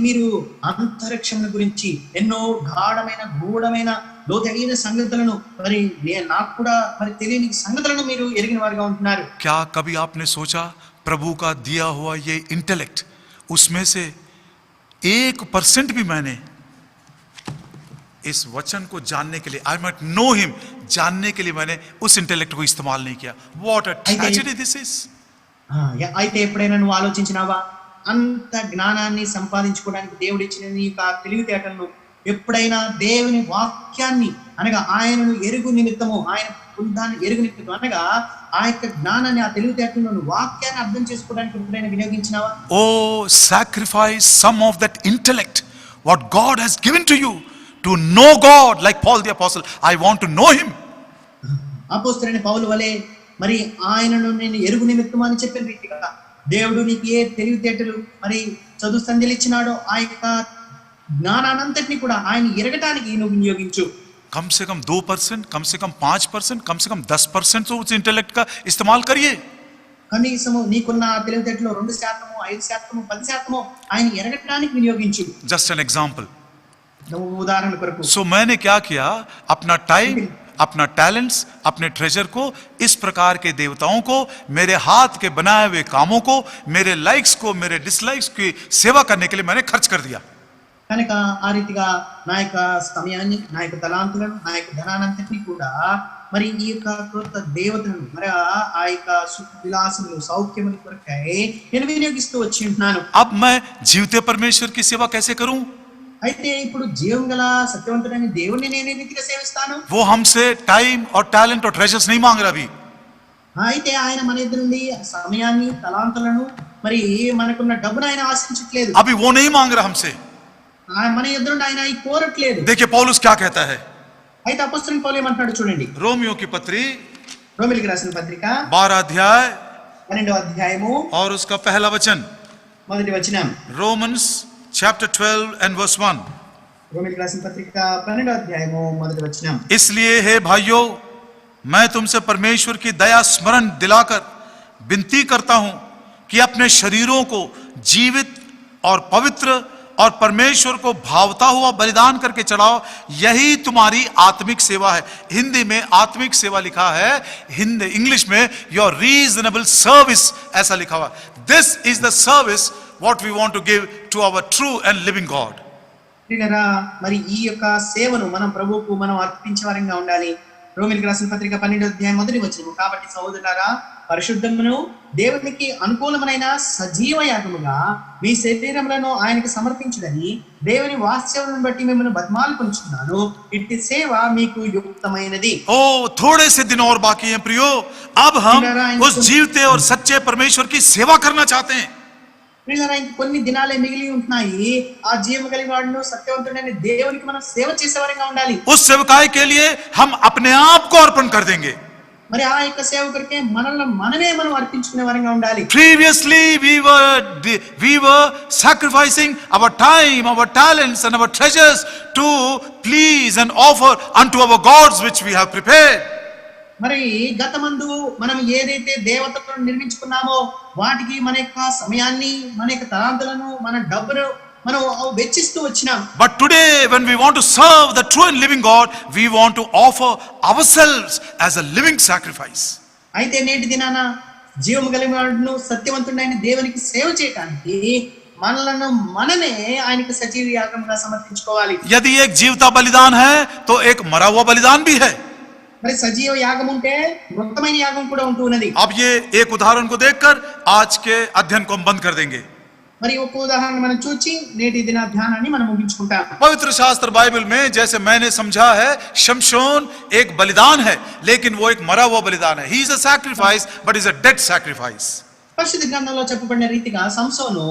మీరు అంతరిక్షం గురించి ఎన్నో గాఢమైన గూఢమైన లోతైన సంగతులను మరి నాకు కూడా మరి తెలియని సంగతులను మీరు ఎరిగిన వారుగా ఉంటున్నారు. क्या कभी आपने सोचा प्रभु का दिया हुआ ये इंटेलेक्ट, उसमें से 1% भी मैंने इस वचन को जानने के लिए, आई माइट नो हिम, जानने के लिए मैंने उस इंटेलेक्ट को इस्तेमाल नहीं किया. What a tragedy this is. అయితే ఎప్పుడైనా నువ్వు ఆలోచించినావా, అంత జ్ఞానాన్ని సంపాదించుకోవడానికి దేవుడు ఇచ్చిన నీ యొక్క తెలివితేటలను ఎప్పుడైనా దేవుని వాక్యాన్ని అనగా ఆయనను ఎరుగు నిమిత్తము, ఆయన బృందాన్ని ఎరుగు నిమిత్తము అనగా ఆ యొక్క జ్ఞానాన్ని, ఆ తెలివితేటలను, వాక్యాన్ని అర్థం చేసుకోవడానికి ఎప్పుడైనా వినియోగించినావా? ఓ sacrifice some of that intellect what God has given to you to know God, like Paul the apostle. I want to know him. అపోస్తలుడైన పౌలు వలె మరి ఆయనను నేను ఎరుగు నిమిత్తము అని చెప్పిన రీతిగా దేవుడు నీకు ఏ తెలివితేటలు మరి చదువు సంధ్యలు ఇచ్చినాడో ఆ యొక్క జ్ఞానానంతటిని కూడా ఆయన ఎరగటానికి నువ్వు వినియోగించు. कम से कम 2%, कम से कम 5%, कम से कम 10% तो उस इंटेलेक्ट का इस्तेमाल करिए. కనీసము నీకున్న తెలివితేటలో 2%, 5%, 10% ఆయన ఎరగటానికి వినియోగించు. Just an example. నువ్వు ఉదాహరణ కొరకు. So मैंने क्या किया, अपना टाइम, अपना टैलेंट्स, अपने ट्रेजर को इस प्रकार के देवताओं को, मेरे हाथ के बनाए हुए कामों को, मेरे लाइक्स को, मेरे डिसलाइक्स की सेवा करने के लिए मैंने खर्च कर दिया. కనుక ఆ రీతిగా నా యొక్క సమయాన్ని, నా యొక్క తలాంతులను, నా యొక్క ధనానంతటిని కూడా మరి ఈ యొక్క కొత్త దేవతలను మరి ఆ యొక్క సుఖ విలాసములు, సౌఖ్యముల కొరకై నేను వినియోగిస్తూ వచ్చి ఉంటున్నాను. अब मैं जीवते परमेश्वर की सेवा कैसे करूं? అయితే ఇప్పుడు జీవం గల సత్యవంతుడైన దేవుణ్ణి నేను ఏ రీతిగా సేవిస్తాను? वो हमसे टाइम और टैलेंट और ट्रेजर्स नहीं मांग रहा अभी. అయితే ఆయన మన ఎదురు నుండి సమయాన్ని, తలాంతులను మరి మనకున్న డబ్బును ఆయన ఆశించట్లేదు. अभी वो नहीं मांग रहा हमसे. మన ఎదురు ఆయన కోరట్లేదు. देखिए पौलुस क्या कहता है. అయితే అపోస్తలుడైన పౌలు ఏమంటాడు చూడండి. रोमियो की पत्री రోమీయులకు రాసిన పత్రిక 12 अध्याय 12వ అధ్యాయము और उसका पहला वचन. మొదటి వచనం. Romans chapter 12 and verse 1. రోమీయులకు రాసిన పత్రిక 12వ అధ్యాయము మొదటి వచనం. इसलिए हे भाइयों, मैं तुमसे परमेश्वर की दया स्मरण दिलाकर विनती करता हूं कि अपने शरीरों को जीवित और पवित्र और परमेश्वर को भावता हुआ बलिदान करके चढ़ाओ, यही तुम्हारी आत्मिक सेवा है. हिंदी में आत्मिक सेवा लिखा है, हिंदी इंग्लिश में योर रीजनेबल सर्विस ऐसा लिखा हुआ. This is the service what we want to give to our true and living God. ప్రియులారా, మరి ఈ యొక్క సేవను మనం ప్రభువుకు మనం అర్పించే వారంగా ఉండాలి. రోమీయులకు రాసిన పత్రిక 12వ అధ్యాయం మొదటి వచనం. కాబట్టి సహోదరులారా, పరిశుద్ధమును దేవునికి అనుకూలమైన సజీవ యాగముగా మీ శరీరములను ఆయనకు సమర్పించుదని దేవుని వాత్సల్యమును బట్టి మిమ్మల్ని బతిమాలుకొనుచున్నాను. ఇట్టి సేవ మీకు యుక్తమైనది. ओ थोड़े से दिन और बाकी हैं प्रियो. अब हम उस जीवते और सच्चे परमेश्वर की सेवा करना चाहते हैं. ప్రియులారా, ఇంక కొన్ని దినాలే మిగిలి ఉంటున్నాయి. ఆ జీవం కలిగిన వాడును సత్యవంతుడైన దేవునికి మనం సేవ చేసేవారంగా ఉండాలి. उस सेवकाई के लिए हम अपने आप को अर्पण कर देंगे. మరి ఆ యొక్క సేవ కొరకే మనమే మనం అర్పించుకునే వారంగా ఉండాలి. Previously we were sacrificing our time, our talents and our treasures to please and offer unto our gods which we have prepared. మరి గతమందు మనం ఏదైతే దేవతలను నిర్మించుకున్నామో వాటికి మన యొక్క సమయాన్ని, మన యొక్క తలాంతులను, మన డబ్బును మనం వెచ్చిస్తూ వచ్చినాం. But today when we want to serve the true and living God, we want to offer ourselves as a living sacrifice. అయితే నేటి దినాన జీవము కలిగిన వాడును సత్యవంతుడైన దేవునికి సేవ చేయడానికి మనలను మననే ఆయనకి సజీవ యాగంగా సమర్పించుకోవాలి. यदि एक जीवता बलिदान है तो एक मरा हुआ बलिदान भी है. మరి సజీవ యాగం ఉంటే మృతమైన యాగం కూడా ఉంటూ ఉన్నది. अब ये एक उदाहरण को देखकर आज के अध्ययन को हम बंद कर देंगे. మరి ఒక ఉదాహరణ మనం చూచి నేటి దిన ధ్యానాన్ని మనం ముగించుకుంటాం. पवित्र शास्त्र बाइबल में जैसे मैंने समझा है, शमशोन एक बलिदान है, लेकिन वो एक मरा हुआ बलिदान है. He is a sacrifice, but is a dead sacrifice. పరిశుద్ధ గ్రంథంలో చెప్పబడిన రీతిగా సంసోను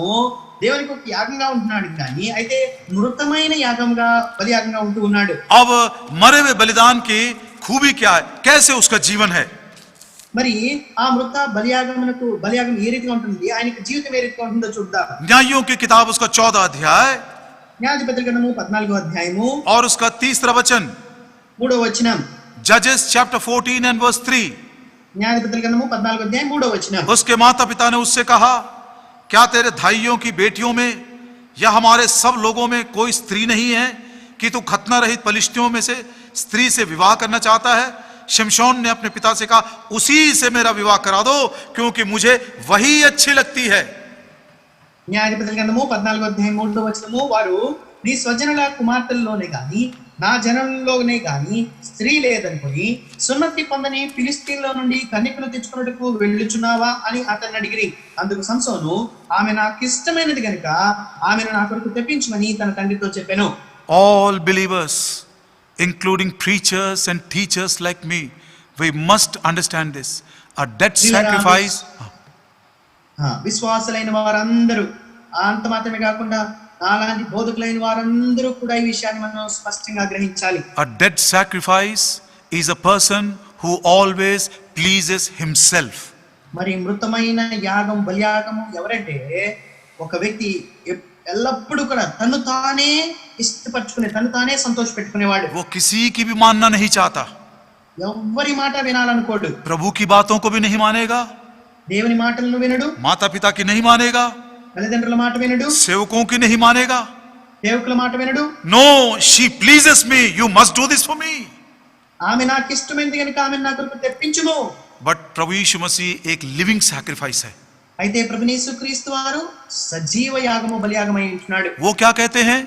దేవునికి ఒక యాగంగా ఉంటున్నాడు, కానీ అయితే మృతమైన యాగంగా బలియాగంగా ఉంటూ ఉన్నాడు. अब मरे हुए बलिदान की खूबी क्या है, कैसे उसका जीवन है? మరి ఆ మృత బలియాగం ఏ రీతిగా ఉంటుంది, ఆయనకి జీవితం ఏ రీతిగా ఉంటుందో చూద్దాం. न्यायों की किताब उसका 14 अध्याय న్యాయాధిపతుల గ్రంథము 14వ అధ్యాయము और उसका 3रा वचन. 3వ వచనం. Judges chapter 14 and verse 3. న్యాయాధిపతుల గ్రంథము 14వ అధ్యాయం 3వ వచనం. उसके माता पिता ने उससे कहा, क्या तेरे भाइयों की बेटियों में या हमारे सब लोगों में कोई स्त्री नहीं है कि तू खतना रहित पलिश्तियों में से स्त्री से विवाह करना चाहता है? शिमशोन ने अपने पिता से कहा, उसी से मेरा विवाह करा दो, क्योंकि मुझे वही अच्छी लगती है. న్యాయాధిపతుల గ్రంథము 14వ అధ్యాయం 3వ వచనము. వారు నీ స్వజనుల కుమార్తెల్లోనే గాని నా జనంలోనే గాని స్త్రీ లేదనుకుని సున్నతి పొందని ఫిలిస్తీన్లో నుండి కన్యకను తెచ్చుకున్నట్టుకు వెళ్ళుచున్నావా అని అతన్ని అడిగిరి. అందుకు సంసోను, ఆమె నాకు ఇష్టమైనది గనుక ఆమెను నా కొరకు తెప్పించమని తన తండ్రితో చెప్పాను. All believers, including preachers and teachers like me, we must understand this. A dead sacrifice. విశ్వాసులైన వారందరూ, అంత మాత్రమే కాకుండా అలాంటి బోధకులైన వారందరూ కూడా ఈ విషయాన్ని మనం స్పష్టంగా గ్రహించాలి. A dead sacrifice is a person who always pleases himself. మరి మృతమైన యాగం, బలియాగము ఎవరంటే ఒక వ్యక్తి ఎల్లప్పుడూ కూడా తను తానే ఇష్టపరచుకునే, తను తానే సంతోష పెట్టుకునేవాడు. वो किसी की भी मानना नहीं चाहता, ఎవ్వరి మాట వినాలనుకోడు. प्रभु की बातों को भी नहीं मानेगा, దేవుని మాటలను వినడు, माता पिता की नहीं मानेगा, తల్లిదండ్రుల మాట వినడు, सेवकों की नहीं मानेगा. సేవకుల మాట వినడు. No, she pleases me, you must do this for me. ఆమె నాకు ఇష్టమైనది కనుక ఆమె నా కొరకు తెప్పించుము. But प्रभु यीशु मसीह एक लिविंग सैक्रिफाइस है. అయితే ప్రభువు యేసుక్రీస్తు వారు సజీవ యాగము, బలియాగమై ఉంటున్నాడు. वो क्या कहते हैं?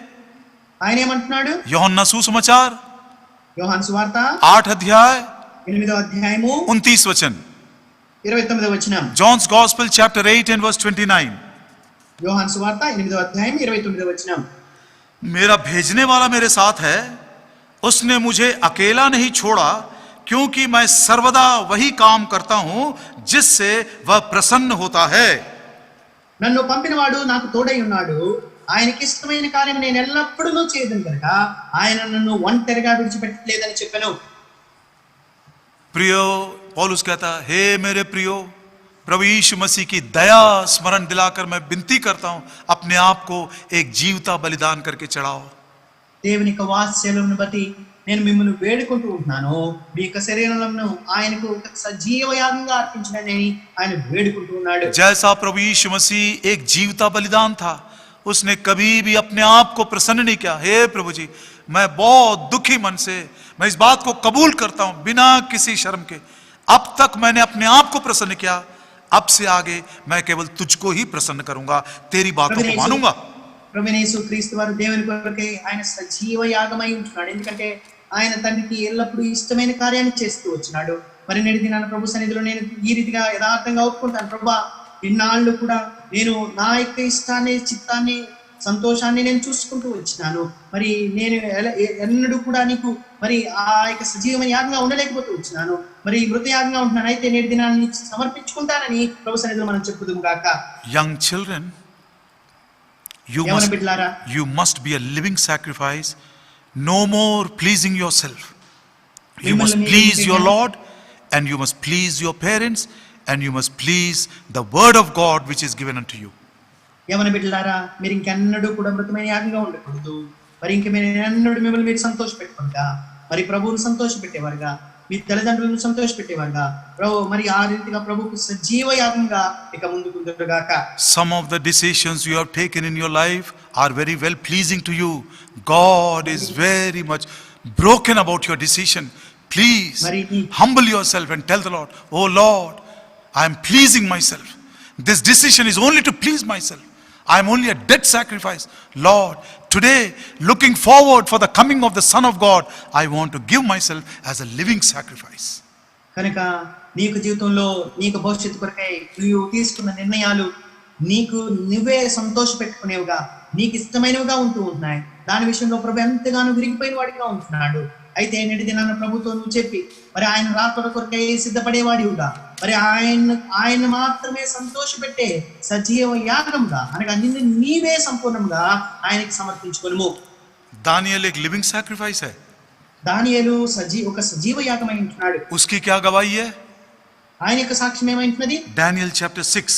ఆయన ఏమంటున్నాడు? యోహన్నా సుసమాచాर యోహాను సువార్త 8 अध्याय 8వ అధ్యాయము 29 वचन. 29వ వచనం. John's Gospel chapter 8 and verse 29. యోహాను సువార్త 8వ అధ్యాయం 29వ వచనం. मेरा भेजने वाला मेरे साथ है, उसने मुझे अकेला नहीं छोड़ा, क्योंकि मैं सर्वदा वही काम करता हूं जिससे वह प्रसन्न होता है. నన్ను పంపినవాడు నాకు తోడై ఉన్నాడు, ఆయనకి ఇష్టమైన కార్యం నేను ఎల్లప్పుడూ చేయదును కనుక ఆయన నన్ను ఒంటరిగా విడిచిపెట్టలేదని చెప్పాను. प्रियो, पौलुस कहता, हे मेरे प्रियो, प्रभु यीशु मसीह की दया स्मरण दिलाकर मैं विनती करता हूं, अपने आप को एक जीवता बलिदान करके चढ़ाओ. దేవుని యొక్క వాత్సల్యమును బట్టి నేను మిమ్మల్ని వేడుకుంటూ ఉంటున్నాను, మీ యొక్క శరీరములను ఆయనకు ఒక సజీవ యాగంగా అర్పించండి అని ఆయన వేడుకుంటూ ఉన్నాడు. जैसा प्रभु यीशु मसीह एक जीवता बलिदान था, उसने कभी भी अपने आप को प्रसन्न नहीं किया. हे प्रभु जी, मैं बहुत दुखी मन से मैं इस बात को कबूल करता हूं, बिना किसी शर्म के. अब तक मैंने अपने आप को प्रसन्न किया, अब से आगे मैं केवल तुझको ही प्रसन्न करूंगा, तेरी बातों को मानूंगा. ప్రభువు యేసుక్రీస్తు వారు దేవుని కొరకే ఆయన సజీవ యాగమై ఉంటున్నాడు. ఎందుకంటే ఆయన తండ్రికి ఎల్లప్పుడూ ఇష్టమైన కార్యాన్ని చేస్తూ వచ్చినాడు. మరి నేటి దినాన ప్రభు సన్నిధిలో నేను ఈ రీతిగా యథార్థంగా ఒప్పుకుంటాను, ప్రభువా, ఇన్నాళ్ళు కూడా నేను నా యొక్క ఇష్టాన్ని, చిత్తాన్ని, సంతోషాన్ని నేను చూసుకుంటూ వచ్చినాను. మరి నేను ఎన్నడూ కూడా నీకు మరి ఆ యొక్క సజీవమైన యాగంగా ఉండలేకపోతూ వచ్చినాను, మరి మృత యాగంగా ఉంటున్నాను. అయితే నేటి దినాన్ని నీకు సమర్పించుకుంటానని ప్రభు సన్నిధిలో మనం చెప్పుదుము గాక. Young children, you must be a living sacrifice. No more pleasing yourself. You must please your Lord, and you must please your parents, and you must please the word of God which is given unto you. యవన బిడ్డలారా, మీరు ఇంకెన్నడూ కూడా మృతమైన యాగంగా ఉండకూడదు. మరి ఇంక మీరు ఎన్నడూ మిమ్మల్ని మీరు సంతోష పెట్టుకుంటా, మరి ప్రభువును సంతోష పెట్టేవారుగా, మీ తల్లిదండ్రులను సంతోషపెట్టేవారుగా ప్రభు మరి ఆ రీతిగా ప్రభుకు సజీవ యాగంగా ఇక ముందుకుందురుగాక. Some of the decisions you have taken in your life are very well pleasing to you. God is very much broken about your decision. Please humble yourself and tell the Lord, oh Lord, I am pleasing myself. This decision is only to please myself. I am only a dead sacrifice. Lord, today, looking forward for the coming of the Son of God, I want to give myself as a living sacrifice. కనుక నీకు జీవితంలో నీకు భవిష్యత్తు కొరకై నీవు తీసుకున్న నిర్ణయాలు నీకు నువ్వే సంతోష పెట్టుకునేవిగా నీకు ఇష్టమైనవిగా ఉంటున్నాయి. దాని విషయంలో ప్రభు ఎంతగానో విరిగిపోయిన వాడిగా ఉంటున్నాడు. అయితే నేటి దినాన ప్రభుతో నువ్వు చెప్పి మరి ఆయన రాకడ కొరకై సిద్ధపడేవాడిగా మరి ఆయన మాత్రమే సంతోషపెట్టే సజీవ యాగంగా అనగా నిన్ను నీవే సంపూర్ణంగా ఆయనకి సమర్పించుకొనుము. दानियल एक लिविंग सैक्रिफाइस है. దానియేలు ఒక సజీవ యాగమై ఉంటున్నాడు. उसकी क्या गवाही है? ఆయన యొక్క సాక్ష్యం ఏమై ఉంటున్నది? Daniel chapter 6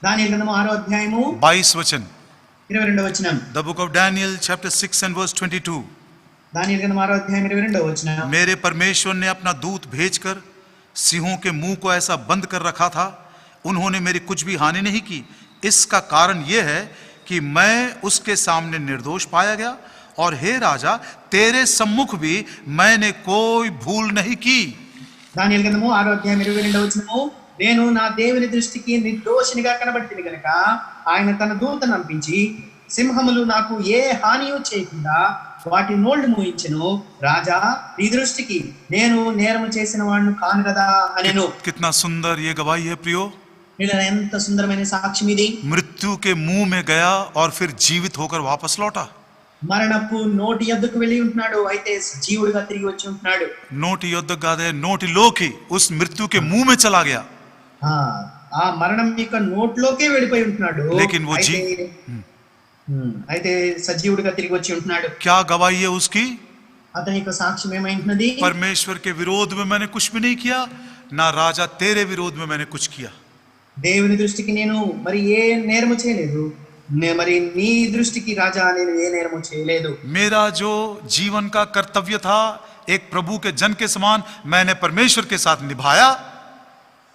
దానియేలు గ్రంథము 6వ అధ్యాయము 22 वचन. 22వ వచనం. The book of Daniel chapter 6 and verse 22. దానియేలు గ్రంథము 6వ అధ్యాయం 22వ వచనం. मेरे परमेश्वर ने अपना दूत भेजकर सिंहों के मुंह को ऐसा बंद कर रखा था, उन्होंने मेरी कुछ भी हानि नहीं की. इसका कारण यह है कि मैं उसके सामने निर्दोष पाया गया और हे राजा, तेरे सम्मुख भी मैंने कोई भूल नहीं की. దానియేలు గ్రంథము 6వ అధ్యాయం 22వ వచనము. నేను నా దేవుని దృష్టికి నిర్దోషినిగా కనబడితిని గనుక ఆయన తన దూతను పంపించి సింహములు నాకు ఏ హానియూ చేయకుండా వాటి నోళ్లు మూయించెను. రాజా, నీ దృష్టికి నేను నేరము చేసిన వాడిని కాను కదా అనెను. कितना सुंदर ये गवाही है प्रियो. ఇలా ఎంత సుందరమైన సాక్ష్యం ఇది. मृत्यु के मुंह में गया और फिर जीवित होकर वापस लौटा. మరణపు నోటి యొద్దకు వెళ్ళి ఉంటున్నాడు, అయితే జీవుడిగా తిరిగి వచ్చి ఉంటున్నాడు. नोटी युद्ध गादे नोटी लोकी उस मृत्यु के मुंह में चला गया. ఆ మరణం యొక్క నోట్లోకే వెళ్ళిపోయి ఉంటున్నాడు. लेकिन वो అయితే సజీవుడిగా తిరిగి వచ్చి ఉంటున్నాడు. क्या गवाही है उसकी? అతని యొక్క సాక్ష్యం ఏమైంటున్నది? परमेश्वर के विरोध में मैंने कुछ भी नहीं किया, ना राजा तेरे विरोध में मैंने कुछ किया. దేవుని దృష్టికి నేను మరి ఏ నేరము చేయలేదు, మరి నీ దృష్టికి రాజా నేను ఏ నేరము చేయలేదు. मेरा जो जीवन का कर्तव्य था एक प्रभु के जन के समान मैंने परमेश्वर के साथ निभाया.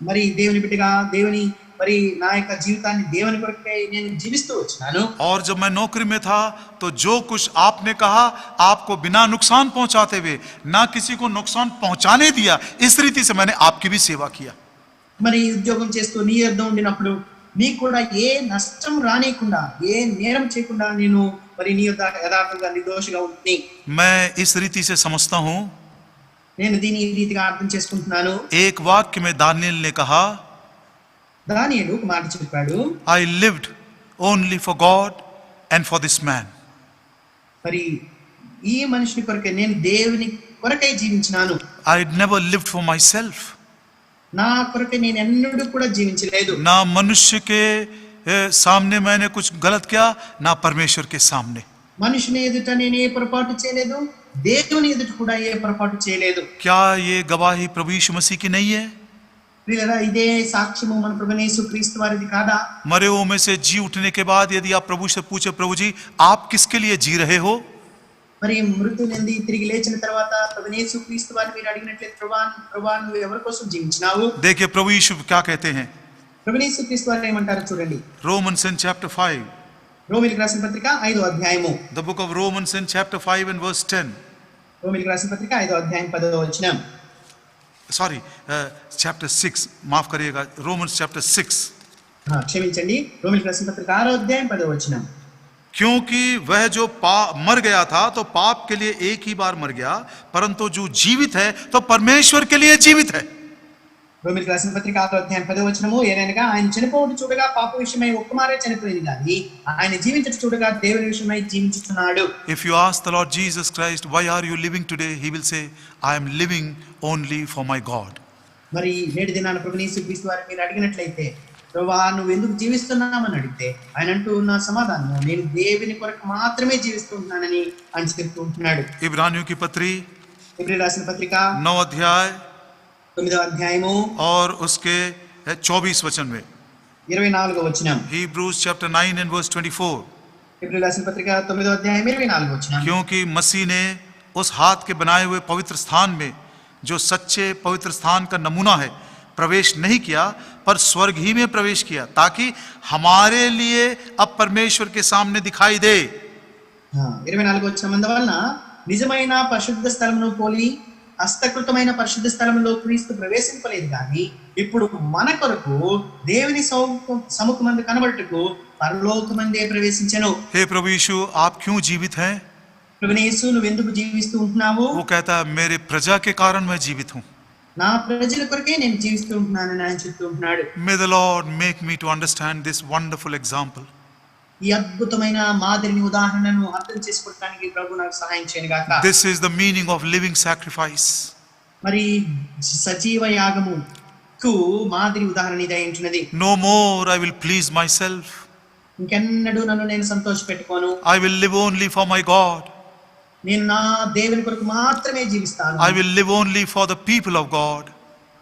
మరి దేవుని బిడ్డగా దేవుని మరి నా యొక్క జీవితాన్ని దేవుని కొరకై నేను జీవిస్తూ వచ్చినాను. और जब मैं नौकरी में था तो जो कुछ आपने कहा आपको बिना नुकसान पहुंचाते हुए ना किसी को नुकसान पहुंचाने दिया, इस रीति से मैंने आपकी भी सेवा किया. మరి ఉద్యోగం చేస్తూ నీ యొద్ద ఉండినప్పుడు నీకు కూడా ఏ నష్టం రానియకుండా ఏ నేరం చేయకుండా నేను మరి నీ యొద్ద యథార్థంగా నిర్దోషిగా ఉంటుంది. मैं इस रीति से समझता हूं. నేను దీని ఈ రీతిగా అర్థం చేసుకుంటున్నాను. एक वाक्य में दानिएल ने कहा, దానియేలు ఒక మాట చెప్పాడు, I lived only for God and for this man. మరి ఈ మనిషిని కొరకే నేను దేవుని కొరకై జీవించినాను. I never lived for myself. నా కొరకే నేను ఎన్నడూ కూడా జీవించలేదు. ना मनुष्य के सामने मैंने कुछ गलत किया, ना परमेश्वर के सामने. మనుషుని ఎదుట నేను ఏ పొరపాటు చేయలేదు, దేవుని ఎదుట కూడా ఏ పొరపాటు చేయలేదు. क्या ये गवाही प्रभु यीशु मसीह की नहीं है? ప్రియులారా, ఇదే సాక్ష్యము మన ప్రభువైన యేసుక్రీస్తు వారిది కాదా? मरे हुओं में से जी उठने के बाद यदि आप प्रभु से पूछे, प्रभु जी आप किसके लिए जी रहे हो? మరి మృతి నుండి తిరిగి లేచిన తర్వాత ప్రభువైన యేసుక్రీస్తు వారిని మీరు అడిగినట్లయితే ప్రభువా నువ్వు ఎవరి కోసం జీవించినావు? देखिए प्रभु यीशु क्या कहते हैं. ప్రభువైన యేసుక్రీస్తు వారు ఏమంటారో చూడండి. Romans in chapter 5. రోమీయులకు రాసిన పత్రిక 5వ అధ్యాయము. The book of Romans in chapter 5 and verse 10. రోమీయులకు రాసిన పత్రిక 5వ అధ్యాయం 10వ వచనం. Sorry, chapter 6. माफ करिएगा, Romans chapter 6. క్షమించండి, రోమీయులకు రాసిన పత్రిక 6వ అధ్యాయం 10వ వచనం. क्योंकि वह जो मर गया था तो पाप के लिए एक ही बार मर गया, परंतु जो जीवित है तो परमेश्वर के लिए जीवित है. రోమీయులకు రాసిన పత్రిక 6వ అధ్యాయం 10వ వచనము, ఏలైనగా ఆయన చనిపోవడం చూడగా పాప విషయమై ఒక్కమారే చనిపోయింది కానీ ఆయన జీవించట చూడగా దేవుని విషయమై జీవించుచున్నాడు. If you ask the Lord Jesus Christ, why are you living today? He will say, I am living only for my God. మరి నేటి దినాన ప్రభువైన యేసుక్రీస్తు వారిని మీరు అడిగినట్లయితే, ప్రభువా నువ్వు ఎందుకు జీవిస్తున్నామని అడిగితే ఆయన అంటూ ఉన్న సమాధానం, నేను దేవుని కొరకు మాత్రమే జీవిస్తూ ఉన్నానని ఆయన చెప్తూ ఉంటున్నాడు. इब्रानियों की पत्री ఇబ్రీ రాసిన పత్రిక 9 अध्याय 9వ అధ్యాయము और उसके 24 वचन में. 24వ వచనం. Hebrews chapter 9 and verse 24. ఇబ్రీ రాసిన పత్రిక 9వ అధ్యాయం 24వ వచనం. क्योंकि मसीह ने उस हाथ के बनाए हुए पवित्र स्थान में जो सच्चे पवित्र स्थान का नमूना है, प्रवेश नहीं किया पर स्वर्ग ही में प्रवेश किया, ताकि हमारे लिए अब परमेश्वर के सामने दिखाई दे। 24వ వచనం వలన నిజమైన పరిశుద్ధ స్థలమును పోలి హస్తకృతమైన పరిశుద్ధ స్థలములో క్రీస్తు ప్రవేశింపలేదు కానీ ఇప్పుడు మన కొరకు దేవుని సముఖమందు కనబడుటకు పరలోకమందే ప్రవేశించెను। हे प्रभु यीशु, आप क्यों जीवित हैं? ప్రభువైన యేసు, నువ్వు ఎందుకు జీవిస్తూ ఉంటున్నావు? वो कहता है मेरे प्रजा के कारण मैं जीवित हूँ। నా ప్రజల కొరకే నేను జీవిస్తూ ఉంటున్నానని ఆయన చెప్తూ ఉంటున్నాడు। May the Lord make me to understand this wonderful example. ఈ అద్భుతమైన మాదిరిని ఉదాహరణను అర్థం చేసుకోవడానికి ప్రభు నాకు సహాయం చేయను గాక। This is the meaning of living sacrifice. మరి సజీవ యాగముకు మాదిరి ఉదాహరణ ఇదే ఉంటున్నది। No more I will please myself. ఇంకెన్నడూ నన్ను నేను సంతోషపెట్టుకోను। I will live only for my God. నేను నా దేవుని కొరకు మాత్రమే జీవిస్తాను। I will live only for the people of God.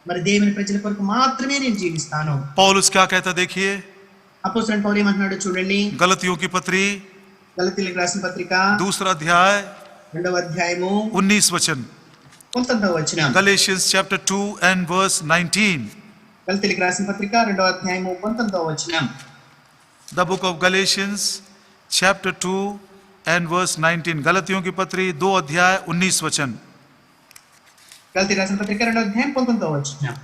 మరి దేవుని ప్రజల కొరకు మాత్రమే నేను జీవిస్తాను। पौलुस क्या कहता देखिए, అపోస్తలుడైన పౌలు ఏమంటున్నాడు చూడండి। गलतियों की पत्री గలతీయులకు రాసిన పత్రిక 2 अध्याय 2వ అధ్యాయము 19 वचन। 19వ వచనం। Galatians chapter 2 and verse 19. గలతీయులకు రాసిన పత్రిక 2వ అధ్యాయము 19వ వచనం। The book of Galatians chapter 2 and verse 19. गलतियों की पत्री 2 अध्याय 19 वचन। गलती राసిన పత్రిక 2వ అధ్యాయం 19వ వచనం।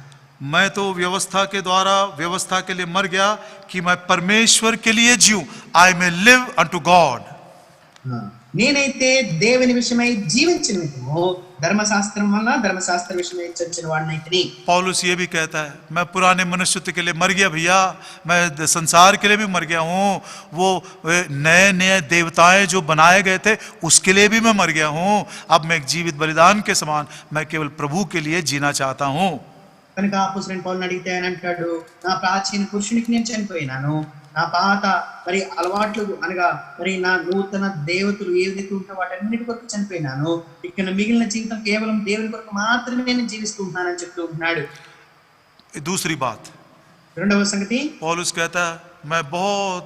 मैं तो व्यवस्था के द्वारा व्यवस्था के लिए मर गया कि मैं परमेश्वर के लिए जीऊं, I may live unto God. నేనైతే దేవుని విషయమై జీవించిన నిమిత్తము ధర్మశాస్త్రం వల్ల ధర్మశాస్త్ర విషయమై చచ్చిన వాడినైతిని। पौलुस ये भी कहता है मैं पुराने मनुष्यत्व के लिए मर गया भैया, मैं संसार के लिए भी मर गया हूँ, वो नए नए देवताएं जो बनाए गए थे उसके लिए भी मैं मर गया हूँ। अब मैं एक जीवित बलिदान के समान मैं केवल प्रभु के लिए जीना चाहता हूँ। కనుక అపోస్తలుడైన పౌలుని అడిగితే ఆయన అంటాడు, నా ప్రాచీన పురుషునికి నేను చనిపోయినాను, నా పాత మరి అలవాట్లు అనగా మరి నా నూతన దేవతలు ఏదైతే ఉంటే వాటన్నిటి కొరకు చనిపోయినాను, ఇక్కడ మిగిలిన జీవితం కేవలం దేవుని కొరకు మాత్రమే నేను జీవిస్తూ ఉంటానని చెప్తూ ఉంటున్నాడు। दूसरी बात, రెండవ సంగతి, पौलुस कहता है मैं बहुत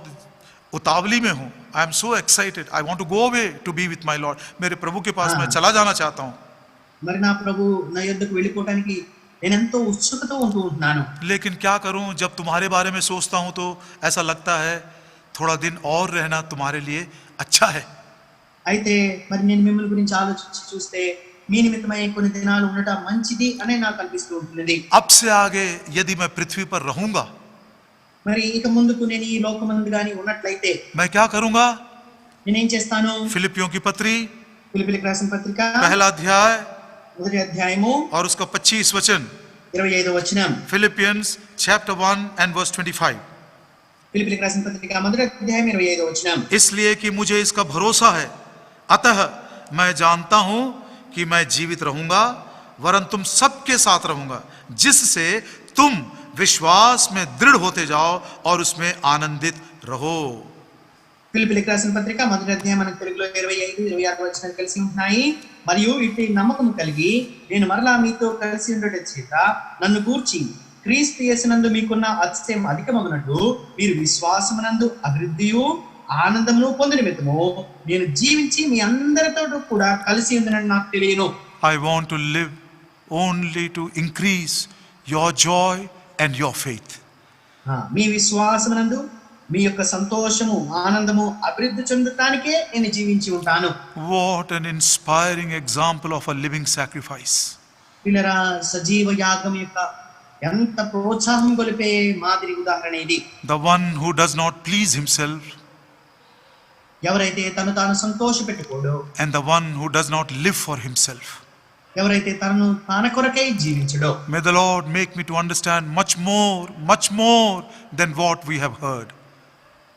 उतावली में हूँ, I am so excited, I want to go away to be with my lord, मेरे प्रभु के पास मैं चला जाना चाहता हूँ। మరి నా ప్రభు నా యొద్దకు వెళ్ళిపోవడానికి నేను ఎంతో ఉత్సుకతో ఉంటూ ఉంటున్నాను। लेकिन क्या करूं, जब तुम्हारे बारे में सोचता हूं तो ऐसा लगता है थोड़ा दिन और रहना तुम्हारे लिए अच्छा है। అయితే మరి నేను మిమ్మల్ని గురించి ఆలోచించి చూస్తే మీ నిమిత్తమై కొన్ని దినాలు ఉండటం మంచిది అని నాకు అనిపిస్తూ ఉంటుంది। अब से आगे यदि मैं पृथ्वी पर रहूंगा, మరి ఇక ముందుకు నేను ఈ లోకమందు గాని ఉన్నట్లయితే मैं क्या करूंगा? నేనేం చేస్తాను? फिलिपियों की पत्री ఫిలిప్పీయులకు రాసిన పత్రిక पहला अध्याय మొదటి అధ్యాయము और उसका 25 वचन। 25వ వచనం। Philippians chapter 1 and verse 25. ఫిలిప్పీయులకు రాసిన పత్రిక మొదటి అధ్యాయం 25వ వచనం। इसलिए कि मुझे इसका भरोसा है, अतः मैं जानता हूं कि मैं जीवित रहूंगा, वरन तुम सबके साथ रहूंगा, जिससे तुम विश्वास में दृढ़ होते जाओ और उसमें आनंदित रहो। ఫిలిప్పీయులకు రాసిన పత్రిక మొదటి అధ్యాయం మనకు తెలుగులో 25, 26 వచనాలు కలిసి ఉంటున్నాయి। మరియు ఇట్టి నమ్మకం కలిగి నేను మరలా మీతో కలిసి ఉండటం చేత నన్ను గూర్చి క్రీస్తు యేసునందు మీకున్న అతిశయం అధికమగునట్లు మీరు విశ్వాసమునందు అభివృద్ధియు ఆనందమును పొందిన నిమిత్తము నేను జీవించి మీ అందరితో కూడా కలిసి ఉందని నాకు తెలియను। I want to live only to increase your joy and your faith. మీ విశ్వాసమునందు మీ యొక్క సంతోషము ఆనందము అభివృద్ధి చెందటానికే నేను జీవించి ఉంటాను। What an inspiring example of a living sacrifice. పిల్లరా, సజీవ యాగం యొక్క ఎంత ప్రోత్సాహం గొలిపే మాదిరి ఉదాహరణ ఇది। The one who does not please himself ఎవరైతే తను తాను సంతోషపెట్టుకోడో, and the one who does not live for himself. ఎవరైతే తనను తన కొరకై జీవించడో। May the Lord make me to understand much more than what we have heard.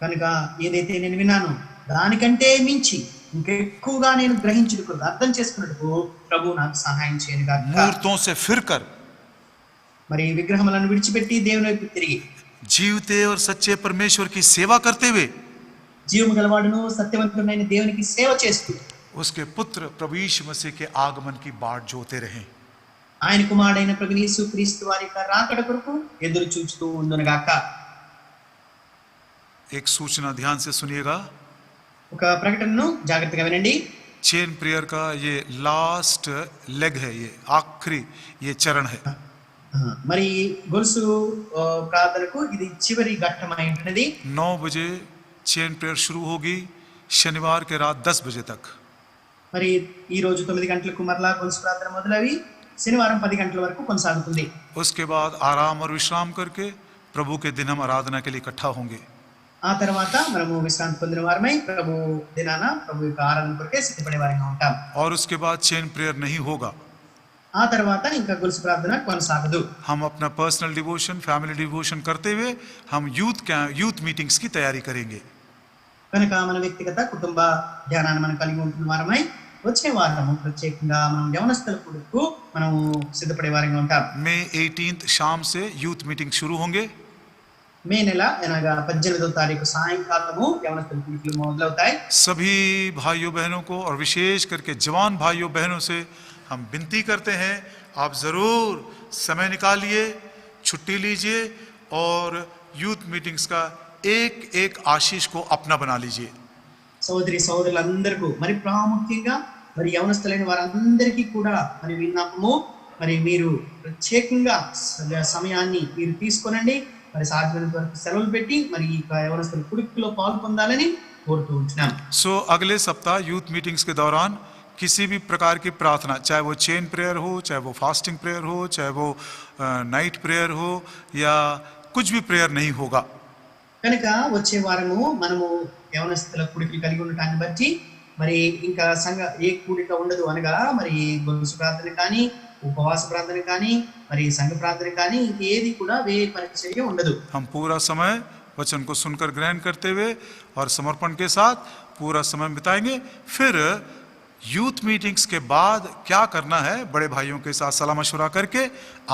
కనుక ఏదైతే నేను విన్నాను దానికంటే మించి ఇంకెక్కువగా నేను గ్రహించుటకు అర్థం చేసుకున్నట్టుకు ప్రభు నాకు సహాయం చేయను గాక। मूर्तों से फिरकर మరి విగ్రహములను విడిచిపెట్టి దేవుని వైపు తిరిగి जीवते और सच्चे परमेश्वर की सेवा करते हुए జీవము గలవాడును సత్యవంతుడైన దేవునికి సేవ చేస్తూ उसके पुत्र प्रभु यीशु मसीह के आगमन की बाट जोते रहें। ఆయన కుమారుడైన ప్రభువు యేసు క్రీస్తు వారి యొక్క రాకడ కొరకు ఎదురు చూస్తూ ఉండునుగాక। एक सूचना ध्यान से सुनिएगा। ఒక ప్రకటనను జాగ్రత్తగా వినండి। चेन प्रेयर का ये लास्ट लेग है, ये आखिरी ये चरण है। మరి గొలుసు ప్రార్థనకు ఇది చివరి ఘట్టమై ఉంటున్నది. 9 बजे चेन प्रेयर शुरू होगी, शनिवार के रात 10 बजे तक। మరి ఈ రోజు 9 గంటలకు మరలా గొలుసు ప్రార్థన మొదలవి శనివారం 10 గంటల వరకు కొనసాగుతుంది. उसके बाद आराम और विश्राम करके प्रभु के दिन हम आराधना के लिए इकट्ठा होंगे। ఆ తర్వాత మనము విశ్రాంతి పొందిన వారమై ప్రభు దినాన ప్రభు యొక్క ఆరాధన కొరకే సిద్ధపడే వారిగా ఉంటాం. और उसके बाद चेन प्रेयर नहीं होगा। ఆ తర్వాత ఇంకా గొలుసు ప్రార్థన కొనసాగదు. हम अपना पर्सनल डिवोशन, फैमिली डिवोशन करते हुए हम यूथ मीटिंग्स की तैयारी करेंगे। కనుక మన వ్యక్తిగత కుటుంబ ధ్యానాన్ని మనం కలిగి ఉంటున్న వారమై వచ్చే వారము ప్రత్యేకంగా మనం యవనస్తుల కొరకు మనం సిద్ధపడే వారంగా ఉంటాం. मई 18 शाम से यूथ मीटिंग शुरू होंगे। మే నెల అనగా 18వ తారీఖు సాయంకాలము యవనస్తుల కొరకు మొదలవుతాయి. सभी भाइयों बहनों को और विशेष करके जवान भाइयों बहनों से हम विनती करते हैं, आप ज़रूर समय निकालिए, छुट्टी लीजिए और यूथ मीटिंग्स का एक एक आशीष को अपना बना लीजिए। సోదరి సోదరులందరికీ మరి ప్రాముఖ్యంగా మరి యవనస్తులైన వారందరికీ కూడా మరి విన్నపము, మరి మీరు ప్రత్యేకంగా సమయాన్ని మీరు తీసుకోనండి, మరి సాధ్యమైనంత వరకు సెలవులు పెట్టి మరి ఈ యవనస్తుల కుడికిలో పాల్పొందాలని కోరుతూ ఉంటున్నాం. सो अगले सप्ताह यूथ मीटिंग्स के दौरान किसी भी प्रकार की प्रार्थना, चाहे वो चेन प्रेयर हो, चाहे वो फास्टिंग प्रेयर हो, चाहे वो नाइट प्रेयर हो या कुछ भी प्रेयर नहीं होगा। కనుక వచ్చే వారము మనము యవనస్తుల కూడికలు కలిగి ఉండటాన్ని బట్టి మరి ఇంకా సంఘ ఏ కూడిక ఉండదు అనగా మరి గొలుసు ప్రార్థన కానీ ఉపవాస ప్రార్థన కానీ మరి సంఘ ప్రార్థన కానీ ఇంకేది కూడా వే పరిచర్య ఉండదు. हम पूरा समय वचन को सुनकर ग्रहण करते हुए और समर्पण के साथ पूरा समय बिताएंगे। फिर यूथ मीटिंग्स के बाद क्या करना है बड़े भाइयों के साथ सलाह मशवरा करके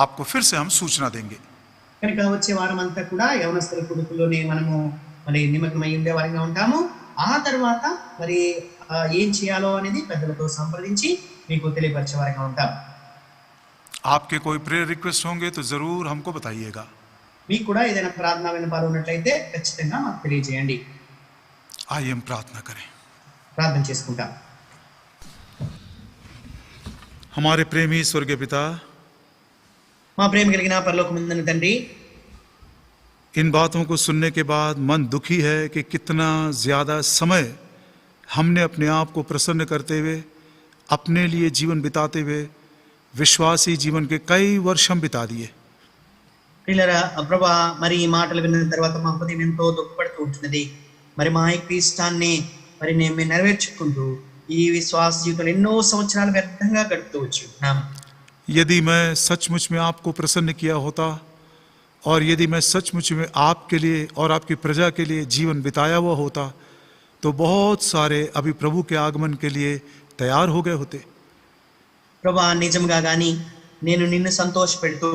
आपको फिर से हम सूचना देंगे। కనుక వచ్చే వారం అంతా కూడా యవనస్తుల కుడికలోనే మనము మరి నిమగ్నమై ఉండే వారిగా ఉంటాము. ఆ తర్వాత మరి ఏం చేయాలో అనేది పెద్దలతో సంప్రదించి మీకు తెలియపరిచే వారిగా ఉంటాం. आपके कोई प्रेयर रिक्वेस्ट होंगे तो जरूर हमको बताइएगा। మీకు కూడా ఏదైనా ప్రార్థనా విన్నపాలు ఉన్నట్లయితే ఖచ్చితంగా మాకు తెలియజేయండి. आइए हम प्रार्थना करें। ప్రార్థన చేసుకుంటాం. हमारे प्रेमी स्वर्गीय पिता, మా ప్రేమ కలిగిన పరలోకమందున తండ్రి, इन बातों को सुनने के बाद मन दुखी है कि कितना ज़्यादा समय हमने अपने आप को प्रसन्न करते हुए अपने लिए जीवन बिताते हुए विश्वासी जीवन के कई वर्ष हम बिता दिए। ప్రియులారా, ప్రభా మరి ఈ మాటలు విన్న తర్వాత మా హృదయం ఎంతో దుఃఖపడుతూ ఉంటున్నది. మరి మా యొక్క ఇష్టాన్ని మరి మేము నెరవేర్చుకుంటూ ఈ విశ్వాస జీవితంలో ఎన్నో సంవత్సరాలు వ్యర్థంగా గడుపుతూ వచ్చున్నాం. यदि मैं सचमुच में आपको प्रसन्न किया होता और यदि मैं सचमुच में आपके लिए और आपकी प्रजा के लिए जीवन बिताया हुआ होता तो बहुत सारे अभी प्रभु के आगमन के लिए तैयार हो गए होते। ప్రభా నిజంగా గాని నేను నిన్ను సంతోషపెడుతూ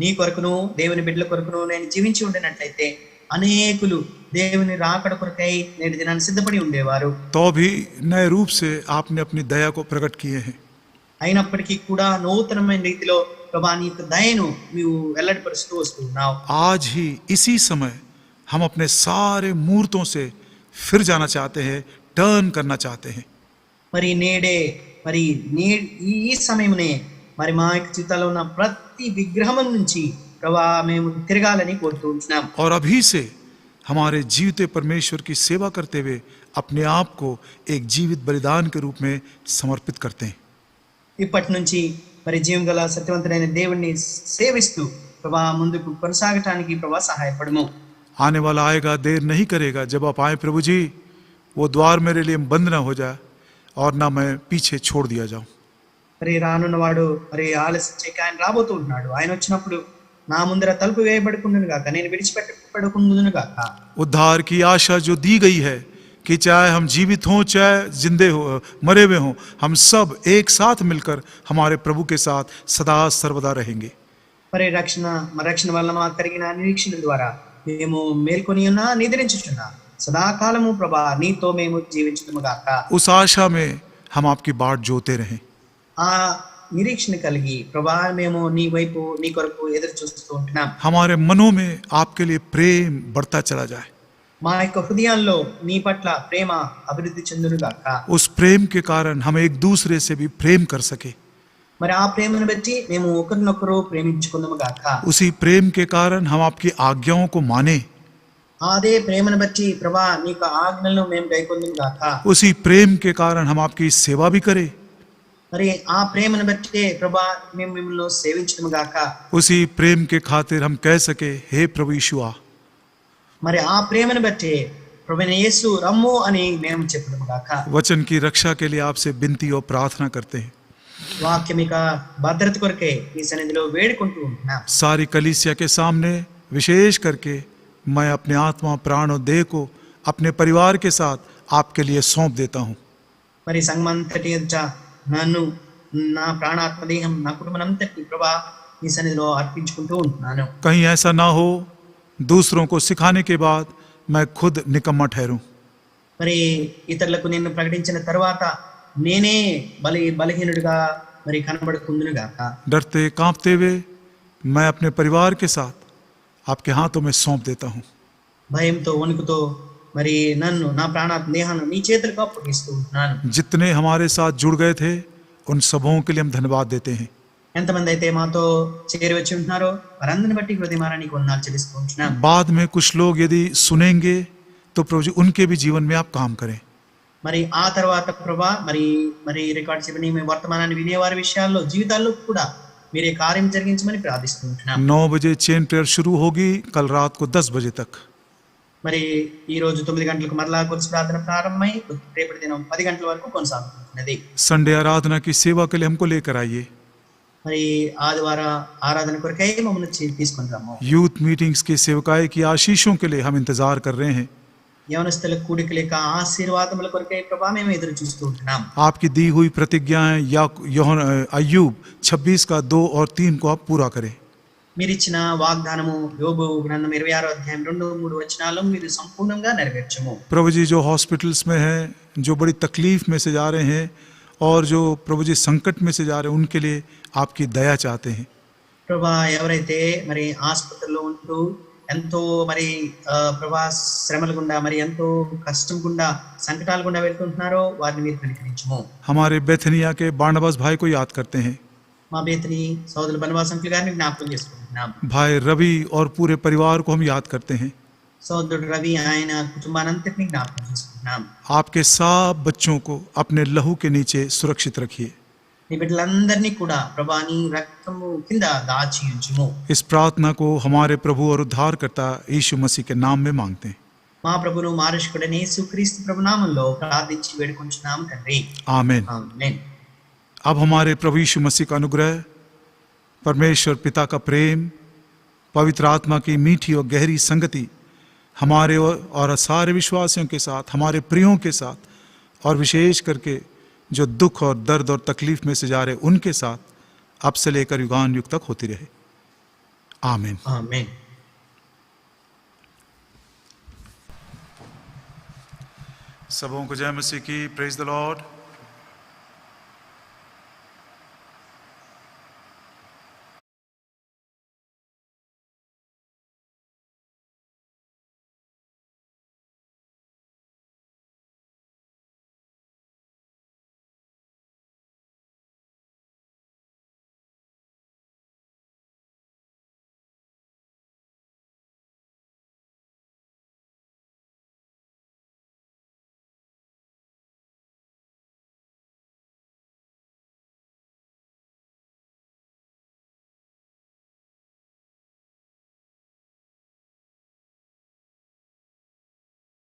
నీ కొరకును దేవుని బిడ్డల కొరకును నేను జీవించి ఉండినట్లయితే అనేకులు దేవుని రాకడ కొరకై నేటి దినాన్ని సిద్ధపడి ఉండేవారు. तो भी नए रूप से आपने अपनी दया को प्रकट किए हैं। అయినప్పటికీ కూడా నూతనమైన రీతిలో ప్రభా నీ యొక్క దయను నీవు వెల్లడిపరుస్తూ వస్తూ ఉన్నావు. आज ही इसी समय हम अपने सारे मूर्तों से फिर जाना चाहते हैं, टर्न करना चाहते हैं। మరి నేడే మరి ఈ సమయమునే మరి మా యొక్క జీవితాల్లో ఉన్న ప్రతి విగ్రహం నుంచి ప్రభా మేము తిరగాలని కోరుతూ ఉంటున్నాం. और अभी से हमारे जीविते परमेश्वर की सेवा करते हुए अपने आप को एक जीवित बलिदान के रूप में समर्पित करते हैं। ఇప్పటి నుంచి మరి జీవం గల సత్యవంతుడైన దేవుణ్ణి సేవిస్తూ ప్రభా ముందుకు కొనసాగటానికి ప్రభా సహాయపడము. आने वाला आएगा, देर नहीं करेगा। जब आप आए प्रभु जी, वो द्वार मेरे लिए बंद ना हो जाए और ना मैं पीछे छोड़ दिया जाऊं। మరి రానున్నవాడు మరి ఆలస్యం చేయక ఆయన రాబోతూ ఉన్నాడు. ఆయన వచ్చినప్పుడు నా ముందర తలుపు వేయబడుకుండును గాక, నేను విడిచిపెట్టబడుకుందును గాక. उद्धार की आशा जो दी गई है कि चाहे हम जीवित हों चाहे जिंदे हो मरे हुए हों, हम सब एक साथ मिलकर हमारे प्रभु के साथ सदा सर्वदा रहेंगे। మరి రక్షణ వల్ల మాకు కలిగిన నిరీక్షణ ద్వారా మేము మేల్కొని ఉన్నా నిద్రించుచున్నా సదాకాలము ప్రభా నీతో మేము జీవించుదుము గాక. उस आशा में हम आपकी बाट जोते रहें। ఆ నిరీక్షణ కలిగి ప్రభా మేము నీ వైపు నీ కొరకు ఎదురు చూస్తూ ఉంటున్నాం. हमारे मनों में आपके लिए प्रेम बढ़ता चला जाए। మా యొక్క హృదయాల్లో నీ పట్ల ప్రేమ అభివృద్ధి చెందును గాక. उस प्रेम के कारण हम एक दूसरे से भी प्रेम कर सके. మరి ఆ ప్రేమను బట్టి మేము ఒకరినొకరు ప్రేమించుకుందాము గాక. उसी प्रेम के कारण हम आपकी आज्ञाओं को माने. అదే ప్రేమను బట్టి ప్రభా నీకు ఆజ్ఞలను మేము గైకొందుము గాక. उसी प्रेम के कारण हम आपकी सेवा भी करें. మరి ఆ ప్రేమను బట్టి ప్రభా మేము మిమ్మల్ని సేవించుదుము గాక. उसी प्रेम के खातिर हम कह सके, हे प्रभु यीशु आ. మరి ఆ ప్రేమను బట్టి ప్రభువైన యేసు రమ్ము అని మేము చెప్పుదుము గాక. वचन की रक्षा के लिए आपसे विनती और प्रार्थना करते हैं. వాక్యం యొక్క భద్రత కొరకే ఈ సన్నిధిలో వేడుకుంటూ ఉంటున్నాం. सारी कलीसिया के सामने विशेष करके मैं अपने आत्मा, प्राण और देह को अपने परिवार के साथ आपके लिए सौंप देता हूँ. మరి సంఘమంతటి ఎదుట నన్ను, నా ప్రాణాత్మ దేహం, నా కుటుంబమంతటి ప్రభా ఈ సన్నిధిలో అర్పించుకుంటూ ఉంటున్నాను. कहीं ऐसा ना हो दूसरों को सिखाने के बाद मैं खुद निकम्मा ठहरूं. మరి ఇతరులకు నిన్ను ప్రకటించిన తర్వాత నేనే బలహీనుడిగా మరి కనబడుకుందును గాక. डरते कांपते हुए मैं अपने परिवार के साथ आपके हाथों में सौंप देता हूँ. భయంతో వణుకుతో మరి నన్ను, నా ప్రాణాత్మ దేహాన్ని నీ చేతులకు అప్పగిస్తూ ఉంటున్నాను. जितने हमारे साथ जुड़ गए थे उन सबों के लिए हम धन्यवाद देते हैं. ఎంతమంది అయితే మాతో చేరి వచ్చి ఉంటున్నారో వారందరిని బట్టి హృదయమారా నీకు వందనాలు చెల్లిస్తూ ఉంటున్నాం. बाद में कुछ लोग यदि सुनेंगे तो प्रभु जी उनके भी जीवन में आप काम करें. మరి ఆ తర్వాత ప్రభా మరి రికార్డ్ చెప్పిన మీ వర్తమానాన్ని వినేవారి విషయాల్లో జీవితాల్లో కూడా మీరే కార్యం జరిగించమని ప్రార్థిస్తూ ఉంటున్నాం. 9 बजे चेन प्रेयर शुरू होगी, कल रात को 10 बजे तक. మరి ఈ రోజు 9 గంటలకు మరలా కొలుసు ప్రార్థన ప్రారంభమై రేపటి దినం 10 గంటల వరకు కొనసాగుతున్నది. संडे आराधना की सेवा के लिए हमको लेकर आइए. మరి ఆదివార ఆరాధన కొరకై మమ్మల్ని తీసుకొని రమ్ము. यूथ मीटिंग्स की सेवकाई की आशीषों के लिए हम इंतजार कर रहे हैं. యవనస్తుల కూడిక లేక ఆశీర్వాదముల కొరకై ప్రభా మేము ఎదురు చూస్తూ ఉంటున్నాం. आपकी दी हुई प्रतिज्ञाएं या अय्यूब 26 का 2 और 3 को आप पूरा करें. మీరిచ్చిన వాగ్దానము యోబు గ్రంథం 26వ అధ్యాయం 2-3 వచనాలు మీరు సంపూర్ణంగా నెరవేర్చము. प्रभु जी जो हॉस्पिटल्स में हैं, जो बड़ी तकलीफ में से जा रहे हैं और जो प्रभु जी संकट में से जा रहे हैं, उनके लिए आपकी दया चाहते हैं. ప్రభా ఎవరైతే మరి ఆసుపత్రిలో ఉంటూ ఎంతో మరి ప్రభా శ్రమల గుండా, మరి ఎంతో కష్టం గుండా, సంకటాల గుండా వెళ్తుంటున్నారో వారిని మీరు కనికరించుము. हमारे बेथनिया के बारनबास भाई को याद करते हैं. మా బేతని సోదరులు బనవాస్ అంకుల్ గారిని జ్ఞాపకం చేసుకుంటున్నాం. भाई रवि और पूरे परिवार को हम याद करते हैं. సోదరుడు రవి ఆయన కుటుంబానంతటిని జ్ఞాపకం చేసుకుంటున్నాం. आपके सब बच्चों को अपने लहू के नीचे सुरक्षित रखिए. నీ బిడ్డలందరినీ కూడా ప్రభా నీ రక్తము కింద దాచి ఉంచుము. इस प्रार्थना को हमारे प्रभु और उद्धारकर्ता यीशु मसीह के नाम में मांगते हैं. మా ప్రభును మారక్షకుడైన యేసుక్రీస్తు ప్రభు నామములో ప్రార్థించి వేడుకొంచున్నాం తండ్రి. आमीन. ఆమేన్. अब हमारे प्रभु यीशु मसीह का अनुग्रह, परमेश्वर पिता का प्रेम, पवित्र आत्मा की मीठी और गहरी संगति हमारे और सारे विश्वासियों के साथ, हमारे प्रियों के साथ, और विशेष करके जो दुख और दर्द और तकलीफ में से जा रहे उनके साथ अब से लेकर युगान युग तक होती रहे. आमीन. ఆమేన్. सबों को जय मसीह की. Praise the Lord.